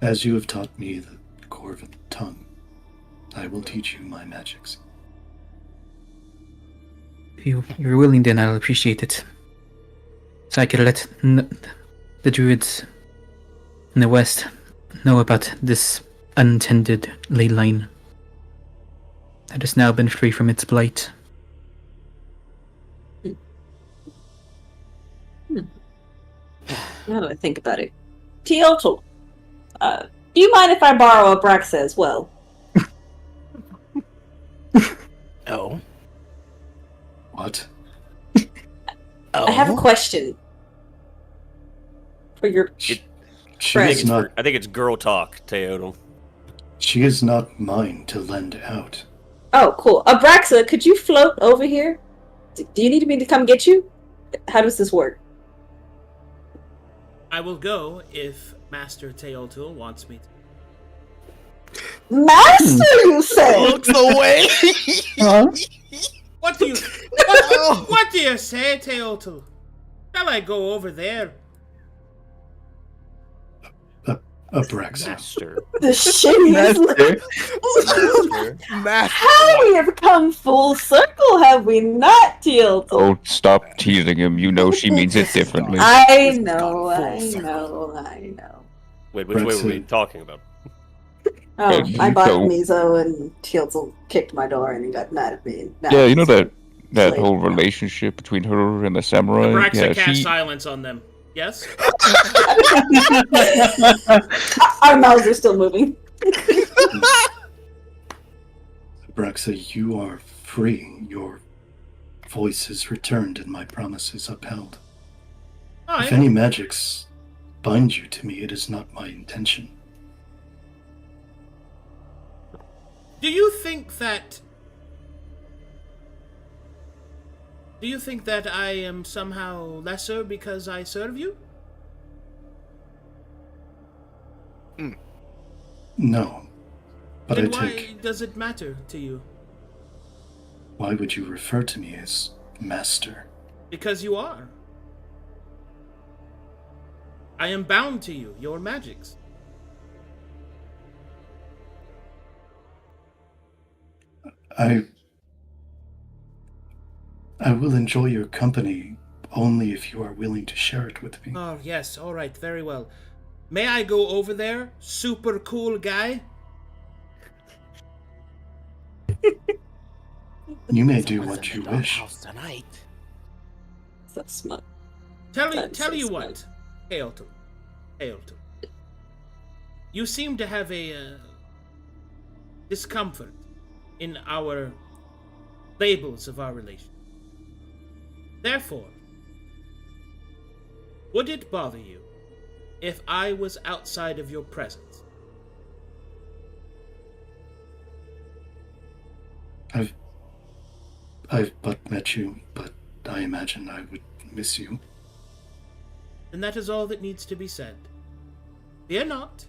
As you have taught me the Corvin tongue, I will teach you my magics. If you're willing, then I'll appreciate it. So I could let the druids in the west know about this untended ley line that has now been free from its blight. Now that I think about it. Teotl, do you mind if I borrow a Braxa as well? Oh. What? I have a question. For your She friend. is not. I think it's girl talk, Teodal. She is not mine to lend out. Oh, cool. Abraxa, could you float over here? Do you need me to come get you? How does this work? I will go if Master Teotul wants me to. Master, you said? Looks away. What do you what do you say, Teotul? Shall I go over there? Abraxa. Master. The shittiest. How we have come full circle, have we not, Teotul? Oh, stop teasing him. You know she means it differently. I know. Wait, which way were we talking about? Oh, I bought So- Mizo and Teotul kicked my door and he got mad at me. Now Yeah, you know he's that slave whole now. relationship between her and the samurai? Abraxa Yeah, cast silence on them. Yes? Our mouths are still moving. Abraxa, you are free. Your voice is returned and my promise is upheld. Oh, If any magics bind you to me, it is not my intention. do you think that Do you think that I am somehow lesser because I serve you? No. But Then I why take. does it matter to you? Why would you refer to me as master? Because you are. I am bound to you, your magics. I will enjoy your company only if you are willing to share it with me. Oh, yes, all right, very well. May I go over there, super cool guy? You may do Someone's what in you the wish. doghouse tonight. So smart. Tell That's so you smart. what, Hailton. You seem to have a discomfort in our labels of our relation. Therefore, would it bother you if I was outside of your presence? I've but met you, but I imagine I would miss you. And that is all that needs to be said. Fear not,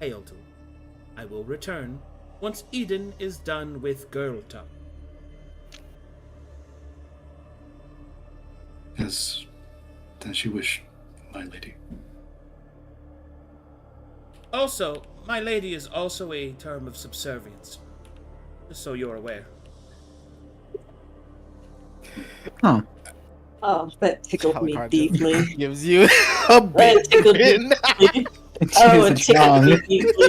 Hailton. I will return once Eden is done with girl talk. As you wish, my lady. Also, my lady is also a term of subservience. Just so you're aware. Oh, Oh, that tickled me Alucard just deeply. gives you a That big tickled me grin. deeply. Oh, it it's tickled wrong. me deeply.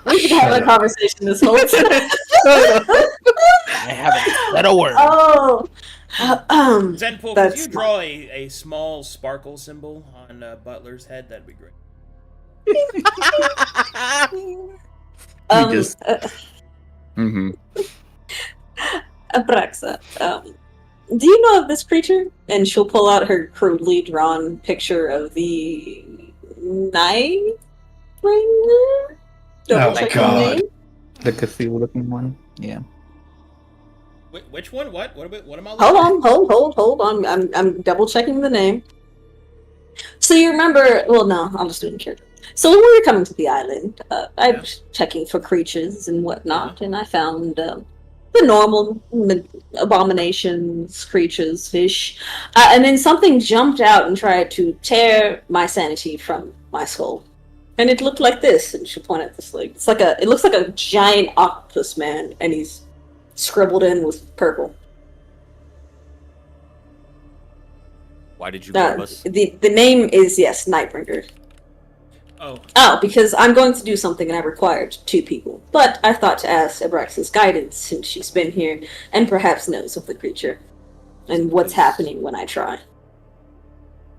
We should have Shut a up. conversation this whole time. I haven't said a word. Oh, Zenpool, could That's you draw a small sparkle symbol on Butler's head? That'd be great. just- Mm-hmm. Abraxa, do you know of this creature? And she'll pull out her crudely drawn picture of the Night Bringer. Double Oh, check the God. name. the Cthulhu looking one. Yeah. Which one? What? What am I looking Hold on, hold on. I'm double checking the name. So you remember? Well, no, I'll just do it in character. So when we were coming to the island, I was checking for creatures and whatnot, and I found the normal abominations, creatures, fish, and then something jumped out and tried to tear my sanity from my skull, and it looked like this. And she pointed at this, like it looks like a giant octopus man, and he's scribbled in with purple. Why did you grab us? The name is, yes, Nightbringer. Oh, Oh, because I'm going to do something and I required 2 people. But I thought to ask Abraxa's guidance since she's been here and perhaps knows of the creature and what's happening when I try. I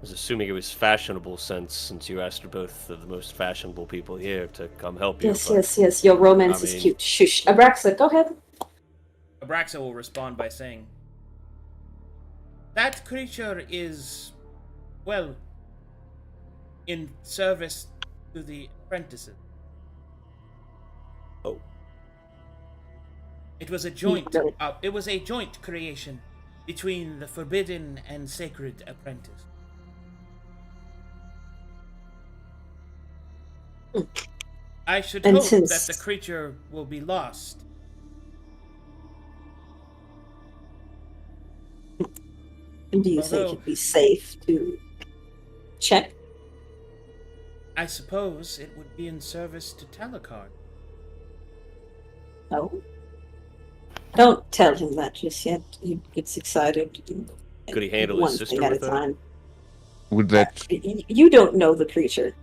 was assuming it was fashionable since you asked both of the most fashionable people here to come help you. Yes. Your romance I is mean- cute. Shush. Abraxa, go ahead. Abraxa will respond by saying, "That creature is, well, in service to the apprentices. Oh. It was a joint. No. It was a joint creation between the forbidden and sacred apprentice. I should And hope since- that the creature will be lost. And do you think Although- it'd be safe to check? I suppose it would be in service to Talakard. No. Don't tell him that just yet. He gets excited. Could he handle his One sister thing at a with that? time. Would that You don't know the creature.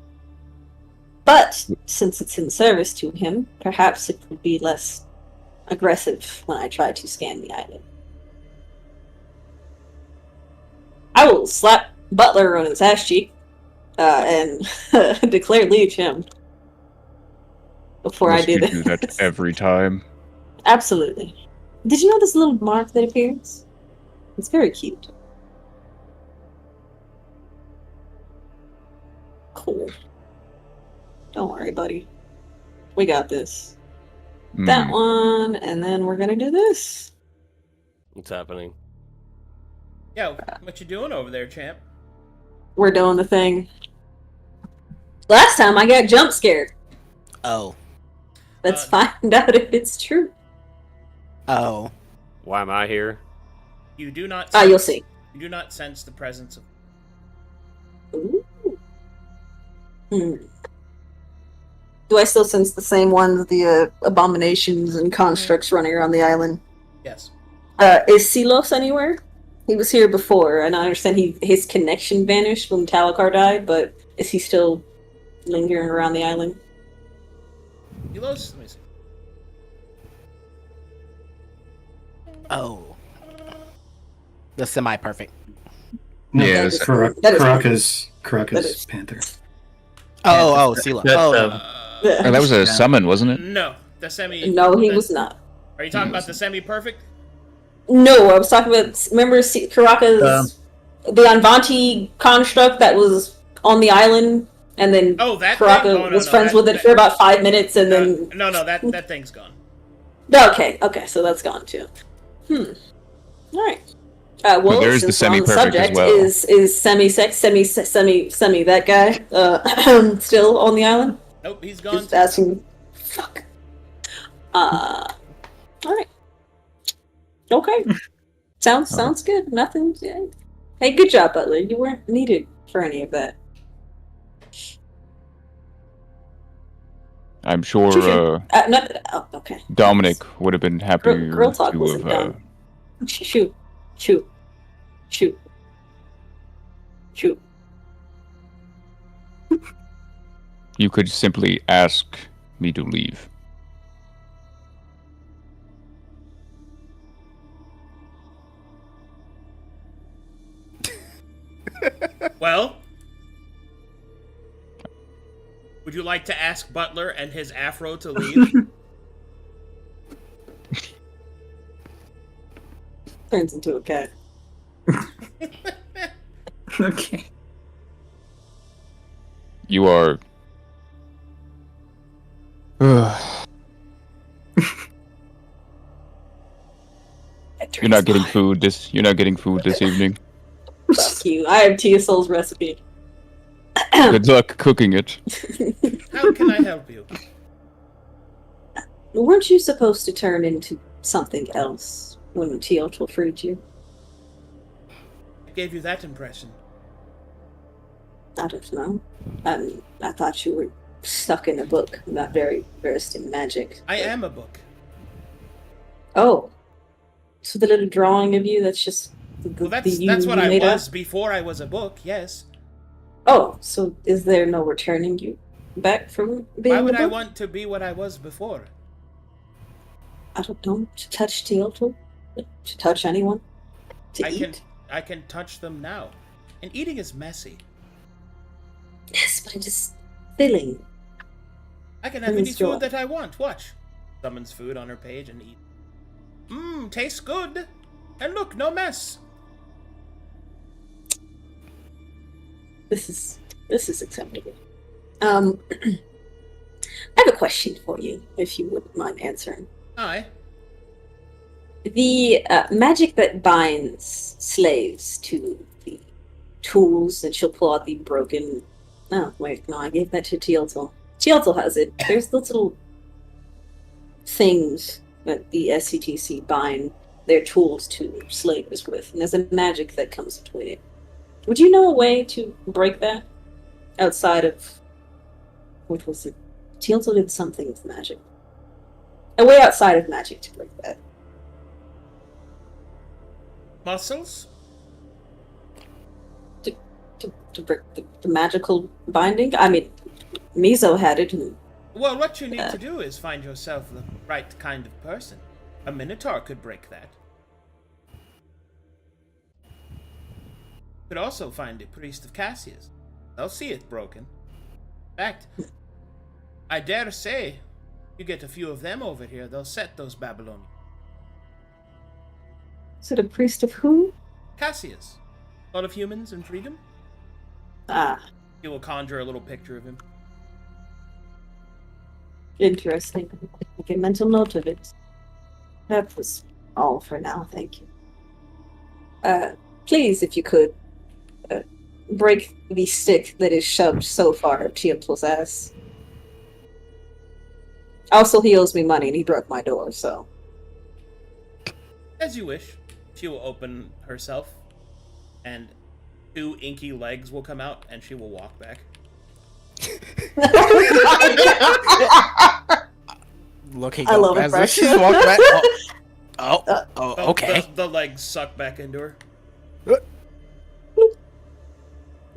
But since it's in service to him, perhaps it would be less aggressive when I try to scan the island. I will slap Butler on his ass cheek and declare leave him before I must do you this. do that every time? Absolutely. Did you know this little mark that appears? It's very cute. Cool. Don't worry, buddy. We got this. That Hmm. one, and then we're gonna do this. What's happening? Yo, what you doing over there, champ? We're doing the thing. Last time I got jump scared. Oh. Let's find out if it's true. Oh. Why am I here? You do not. You'll see. You do not sense the presence of. Ooh. Do I still sense the same ones, the abominations and constructs running around the island? Yes. Is Silos anywhere? He was here before, and I understand his connection vanished when Talakar died, but is he still lingering around the island? Let me see. Oh. The semi-perfect. No, Yeah, that it's is- Caracas Panther. Sela. That's, Oh, Oh, that was a Yeah. summon, wasn't it? No, the semi. No, he was not. Are you talking about the semi-perfect? No, I was talking about. Remember, Caracas, the Anvanti construct that was on the island, and then Oh, that Caracas thing? Oh, no, was no, friends that- with it that- for about 5 minutes, and then No, that thing's gone. okay, so that's gone too. All right. Well, there's the since we're on semi-perfect as subject, well. Is semi that guy still on the island? Nope, he's gone. Just asking. Fuck. All right. Okay. Sounds good. Nothing. Yeah. Hey, good job, Butler. You weren't needed for any of that. I'm sure Okay. Dominic would have been happier Girl talk to wasn't have. done. Shoot. You could simply ask me to leave. Well, would you like to ask Butler and his afro to leave? Turns into a cat. Okay. You are. You're not getting food this. You're not getting food this evening. Fuck you. I have Tia Soul's recipe. Good luck cooking it. How can I help you? Weren't you supposed to turn into something else when Teotl freed you? I gave you that impression. I don't know. I thought you were stuck in a book, not very versed in magic. I am a book. Oh. So the little drawing of you, that's just Well, that's what I was before I was a book, yes. Oh, so is there no returning you back from being Why would a I book? want to be what I was before? I don't know. To touch Teotl? To touch anyone? To eat? I can touch them now. And eating is messy. Yes, but it is filling. I can have Brings any joy. food that I want. Watch. Summons food on her page and eat. Mmm, tastes good. And look, no mess. This is acceptable. I have a question for you, if you wouldn't mind answering. Aye. The magic that binds slaves to the tools that she'll pull out the broken. Oh, wait, no, I gave that to Teotl. Teotl has it. There's those little things that the SCTC bind their tools to slaves with, and there's a magic that comes between it. Would you know a way to break that? Outside of. What was it? Teotl did something with magic. A way outside of magic to break that. Muscles? To break the magical binding? I mean, Mizo had it. And, Well, what you need to do is find yourself the right kind of person. A Minotaur could break that. Could also find a priest of Cassius. They'll see it broken. In fact, I dare say, you get a few of them over here, they'll set those Babylonians. is it a priest of who? Cassius. Lot of humans and freedom? Ah, He will conjure a little picture of him. interesting. Make a mental note of it. That was all for now, thank you. please, if you could, break the stick that is shoved so far up Chiap's ass. Also, he owes me money, and he broke my door, so... As you wish. She will open herself, and 2 inky legs will come out, and she will walk back. Looking I love up it, as Brett. if she's walked back. Okay. The legs suck back into her.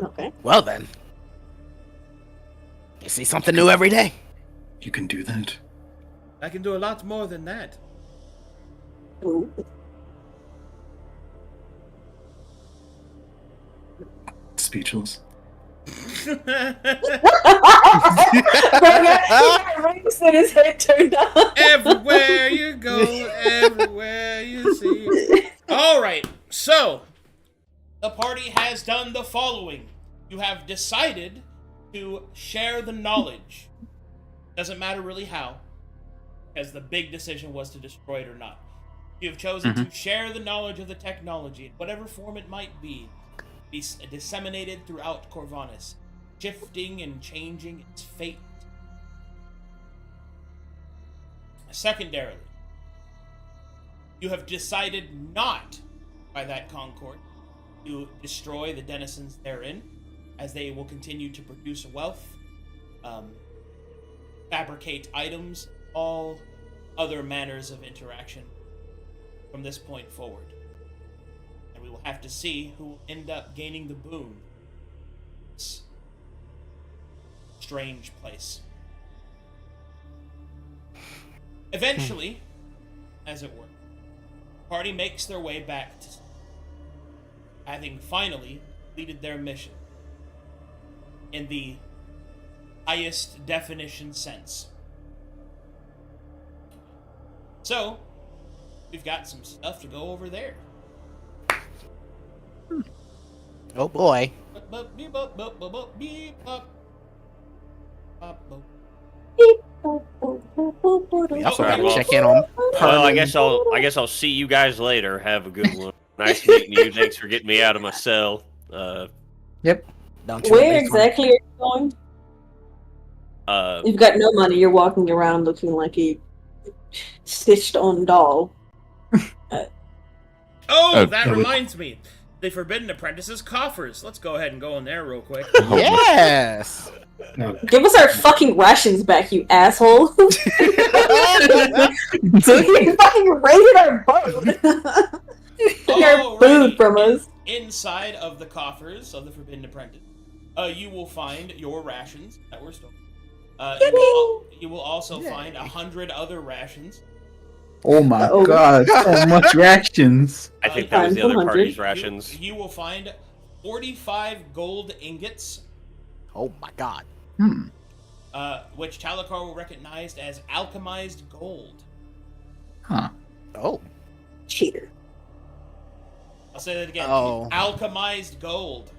Okay. Well then, you see something new every day. You can do that. I can do a lot more than that. Ooh. Speechless. Rings and his head turned up. Everywhere you go, everywhere you see. All right, so the party has done the following. You have decided to share the knowledge. Doesn't matter really how, because the big decision was to destroy it or not. You have chosen to share the knowledge of the technology, in whatever form it might be disseminated throughout Corvanus, shifting and changing its fate. Secondarily, you have decided not, by that concord, to destroy the denizens therein, as they will continue to produce wealth, fabricate items, all other manners of interaction from this point forward. And we will have to see who will end up gaining the boon. This strange place. Eventually, as it were, the party makes their way back to having finally completed their mission in the highest definition sense. So, we've got some stuff to go over there. Oh boy. We also Okay, gotta well- check in on. Well, I guess I'll see you guys later. Have a good one. Nice meeting you. Thanks for getting me out of my cell. Don't you Where at least wanna- exactly are you going? You've got no money. You're walking around looking like a stitched-on doll. Oh, that that would- reminds me. The Forbidden Apprentice's coffers. Let's go ahead and go in there real quick. Yes. No, Give us our fucking rations back, you asshole! You fucking raided our boat! Took our food from us. Inside of the coffers of the Forbidden Apprentice, you will find your rations that were stolen. You will also find 100 other rations. Oh my Uh-oh. god, so much reactions. I think that was the other 100. party's rations. You will find 45 gold ingots, Oh my god. which Talakar will recognize as alchemized gold. Huh. Oh. Cheater. I'll say that again. Oh. Alchemized gold.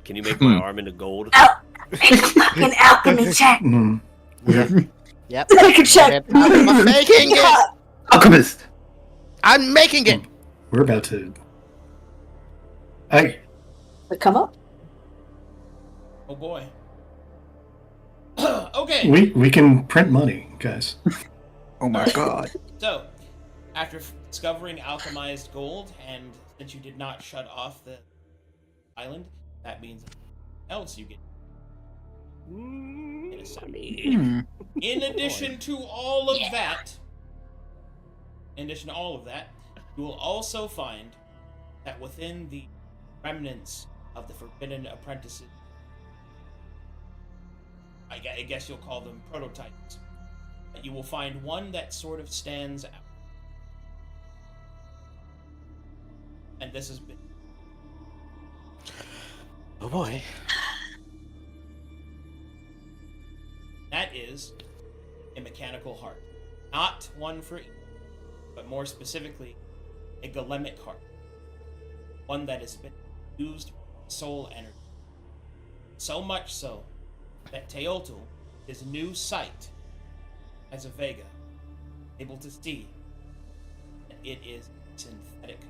Can you make my arm into gold? Fucking alchemy check! Yep. Take a check! I'm making it. Alchemist! I'm making it. we're about to. Hey, Come up. Oh boy. Okay. we can print money, guys. Oh my god. So, after discovering alchemized gold, and since you did not shut off the island, that means else you get. In a second. In addition to all of that, you will also find that within the remnants of the Forbidden Apprentices, I guess you'll call them prototypes, you will find one that sort of stands out. And this is big. Oh boy. That is a mechanical heart. Not one for each, but more specifically, a golemic heart. One that has been used for soul energy. So much so that Teotl, his new sight as a Vega, able to see that it is synthetic.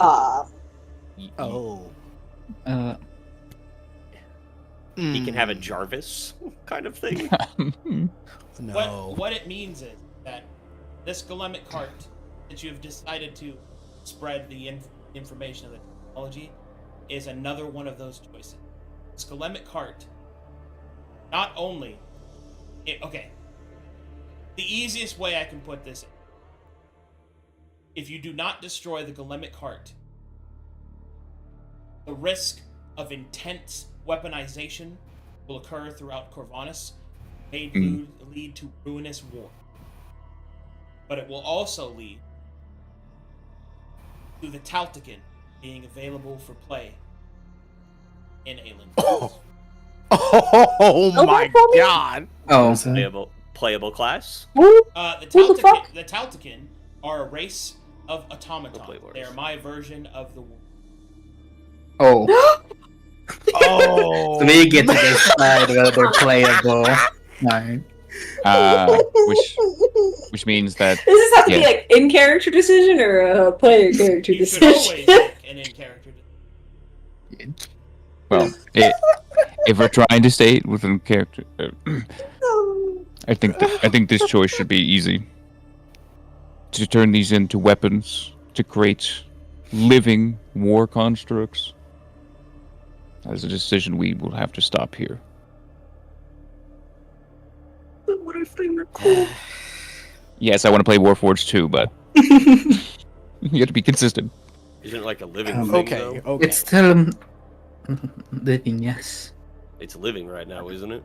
Oh. He can have a Jarvis kind of thing. No. What it means is that this Golemic cart that you have decided to spread the information of the technology is another one of those choices. This Golemic cart, not only... okay. The easiest way I can put this, if you do not destroy the Golemic cart, the risk of intense weaponization will occur throughout Corvanus, may lead to ruinous war. But it will also lead to the Taltican being available for play in Aelan. Oh my god! Oh, Playable class. Who? The Who the fuck? Taltican are a race of automatons. They are my version of the war. oh. Oh. So we get to decide whether they're playable. Alright. Which means that Does this have to be like in character decision or a player character You should decision? always make an in-character decision. well, if we're trying to stay within character, I think this choice should be easy. To turn these into weapons to create living war constructs. That is a decision we will have to stop here. What if they were cool? Yes, I want to play Warforged too, but you have to be consistent. Isn't it like a living thing, though? Okay. It's still living, yes. It's living right now, isn't it?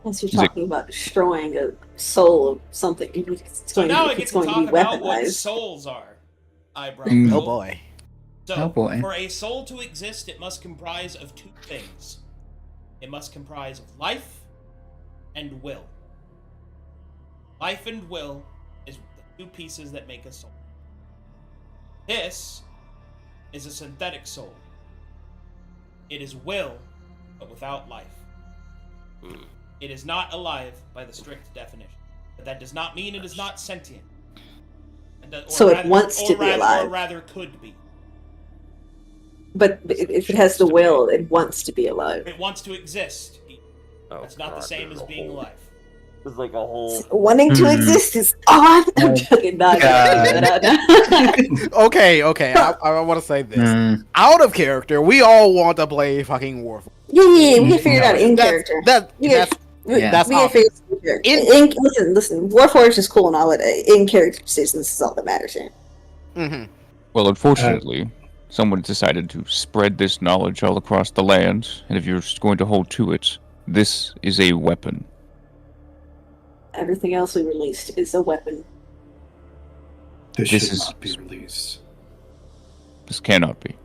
Unless you're talking about destroying a soul of something, it's So going, now I if get it's to going to talk be about what weaponized. souls are. Eyebrow. Mm. Oh roll. boy. So, Oh boy. for a soul to exist, it must comprise of two things. It must comprise of life and will. Life and will is the two pieces that make a soul. This is a synthetic soul. It is will, but without life. It is not alive by the strict definition. But that does not mean it is not sentient. So it wants to be alive. Or rather could be. But if it has the will, it wants to be alive. It wants to exist. Oh, That's not the same as being alive. It's like a whole. Wanting to Mhm. exist is odd. I'm joking. Not Okay. I want to say this. Mm. Out of character, we all want to play fucking Warforged. Yeah, we can figure it out in character. That's Yeah. Yeah. that's we can figure it out in character. Listen, Warforged is cool and all, but in character decisions is all that matters here. Mm-hmm. Well, unfortunately, someone decided to spread this knowledge all across the land, and if you're going to hold to it, this is a weapon. Everything else we released is a weapon. This This should is- not be released. This cannot be.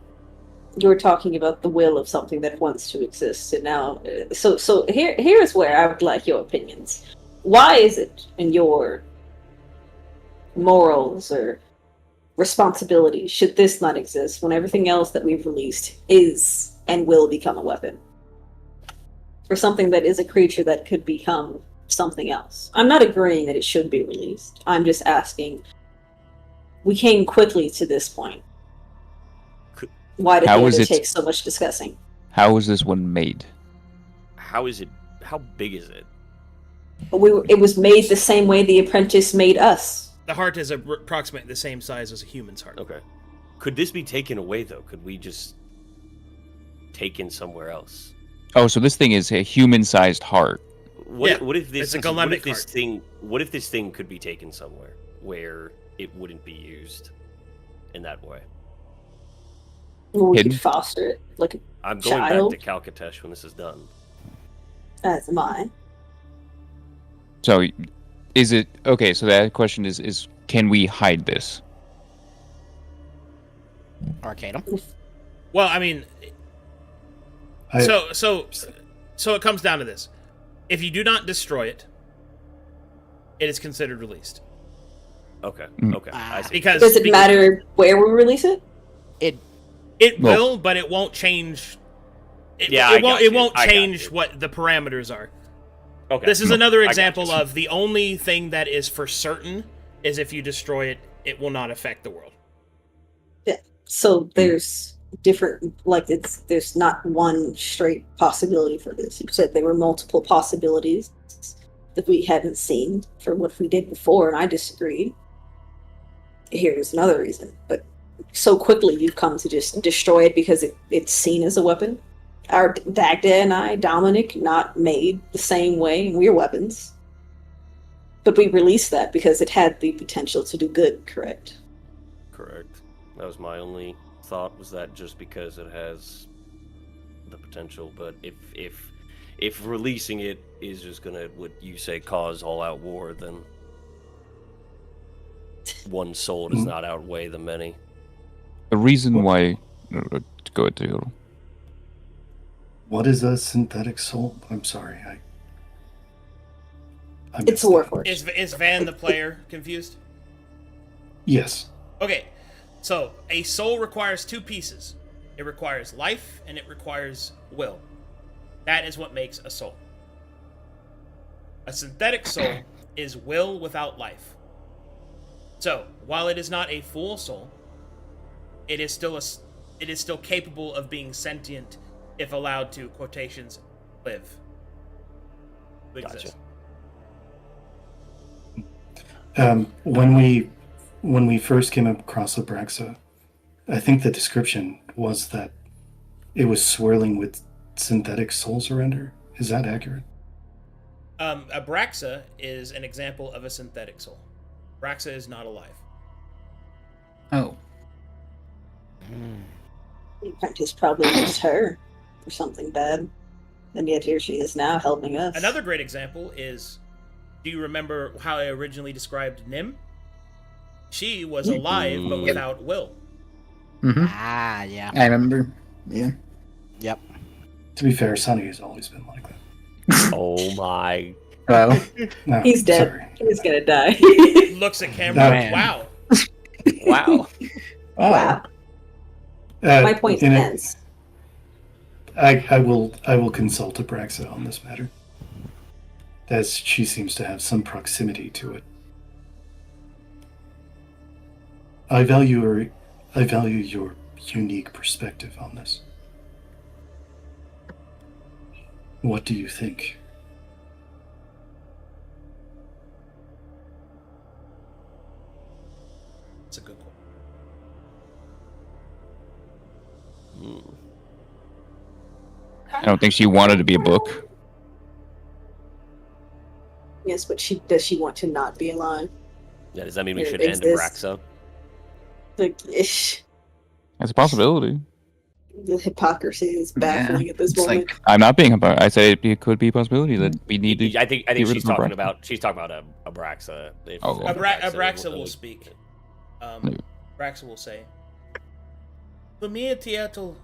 You were talking about the will of something that wants to exist, and now, so here's where I would like your opinions. Why is it in your morals or responsibilities should this not exist when everything else that we've released is and will become a weapon? For something that is a creature that could become something else. I'm not agreeing that it should be released. I'm just asking. We came quickly to this point. Why did How the is other it- take so much discussing? How is this one made? How is it? How big is it? But it was made the same way the apprentice made us. The heart is approximately the same size as a human's heart. Okay. Could this be taken away though? Could we just take in somewhere else? Oh, so this thing is a human-sized heart. What, Yeah, what if this? it's a What Golemic if this heart. thing? What if this thing could be taken somewhere where it wouldn't be used in that way? We Hidden? could foster it like a I'm going Child? back to Calcatesh when this is done. as mine. So, is it okay? So that question is can we hide this? Arcadum. Well, I mean, I- so it comes down to this: if you do not destroy it, it is considered released. Okay. Mm. Okay. I see. Because Does it matter where we release it? It Well- will, but it won't change. Yeah, it won't. got It you. won't I got change you. what the parameters are. Okay. This is No, another I got example you. of the only thing that is for certain is if you destroy it, it will not affect the world. So there's different, like there's not one straight possibility for this. You said there were multiple possibilities that we haven't seen for what we did before, and I disagreed. Here's another reason, but so quickly you've come to just destroy it because it's seen as a weapon. Our Dagda and I, Dominic, not made the same way, and we're weapons. But we released that because it had the potential to do good, correct? Correct. That was my only thought, was that just because it has the potential, but if releasing it is just gonna, what you say, cause all-out war, then one soul does not outweigh the many. The reason why... Go ahead, Theodore. What is a synthetic soul? I'm sorry, I It's a missed that. warforged. Is Van the player confused? Yes. Okay, so a soul requires two pieces. It requires life and it requires will. That is what makes a soul. A synthetic soul is will without life. So, while it is not a full soul, it is still capable of being sentient if allowed to, quotations, live. To exist. When we first came across Abraxa, I think the description was that it was swirling with synthetic soul surrender. Is that accurate? Abraxa is an example of a synthetic soul. Abraxa is not alive. Oh. The apprentice probably used her for something bad. And yet here she is now helping us. Another great example is, do you remember how I originally described Nim? She was alive, but without will. Mm-hmm. Ah, yeah. I remember. Yeah. Yep. To be fair, Sunny has always been like that. Oh my. Well, No, He's dead. sorry. He's gonna die. Looks at camera. Man. Wow. Wow. Wow. My point stands. I will consult Abraxa on this matter, as she seems to have some proximity to it. I value your unique perspective on this. What do you think? That's a good one. I don't think she wanted to be a book. Yes, but does she want to not be alive? Yeah, does that mean we Here should it end exists. Abraxa? Like, ish. That's a possibility. The hypocrisy is baffling at this it's moment. like I'm not being about. I say it could be a possibility that we need to. I think get rid she's of talking Abraxa. about Abraxa. If Oh, Abraxa will speak. Yeah. Abraxa will say, "For me, Teatl,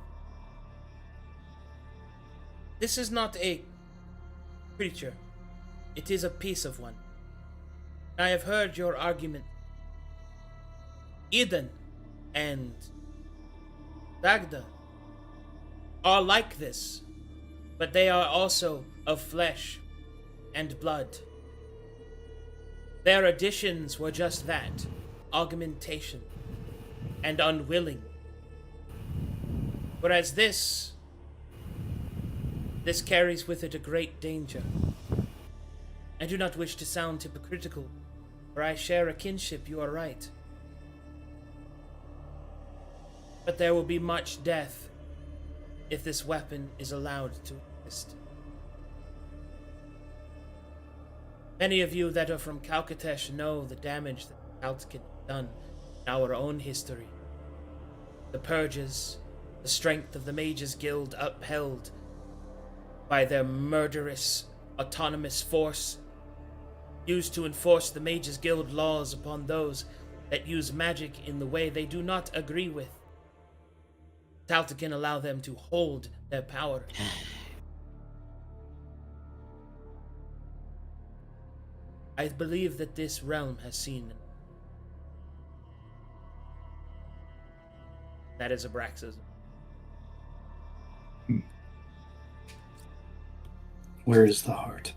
this is not a creature. It is a piece of one. I have heard your argument. Eden and Dagda are like this, but they are also of flesh and blood. Their additions were just that, augmentation and unwilling. Whereas this carries with it a great danger. I do not wish to sound hypocritical, for I share a kinship, you are right. But there will be much death if this weapon is allowed to exist. Many of you that are from Kalkatesh know the damage that Kaltkin has done in our own history. The purges, the strength of the Mages Guild upheld by their murderous, autonomous force, used to enforce the Mages Guild laws upon those that use magic in the way they do not agree with. Taltakin allow them to hold their power. I believe that this realm has seen. That is Abraxas. Where is the heart?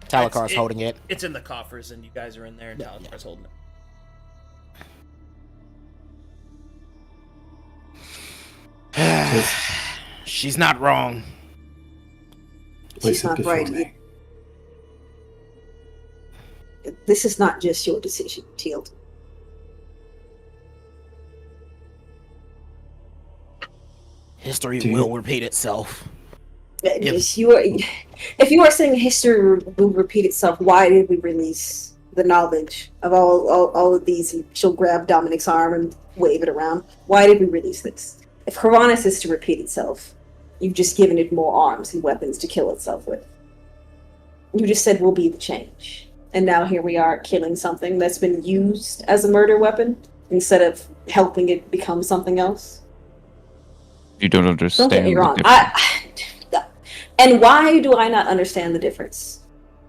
Talakar's holding it. It's in the coffers, and you guys are in there, and Talakar's holding it. She's not wrong. Place She's it not before right. me. This is not just your decision, Teal. History Do you- will repeat itself. If you are saying history will repeat itself, why did we release the knowledge of all of these? And she'll grab Dominic's arm and wave it around. Why did we release this? If Corvallis is to repeat itself, you've just given it more arms and weapons to kill itself with. You just said we'll be the change. And now here we are killing something that's been used as a murder weapon instead of helping it become something else. You don't understand. Don't get me the wrong. difference. And why do I not understand the difference?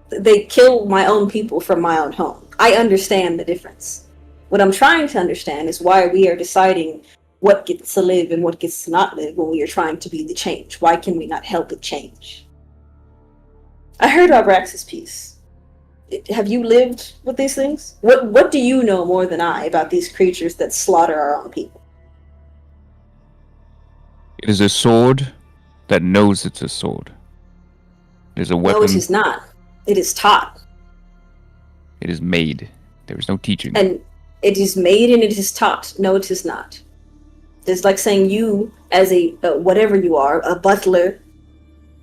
They kill my own people from my own home. I understand the difference. What I'm trying to understand is why we are deciding what gets to live and what gets to not live when we are trying to be the change. Why can we not help it change? I heard Abrax's piece. Have you lived with these things? What do you know more than I about these creatures that slaughter our own people? It is a sword that knows it's a sword. It is a weapon. No, it is not. It is taught. It is made. There is no teaching. And it is made and it is taught. No, it is not. It's like saying you, as a whatever you are, a butler,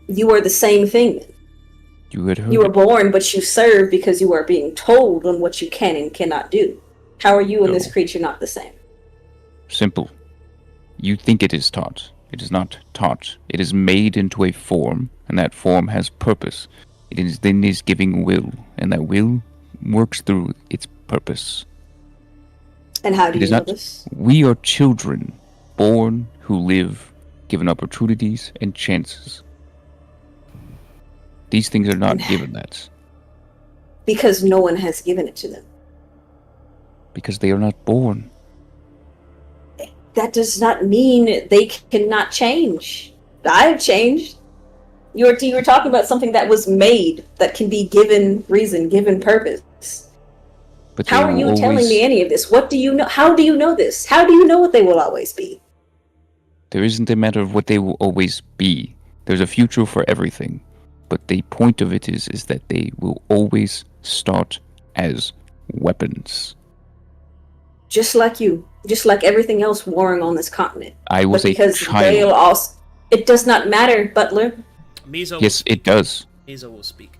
you are the same thing. You had heard You were it. born, but you serve because you are being told on what you can and cannot do. How are you and this No. creature not the same? Simple. You think it is taught. It is not taught. It is made into a form, and that form has purpose. It is then is giving will, and that will works through its purpose. And how do It you is know not- this? We are children, born who live, given opportunities and chances. These things are not given that, Because no one has given it to them. because they are not born. That does not mean they cannot change. I've changed. You were talking about something that was made, that can be given reason, given purpose. But How they are will you telling always- me any of this? What do you know? How do you know this? How do you know what they will always be? There isn't a matter of what they will always be. There's a future for everything. But the point of it is that they will always start as weapons. Just like you. Just like everything else warring on this continent. I was But a because child. they'll also... It does not matter, Butler. Mizo Yes, it does. Mizo will speak.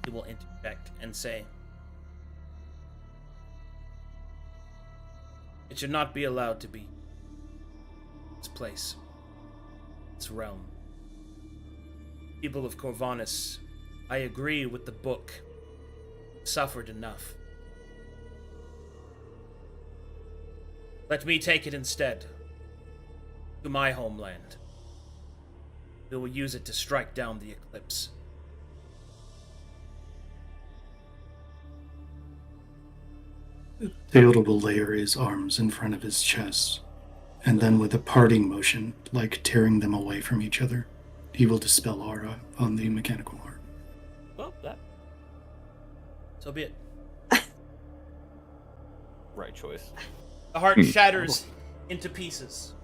He will interject and say, "It should not be allowed to be. This place. This realm. People of Corvallis, I agree with the book. Suffered enough. Let me take it instead. To my homeland. We will use it to strike down the eclipse." Theodore will layer his arms in front of his chest, and then with a parting motion, like tearing them away from each other, he will dispel aura on the mechanical heart. Well, that So be it. right choice. The heart shatters into pieces.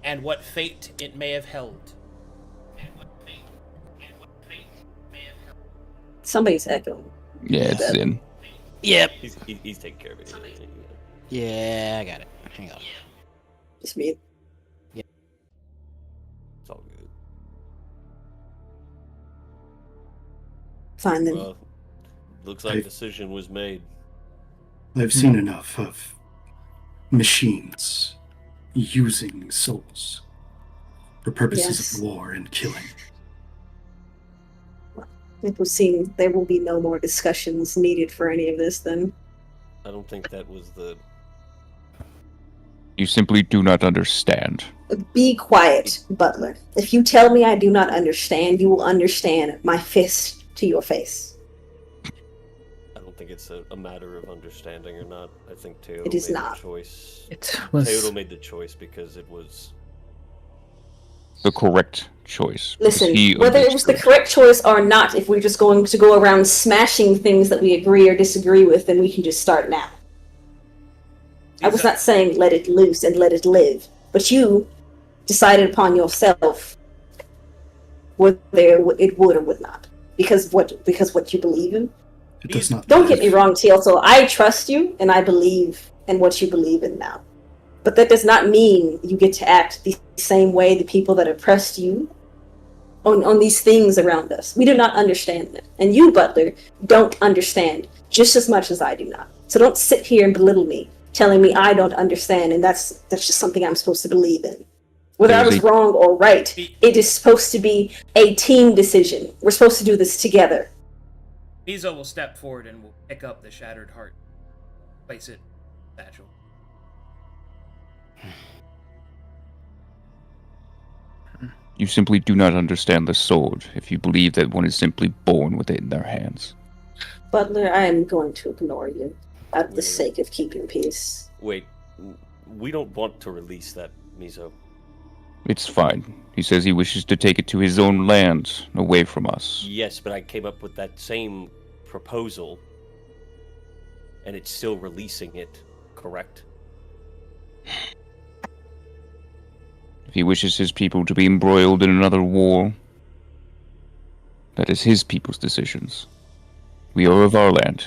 And what fate it may have held. Somebody's echoing. Yeah, it's in. Yep. He's taking care of it. Yeah, I got it. Hang on. Just me. It's all good. Fine then. Well, looks like a decision was made. I've seen enough of machines using souls for purposes Yes. of war and killing. It will seem there will be no more discussions needed for any of this then. I don't think that was the. You simply do not understand. Be quiet, Butler. If you tell me I do not understand, you will understand my fist to your face. I don't think it's a matter of understanding or not. I think Teodor It is made not. the choice. It was. Teodor made the choice because it was. The correct choice. because Listen, he whether it was the understood. correct choice or not, if we're just going to go around smashing things that we agree or disagree with, then we can just start now. I was not saying let it loose and let it live. But you decided upon yourself whether it would or would not, because what you believe in. It does not. Don't get me wrong, Teal. So I trust you, and I believe in what you believe in now. But that does not mean you get to act the same way the people that oppressed you on these things around us. We do not understand them. And you, Butler, don't understand just as much as I do not. So don't sit here and belittle me, telling me I don't understand, and that's just something I'm supposed to believe in. Whether I was wrong or right, it is supposed to be a team decision. We're supposed to do this together. Mizo will step forward and will pick up the shattered heart, place it in the satchel. You simply do not understand the sword if you believe that one is simply born with it in their hands. Butler, I am going to ignore you out of the sake of keeping peace. Wait, we don't want to release that, Mizo. It's fine. He says he wishes to take it to his own land, away from us. Yes, but I came up with that same proposal, and it's still releasing it, correct? If he wishes his people to be embroiled in another war, that is his people's decisions. We are of our land.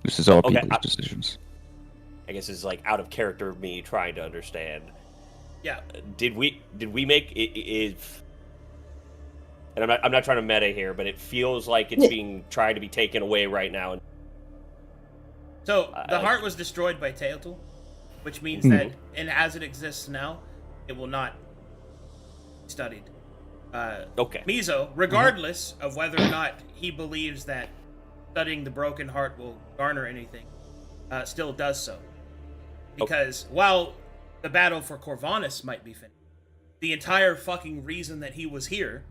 This is our people's decisions. I guess it's like out of character of me trying to understand. Yeah. Did we make it? And I'm not trying to meta here, but it feels like it's being tried to be taken away right now. So the heart was destroyed by Teotl, which means that, and as it exists now, it will not be studied. Okay. Mizo, regardless of whether or not he believes that studying the broken heart will garner anything, still does so. Because while the battle for Corvanus might be finished, the entire fucking reason that he was here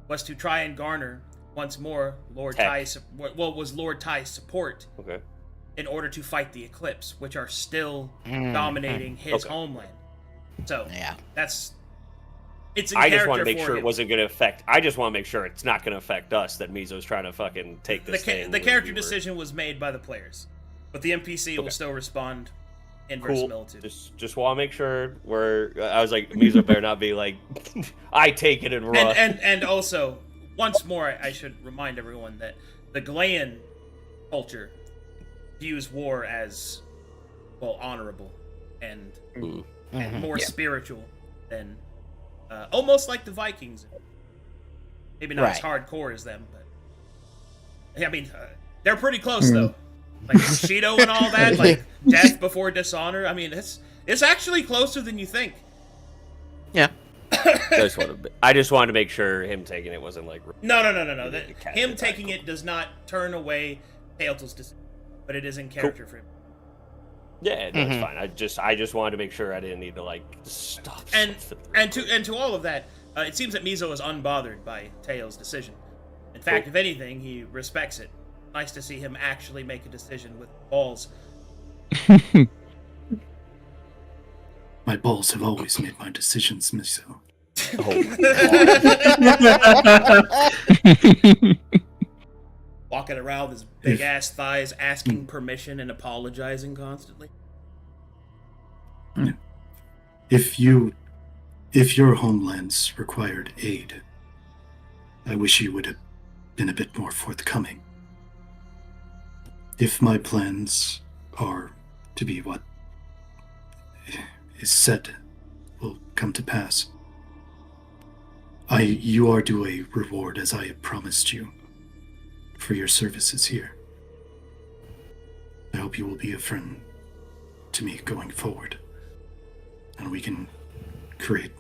was to try and garner once more Lord Ty's support in order to fight the Eclipse, which are still dominating his homeland. So that's it's. I just want to make sure it wasn't going to affect. I just want to make sure it's not going to affect us. That Mizo's trying to fucking take this thing. The character decision was made by the players, but the NPC will still respond in verisimilitude. Just want to make sure I was like, Mizo better not be like, I take it and run. And also, once more, I should remind everyone that the Galean culture views war as honorable and more spiritual than almost like the Vikings. Maybe not as hardcore as them, but I mean, they're pretty close though. Like Bushido and all that, like death before dishonor. I mean, it's actually closer than you think. Yeah. I just wanted to make sure him taking it wasn't like no. Him taking it does not turn away Teotl's decision, but it is in character for him. Yeah, no, it's fine. I just wanted to make sure I didn't need to like stop. And to all of that, it seems that Mizo is unbothered by Teo's decision. In fact, if anything, he respects it. Nice to see him actually make a decision with balls. My balls have always made my decisions, Mizo. Walking around with his big ass thighs, asking permission and apologizing constantly. If your homelands required aid, I wish you would have been a bit more forthcoming. If my plans are to be what is said will come to pass, you are due a reward, as I have promised you, for your services here. I hope you will be a friend to me going forward, and we can create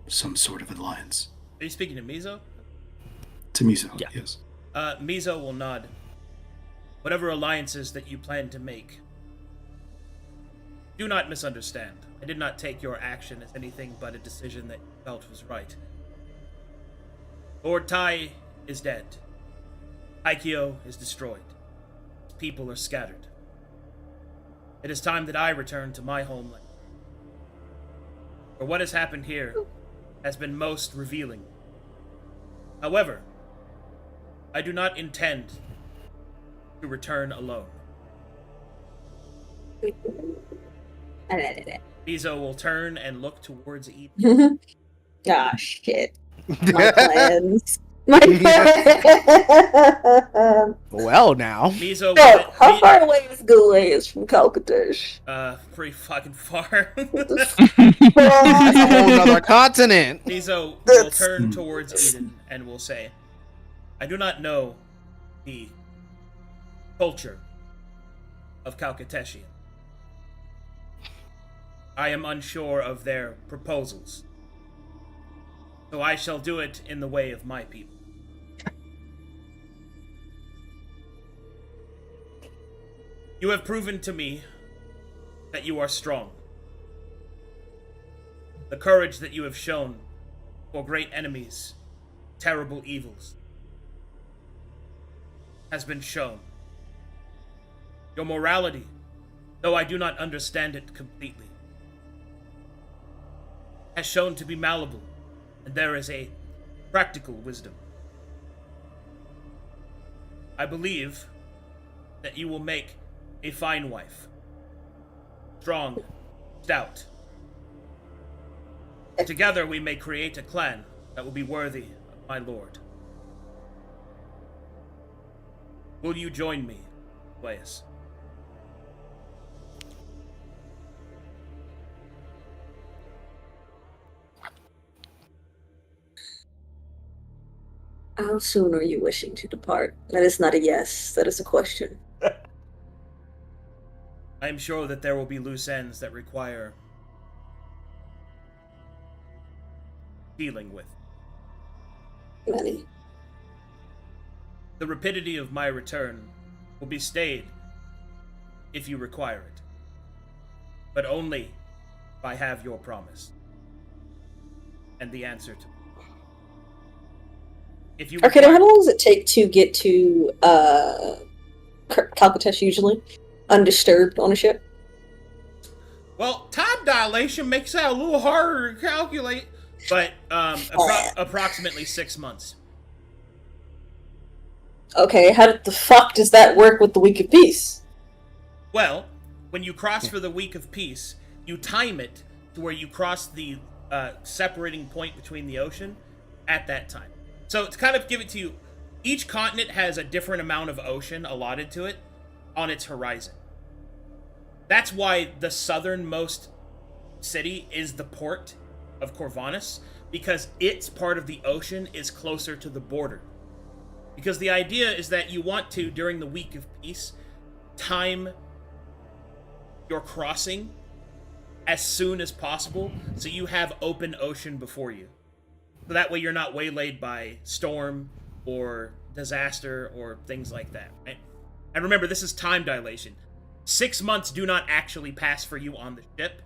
some sort of alliance. Are you speaking to Mizo? To Mizo, yes. Mizo will nod. Whatever alliances that you plan to make, do not misunderstand. I did not take your action as anything but a decision that you felt was right. Lord Tai is dead. Aikyo is destroyed. People are scattered. It is time that I return to my homeland. For what has happened here has been most revealing. However, I do not intend to return alone. Mizo will turn and look towards Eden. Ah, shit. My plans. My plans. Well, now. Mizo So, will... how far away is Gallows from Calcatesh? Pretty fucking far. That's a whole other continent. Mizo will That's- turn towards Eden and will say, I do not know the culture of Calcateshian. I am unsure of their proposals. So I shall do it in the way of my people. You have proven to me that you are strong. The courage that you have shown for great enemies, terrible evils, has been shown. Your morality, though I do not understand it completely, has shown to be malleable, and there is a practical wisdom. I believe that you will make a fine wife. Strong, stout. Together we may create a clan that will be worthy of my lord. Will you join me, Laius? How soon are you wishing to depart? That is not a yes. That is a question. I am sure that there will be loose ends that require dealing with. Many. The rapidity of my return will be stayed if you require it, but only if I have your promise and the answer to it. If you Okay, how long does it take to get to Calcatesh usually? Undisturbed on a ship? Well, time dilation makes that a little harder to calculate, but approximately 6 months. Okay, how the fuck does that work with the Week of Peace? Well, when you cross for the Week of Peace, you time it to where you cross the separating point between the ocean at that time. So to kind of give it to you, each continent has a different amount of ocean allotted to it on its horizon. That's why the southernmost city is the port of Corvinus, because its part of the ocean is closer to the border. Because the idea is that you want to, during the Week of Peace, time your crossing as soon as possible so you have open ocean before you. So that way you're not waylaid by storm or disaster or things like that, right? And remember, this is time dilation. 6 months do not actually pass for you on the ship.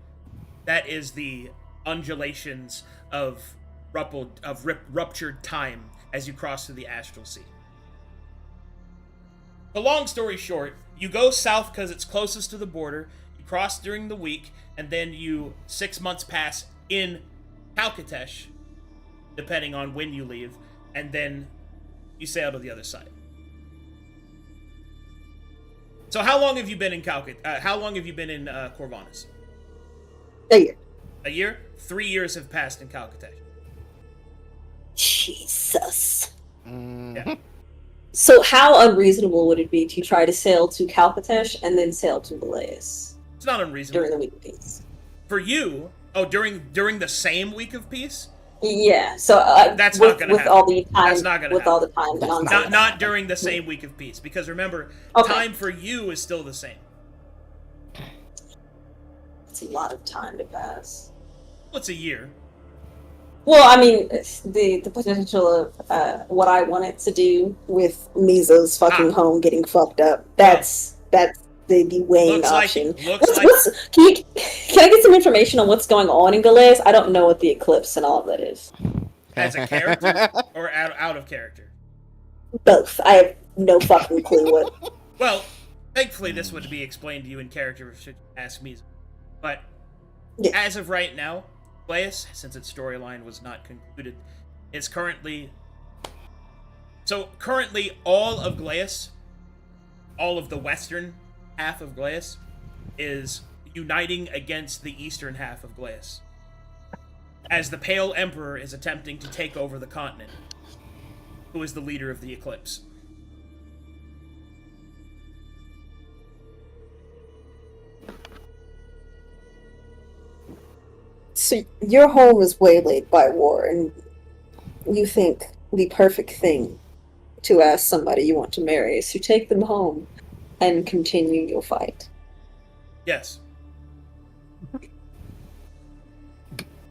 That is the undulations of ruptured time as you cross through the astral sea. The long story short, you go south because it's closest to the border, you cross during the week, and then 6 months pass in Calcatesh, depending on when you leave, and then you sail to the other side. So how long have you been in Corvinus? A year. A year? 3 years have passed in Calcatesh. Jesus. Yeah. So how unreasonable would it be to try to sail to Calcatesh and then sail to Gallows It's not unreasonable. during the Week of Peace? For you, during the same Week of Peace? Yeah, so That's with, not gonna with happen. all the time, That's not gonna with happen. all the time, That's nonsense. Not during the same Week of Peace, because remember, Okay. time for you is still the same. It's a lot of time to pass. What's a year? Well, I mean, the potential of what I wanted to do with Mizo's fucking home getting fucked up. That's the weighing Looks like- option. looks like- Can I get some information on what's going on in Gallows? I don't know what the eclipse and all of that is. As a character or out of character? Both. I have no fucking clue what. Well, thankfully this would be explained to you in character should you ask me. But Yeah. as of right now, Gallows, since its storyline was not concluded, is currently... So currently all of Gallows, all of the western half of Gallows, is uniting against the eastern half of Glace, as the Pale Emperor is attempting to take over the continent, who is the leader of the Eclipse. So your home is waylaid by war, and you think the perfect thing to ask somebody you want to marry is to take them home and continue your fight. Yes.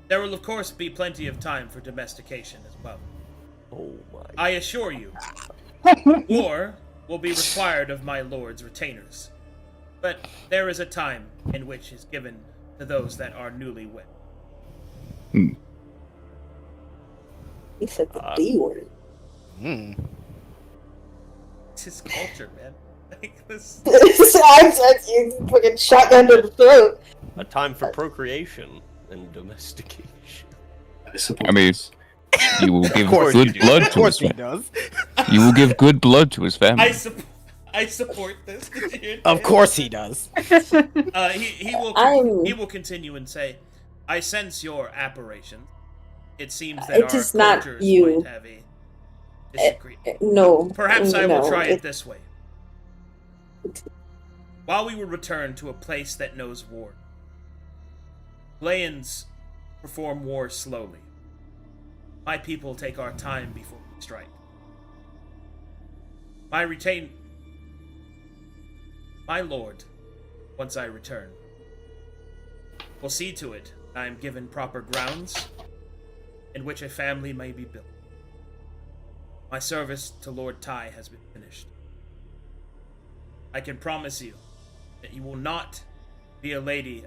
There will, of course, be plenty of time for domestication as well. Oh my. I assure you, war will be required of my lord's retainers. But there is a time in which is given to those that are newlywed. He said the D word. It's his culture, man. Like this. I'm fucking shotgun to the throat. A time for procreation and domestication. I suppose. I mean, you will give course good you blood Of to course his he family. does. You will give good blood to his family. I support this. Of course he does. He will continue and say, I sense your apparition. It seems that It our is not cultures you. might have a disagreement. No. Perhaps I will no, try it this way. While we will return to a place that knows war, Glayans perform war slowly. My people take our time before we strike. My lord, once I return, will see to it I am given proper grounds in which a family may be built. My service to Lord Ty has been finished. I can promise you that you will not be a lady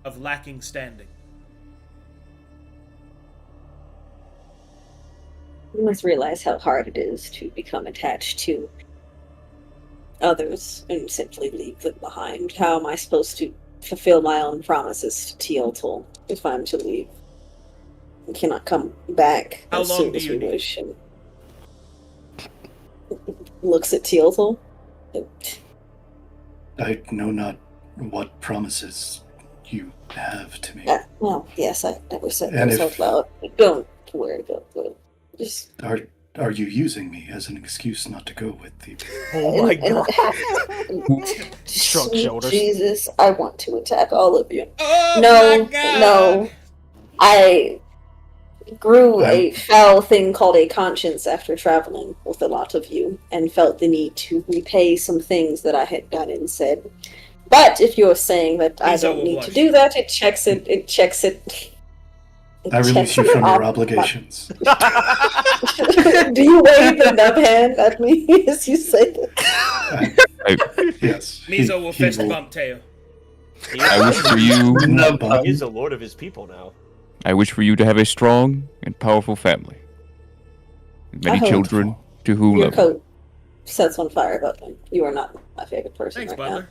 of lacking standing. You must realize how hard it is to become attached to others and simply leave them behind. How am I supposed to fulfill my own promises to Teotl if I'm to leave? I cannot come back How as long soon do as you we need? wish. And looks at Teotl. I know not what promises you have to me. Well, yes, I never said And those if- out loud. Don't worry about it. Just Are you using me as an excuse not to go with the... Oh my god. Shrug Sweet shoulders. Jesus, I want to attack all of you. Oh No, my God! no. I grew I'm- a foul thing called a conscience after traveling with a lot of you, and felt the need to repay some things that I had done and said. But if you're saying that I Mizo don't will need blush. to do that, it checks it. It checks it. I release you from your obligations. Do you wave the nub hand at me as you say that? Yes. Mizo will fist will- bump Teo. I wish for you. Nub bump. He is the lord of his people now. I wish for you to have a strong and powerful family, with many I hope children to whom Your love. coat sets on fire, Butler. You are not my favorite person Thanks, right Butler.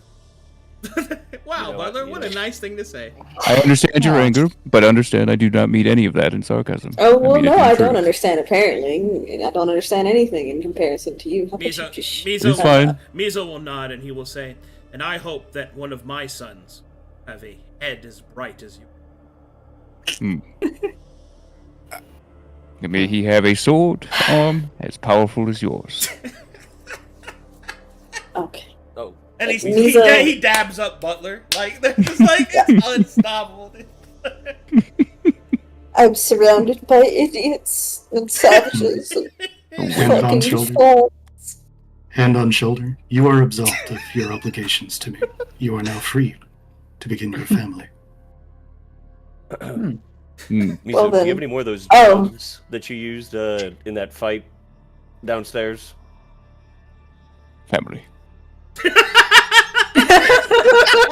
Wow, You know, Butler, you what know. a nice thing to say. I understand your anger, but understand I do not mean any of that in sarcasm. now. Oh, well, mean it no, in I truth. don't understand, apparently. I don't understand anything in comparison to you. How about Mizo, you just It's fine. Mizo will nod and he will say, and I hope that one of my sons have a head as bright as you. May he have a sword arm as powerful as yours. Okay. Oh. And Mizo- he dabs up Butler. Like, they're just like, it's unstoppable. I'm surrounded by idiots and savages and Hand on fucking shoulder. fools. Hand on shoulder. You are absolved of your obligations to me. You are now free to begin your family. Hmm. Mizu, Well, do you then- have any more of those Oh. drugs that you used in that fight downstairs? Family.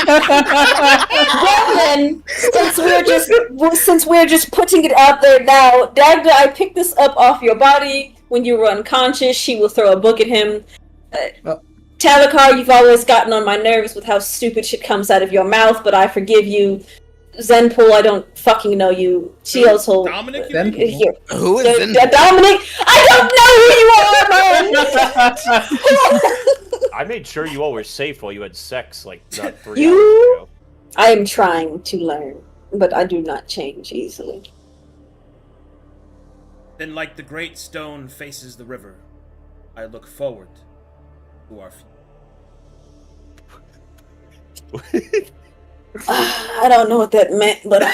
Well then, since we're just putting it out there now, Dagda, I picked this up off your body when you were unconscious. She will throw a book at him. Talakar, you've always gotten on my nerves with how stupid shit comes out of your mouth, but I forgive you. Zenpool, I don't fucking know you. Teotl, Dominic, you mean? here. Who is in Dominic, I don't know who you are, man. I made sure you all were safe while you had sex, like, not 3 You- hours ago. I am trying to learn, but I do not change easily. Then, like the great stone faces the river, I look forward to our future. I don't know what that meant, but I'm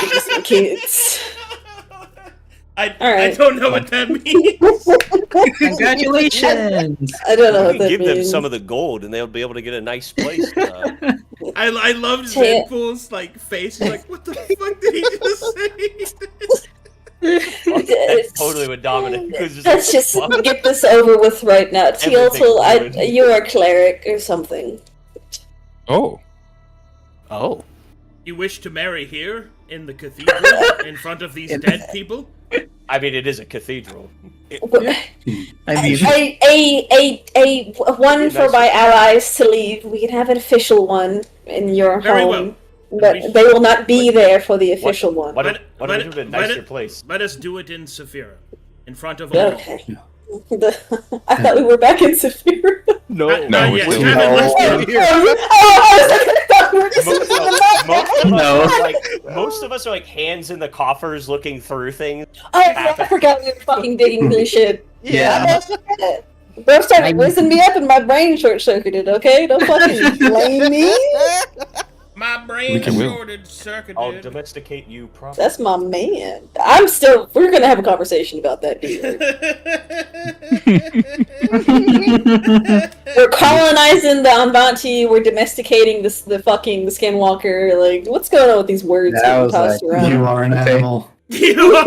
gonna some kids. I don't know what that means. Congratulations! I don't know We what could that give them means. some of the gold, and they'll be able to get a nice place. I loved Taya- Zenpool's like face. He's like, what the fuck did he just say? That totally would dominate. Let's just get this over with right now. Teal'c, ruined. you're a cleric or something. Oh, Oh. You wish to marry here in the cathedral in front of these dead people? I mean, it is a cathedral. I mean, A one for my allies to leave. We can have an official one in your Very home, well. but they will not be there for the official one. What Let- if let it it- would have been a let nicer it- place? Let us do it in Saphira, in front of all. Okay. I thought we were back in Saphira. No. Not yet. it's You haven't left yet. Most of us are like hands in the coffers looking through things. Oh, I forgot we were fucking digging this shit. Yeah. Bro started whizzing me up and my brain short-circuited, okay? Don't fucking blame me. My We brain can- shorted, circuited. I'll domesticate you properly. That's my man. We're gonna have a conversation about that, dude. We're colonizing the Anvanti, we're domesticating the skinwalker, like, what's going on with these words That getting was tossed like, around? You are an Okay. animal. You are.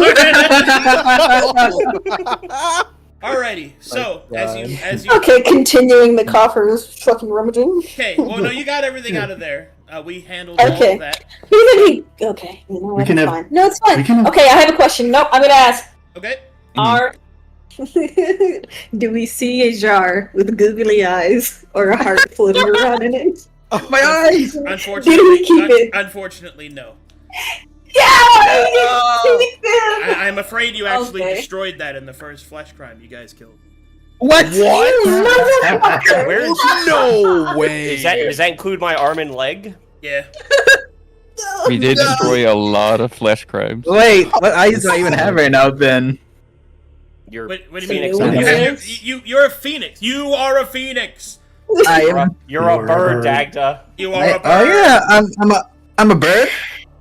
Alrighty. So as you Okay, continuing the coffers fucking rummaging. okay. Well, no, you got everything out of there. We handled Okay. all of that. Okay, you know We what, can it's have- fine. No, it's fine. we can have- Okay, I have a question. Nope, I'm gonna ask. Okay. Are do we see a jar with googly eyes or a heart floating around in it? Oh, my eyes! Unfortunately, keep it? unfortunately, no. Yeah! I'm afraid you actually Okay. destroyed that in the first flesh crime you guys killed. What? Motherfucker! Where is No way. does that include my arm and leg? Yeah. we did destroy a lot of flesh crabs. wait, what eyes do I even have right now, Ben? You're What do you Phoenix mean? eyes. You're a phoenix. You are a phoenix. I You're a, am. you're a You're a bird, bird. Dagda. You are a bird. Oh yeah, I'm a bird.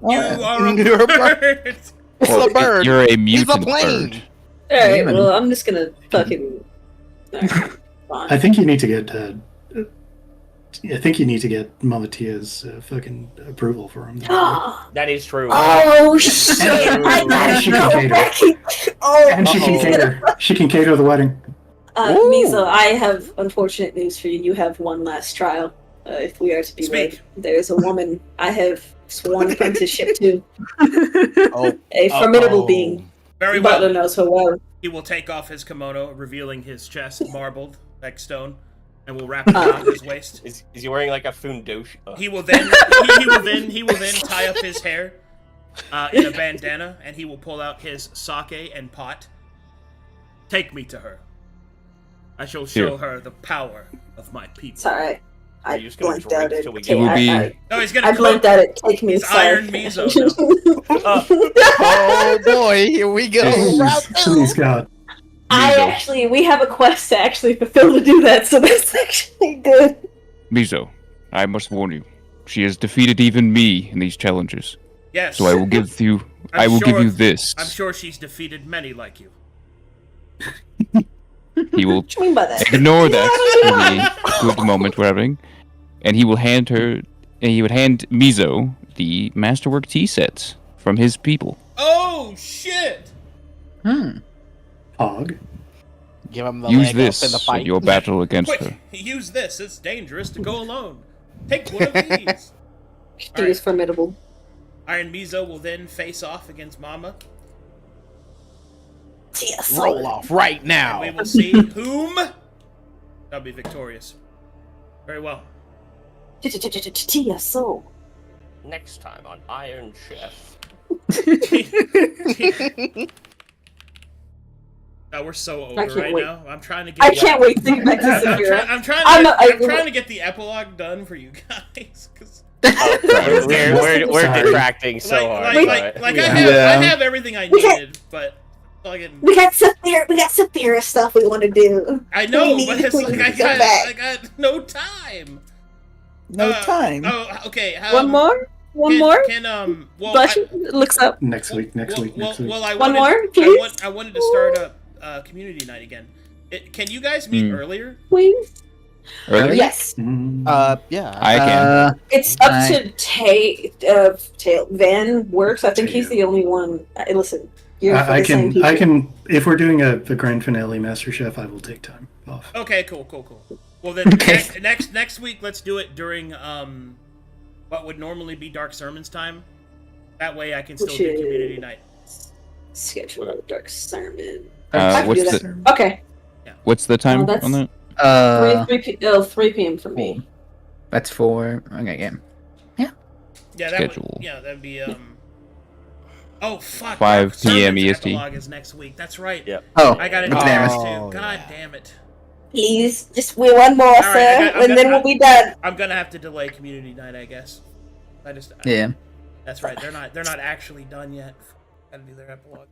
You are a You're a bird. It's Well, a bird. You're a He's a mutant plane. bird. Alright, Human. well, I'm just gonna fucking. Alright, I fine. think you need to get. I think you need to get Mama Tia's fucking approval for him. That is true. Oh shit! I gotta She go can back. Oh, And she can she's cater. She can cater the wedding. Mizo, I have unfortunate news for you. You have one last trial. If we are to be Speak. wed, there's a woman I have sworn apprenticeship to. Oh. A formidable being. Very Butler well. knows her well. He will take off his kimono, revealing his chest marbled like stone, and will wrap it around his waist. Is he wearing like a fundosh? He will then he will then tie up his hair in a bandana, and he will pull out his sake and pot. Take me to her. I shall show Here. her the power of my people. It's alright. Are I you just gonna blanked drink out it. till we get- It will be- No, he's gonna I blanked out it. Take me It's aside. Iron Mizo Oh boy, here we go. Round So he's got. We have a quest to actually fulfill to do that, so that's actually good. Mizo, I must warn you. She has defeated even me in these challenges. Yes. So I will give you. I'm I will give sure- you this. I'm sure she's defeated many like you. He will What do you mean by that? ignore that for the good moment we're having, and he will hand her. And he would hand Mizo the masterwork tea sets from his people. Oh shit! Hog. Give him the Use leg this up in the in fight. your battle against her. Quick, use this. It's dangerous to go alone. Take one of these. She is formidable. Iron Mizo will then face off against Mama, Yes. Roll off right and now. we will see whom shall be victorious. Very well. Tia soul. Next time on Iron Chef. We're so I over can't right wait. now. I'm trying to get. I can't wait to get back to I'm Saphira. trying I'm to not- get, I'm trying to get the epilogue done for you guys. 'Cause We're Sorry. detracting so hard. I have everything I We got- needed, but fucking. We got Saphira stuff we want to do. I know, We but need- it's we like need I to go back. got no time. No time. Oh, okay. One more? One more? Can well, Blush looks up. Next week. Next week. Well, I One wanted, more, please? I wanted to start a community night again. Can you guys meet earlier? Please? Earlier? Yes. Yeah. I can. It's up to Van works. I think he's the only one. Listen, you're for I the same can. people. I can. If we're doing the grand finale Master Chef, I will take time off. Okay, cool. Well then, Okay. next week, let's do it during what would normally be Dark Sermons time. That way, I can still do community night. Schedule a dark sermon. I can What's do the that. Okay. what's the time that's- on that? 3 p.m. for me. That's 4. Okay, yeah. Yeah, Schedule. that'd be Oh fuck! 5 Dark Sermons p.m. EST. epilogue is next week. That's right. Yep. Oh, I got it damn damn it. too. God damn it! Please, just one more, right, sir, I'm and then gonna- we'll be done. I'm gonna have to delay community night, I guess. Yeah. That's right. They're not actually done yet. Gotta do their epilogue.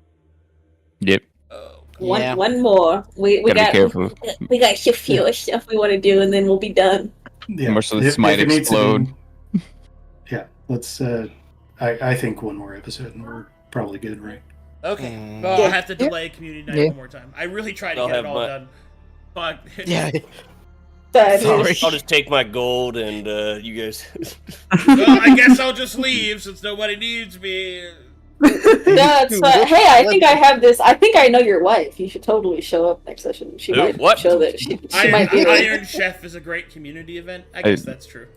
Yep. Oh. Yeah. One more. We Gotta be got careful. we got a few stuff we want to do, and then we'll be done. Yeah. Merciless might it needs to explode. be- yeah. Let's. I think one more episode, and we're probably good, right? Okay. Well, I'll have to delay community night Yeah. one more time. I really tried to I'll get it have all my- done. Fuck. Yeah. Sorry. I'll just take my gold and you guys. Well, I guess I'll just leave since nobody needs me. No, it's fine. Hey, I think I have this. I think I know your wife. You should totally show up next session. She Who? might What? show that she might be. Iron Chef is a great community event. I guess that's true.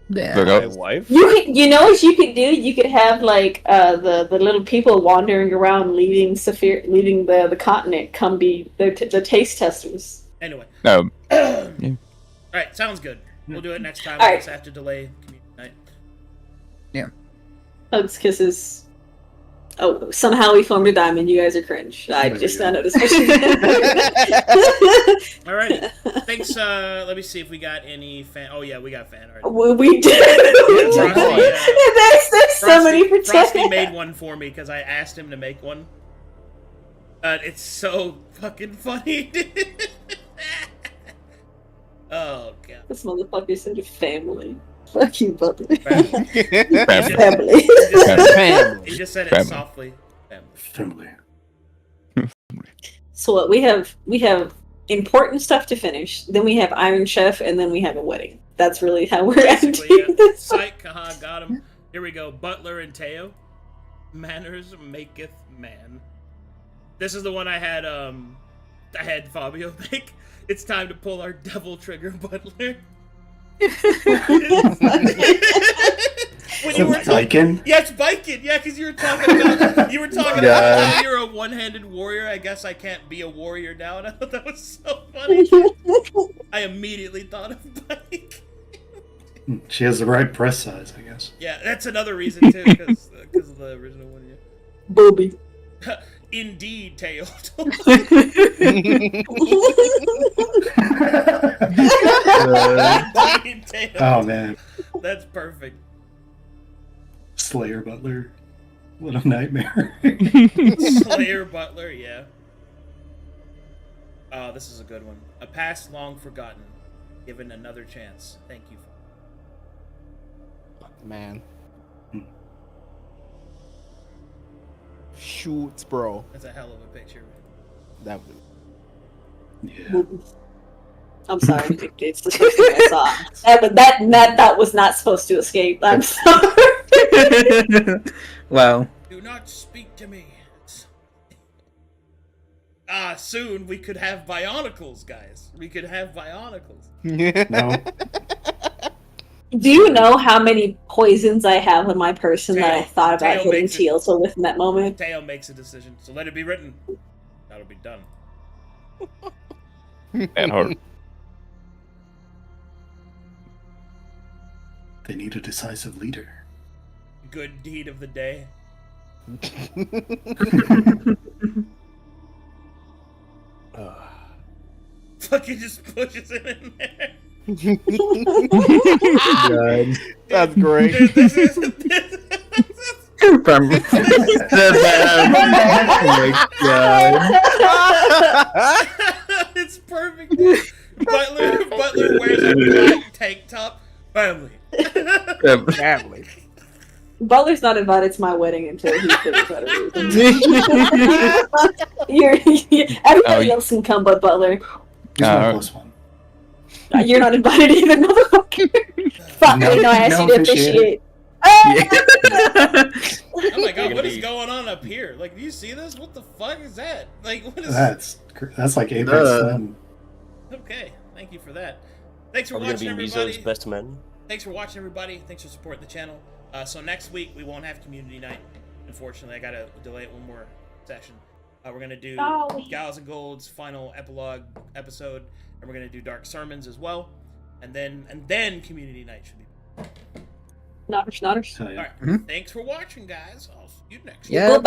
Yeah. Look My out. wife. You know what you could do? You could have like the little people wandering around, leaving the continent. Come be the taste testers. Anyway. No. Alright, sounds good. We'll do it next time. All We'll right. just have to delay community night. Hugs, kisses. Oh, somehow we formed a diamond. You guys are cringe. I There just we now go. noticed. Alrighty. Thanks, let me see if we got any fan. Oh, yeah, we got fan art. we did. Frosty, There's so many for Frosty made one for me because I asked him to make one. It's so fucking funny. Oh, God. This motherfucker's such a family. Fuck you, brother. Family. Family. Family. He just said it Family. softly. Family. So what we have important stuff to finish. Then we have Iron Chef, and then we have a wedding. That's really how we're Basically, ending yeah. this. Psych, haha, got him. Here we go. Butler and Teo. Manners maketh man. This is the one I had Fabio make. It's time to pull our devil trigger, Butler. When you were Viking? yeah, it's biking. Yeah, because you were talking about how you're a one-handed warrior. I guess I can't be a warrior now, and I thought that was so funny. I immediately thought of bike. She has the right breast size, I guess. Yeah, that's another reason too, because of the original one. Yeah. Booby. Indeed, Teo. Indeed, Teo. Oh man, That's perfect. Slayer Butler. What a nightmare. Slayer Butler, yeah. Oh, this is a good one. A past long forgotten, given another chance. Thank you. Man. Shoots, bro. That's a hell of a picture. That Yeah. I'm sorry. It's the first thing I saw. That was not supposed to escape. I'm sorry. Wow. Do not speak to me. Soon we could have bionicles, guys. We could have bionicles. No. Do you know how many poisons I have on my person that I thought about Teo hitting makes it- Teal'c with in that moment? Teo makes a decision, so let it be written. That'll be done. And hard. They need a decisive leader. Good deed of the day. Fucking just pushes it in there. God. That's great. From the oh my god. It's perfect. Butler wears a black tank top. Family. Family. Butler's not invited to my wedding until he figures out a reason. Everybody else can come but Butler. He's my plus one. You're not invited either, motherfucker. Fuck, No, I asked you to officiate. Oh my god, what is going on up here? Like, do you see this? What the fuck is that? Like, what is That's like Apex Slim. Okay, thank you for that. Thanks for Are we gonna watching, be everybody. Mizo's best men? Thanks for watching, everybody. Thanks for supporting the channel. So next week we won't have community night. Unfortunately, I gotta delay it one more session. We're gonna do Gallows and Gold's final epilogue episode, and we're gonna do Dark Sermons as well, and then community night should be. Nodders. All right. Thanks for watching, guys. I'll see you next. Yeah.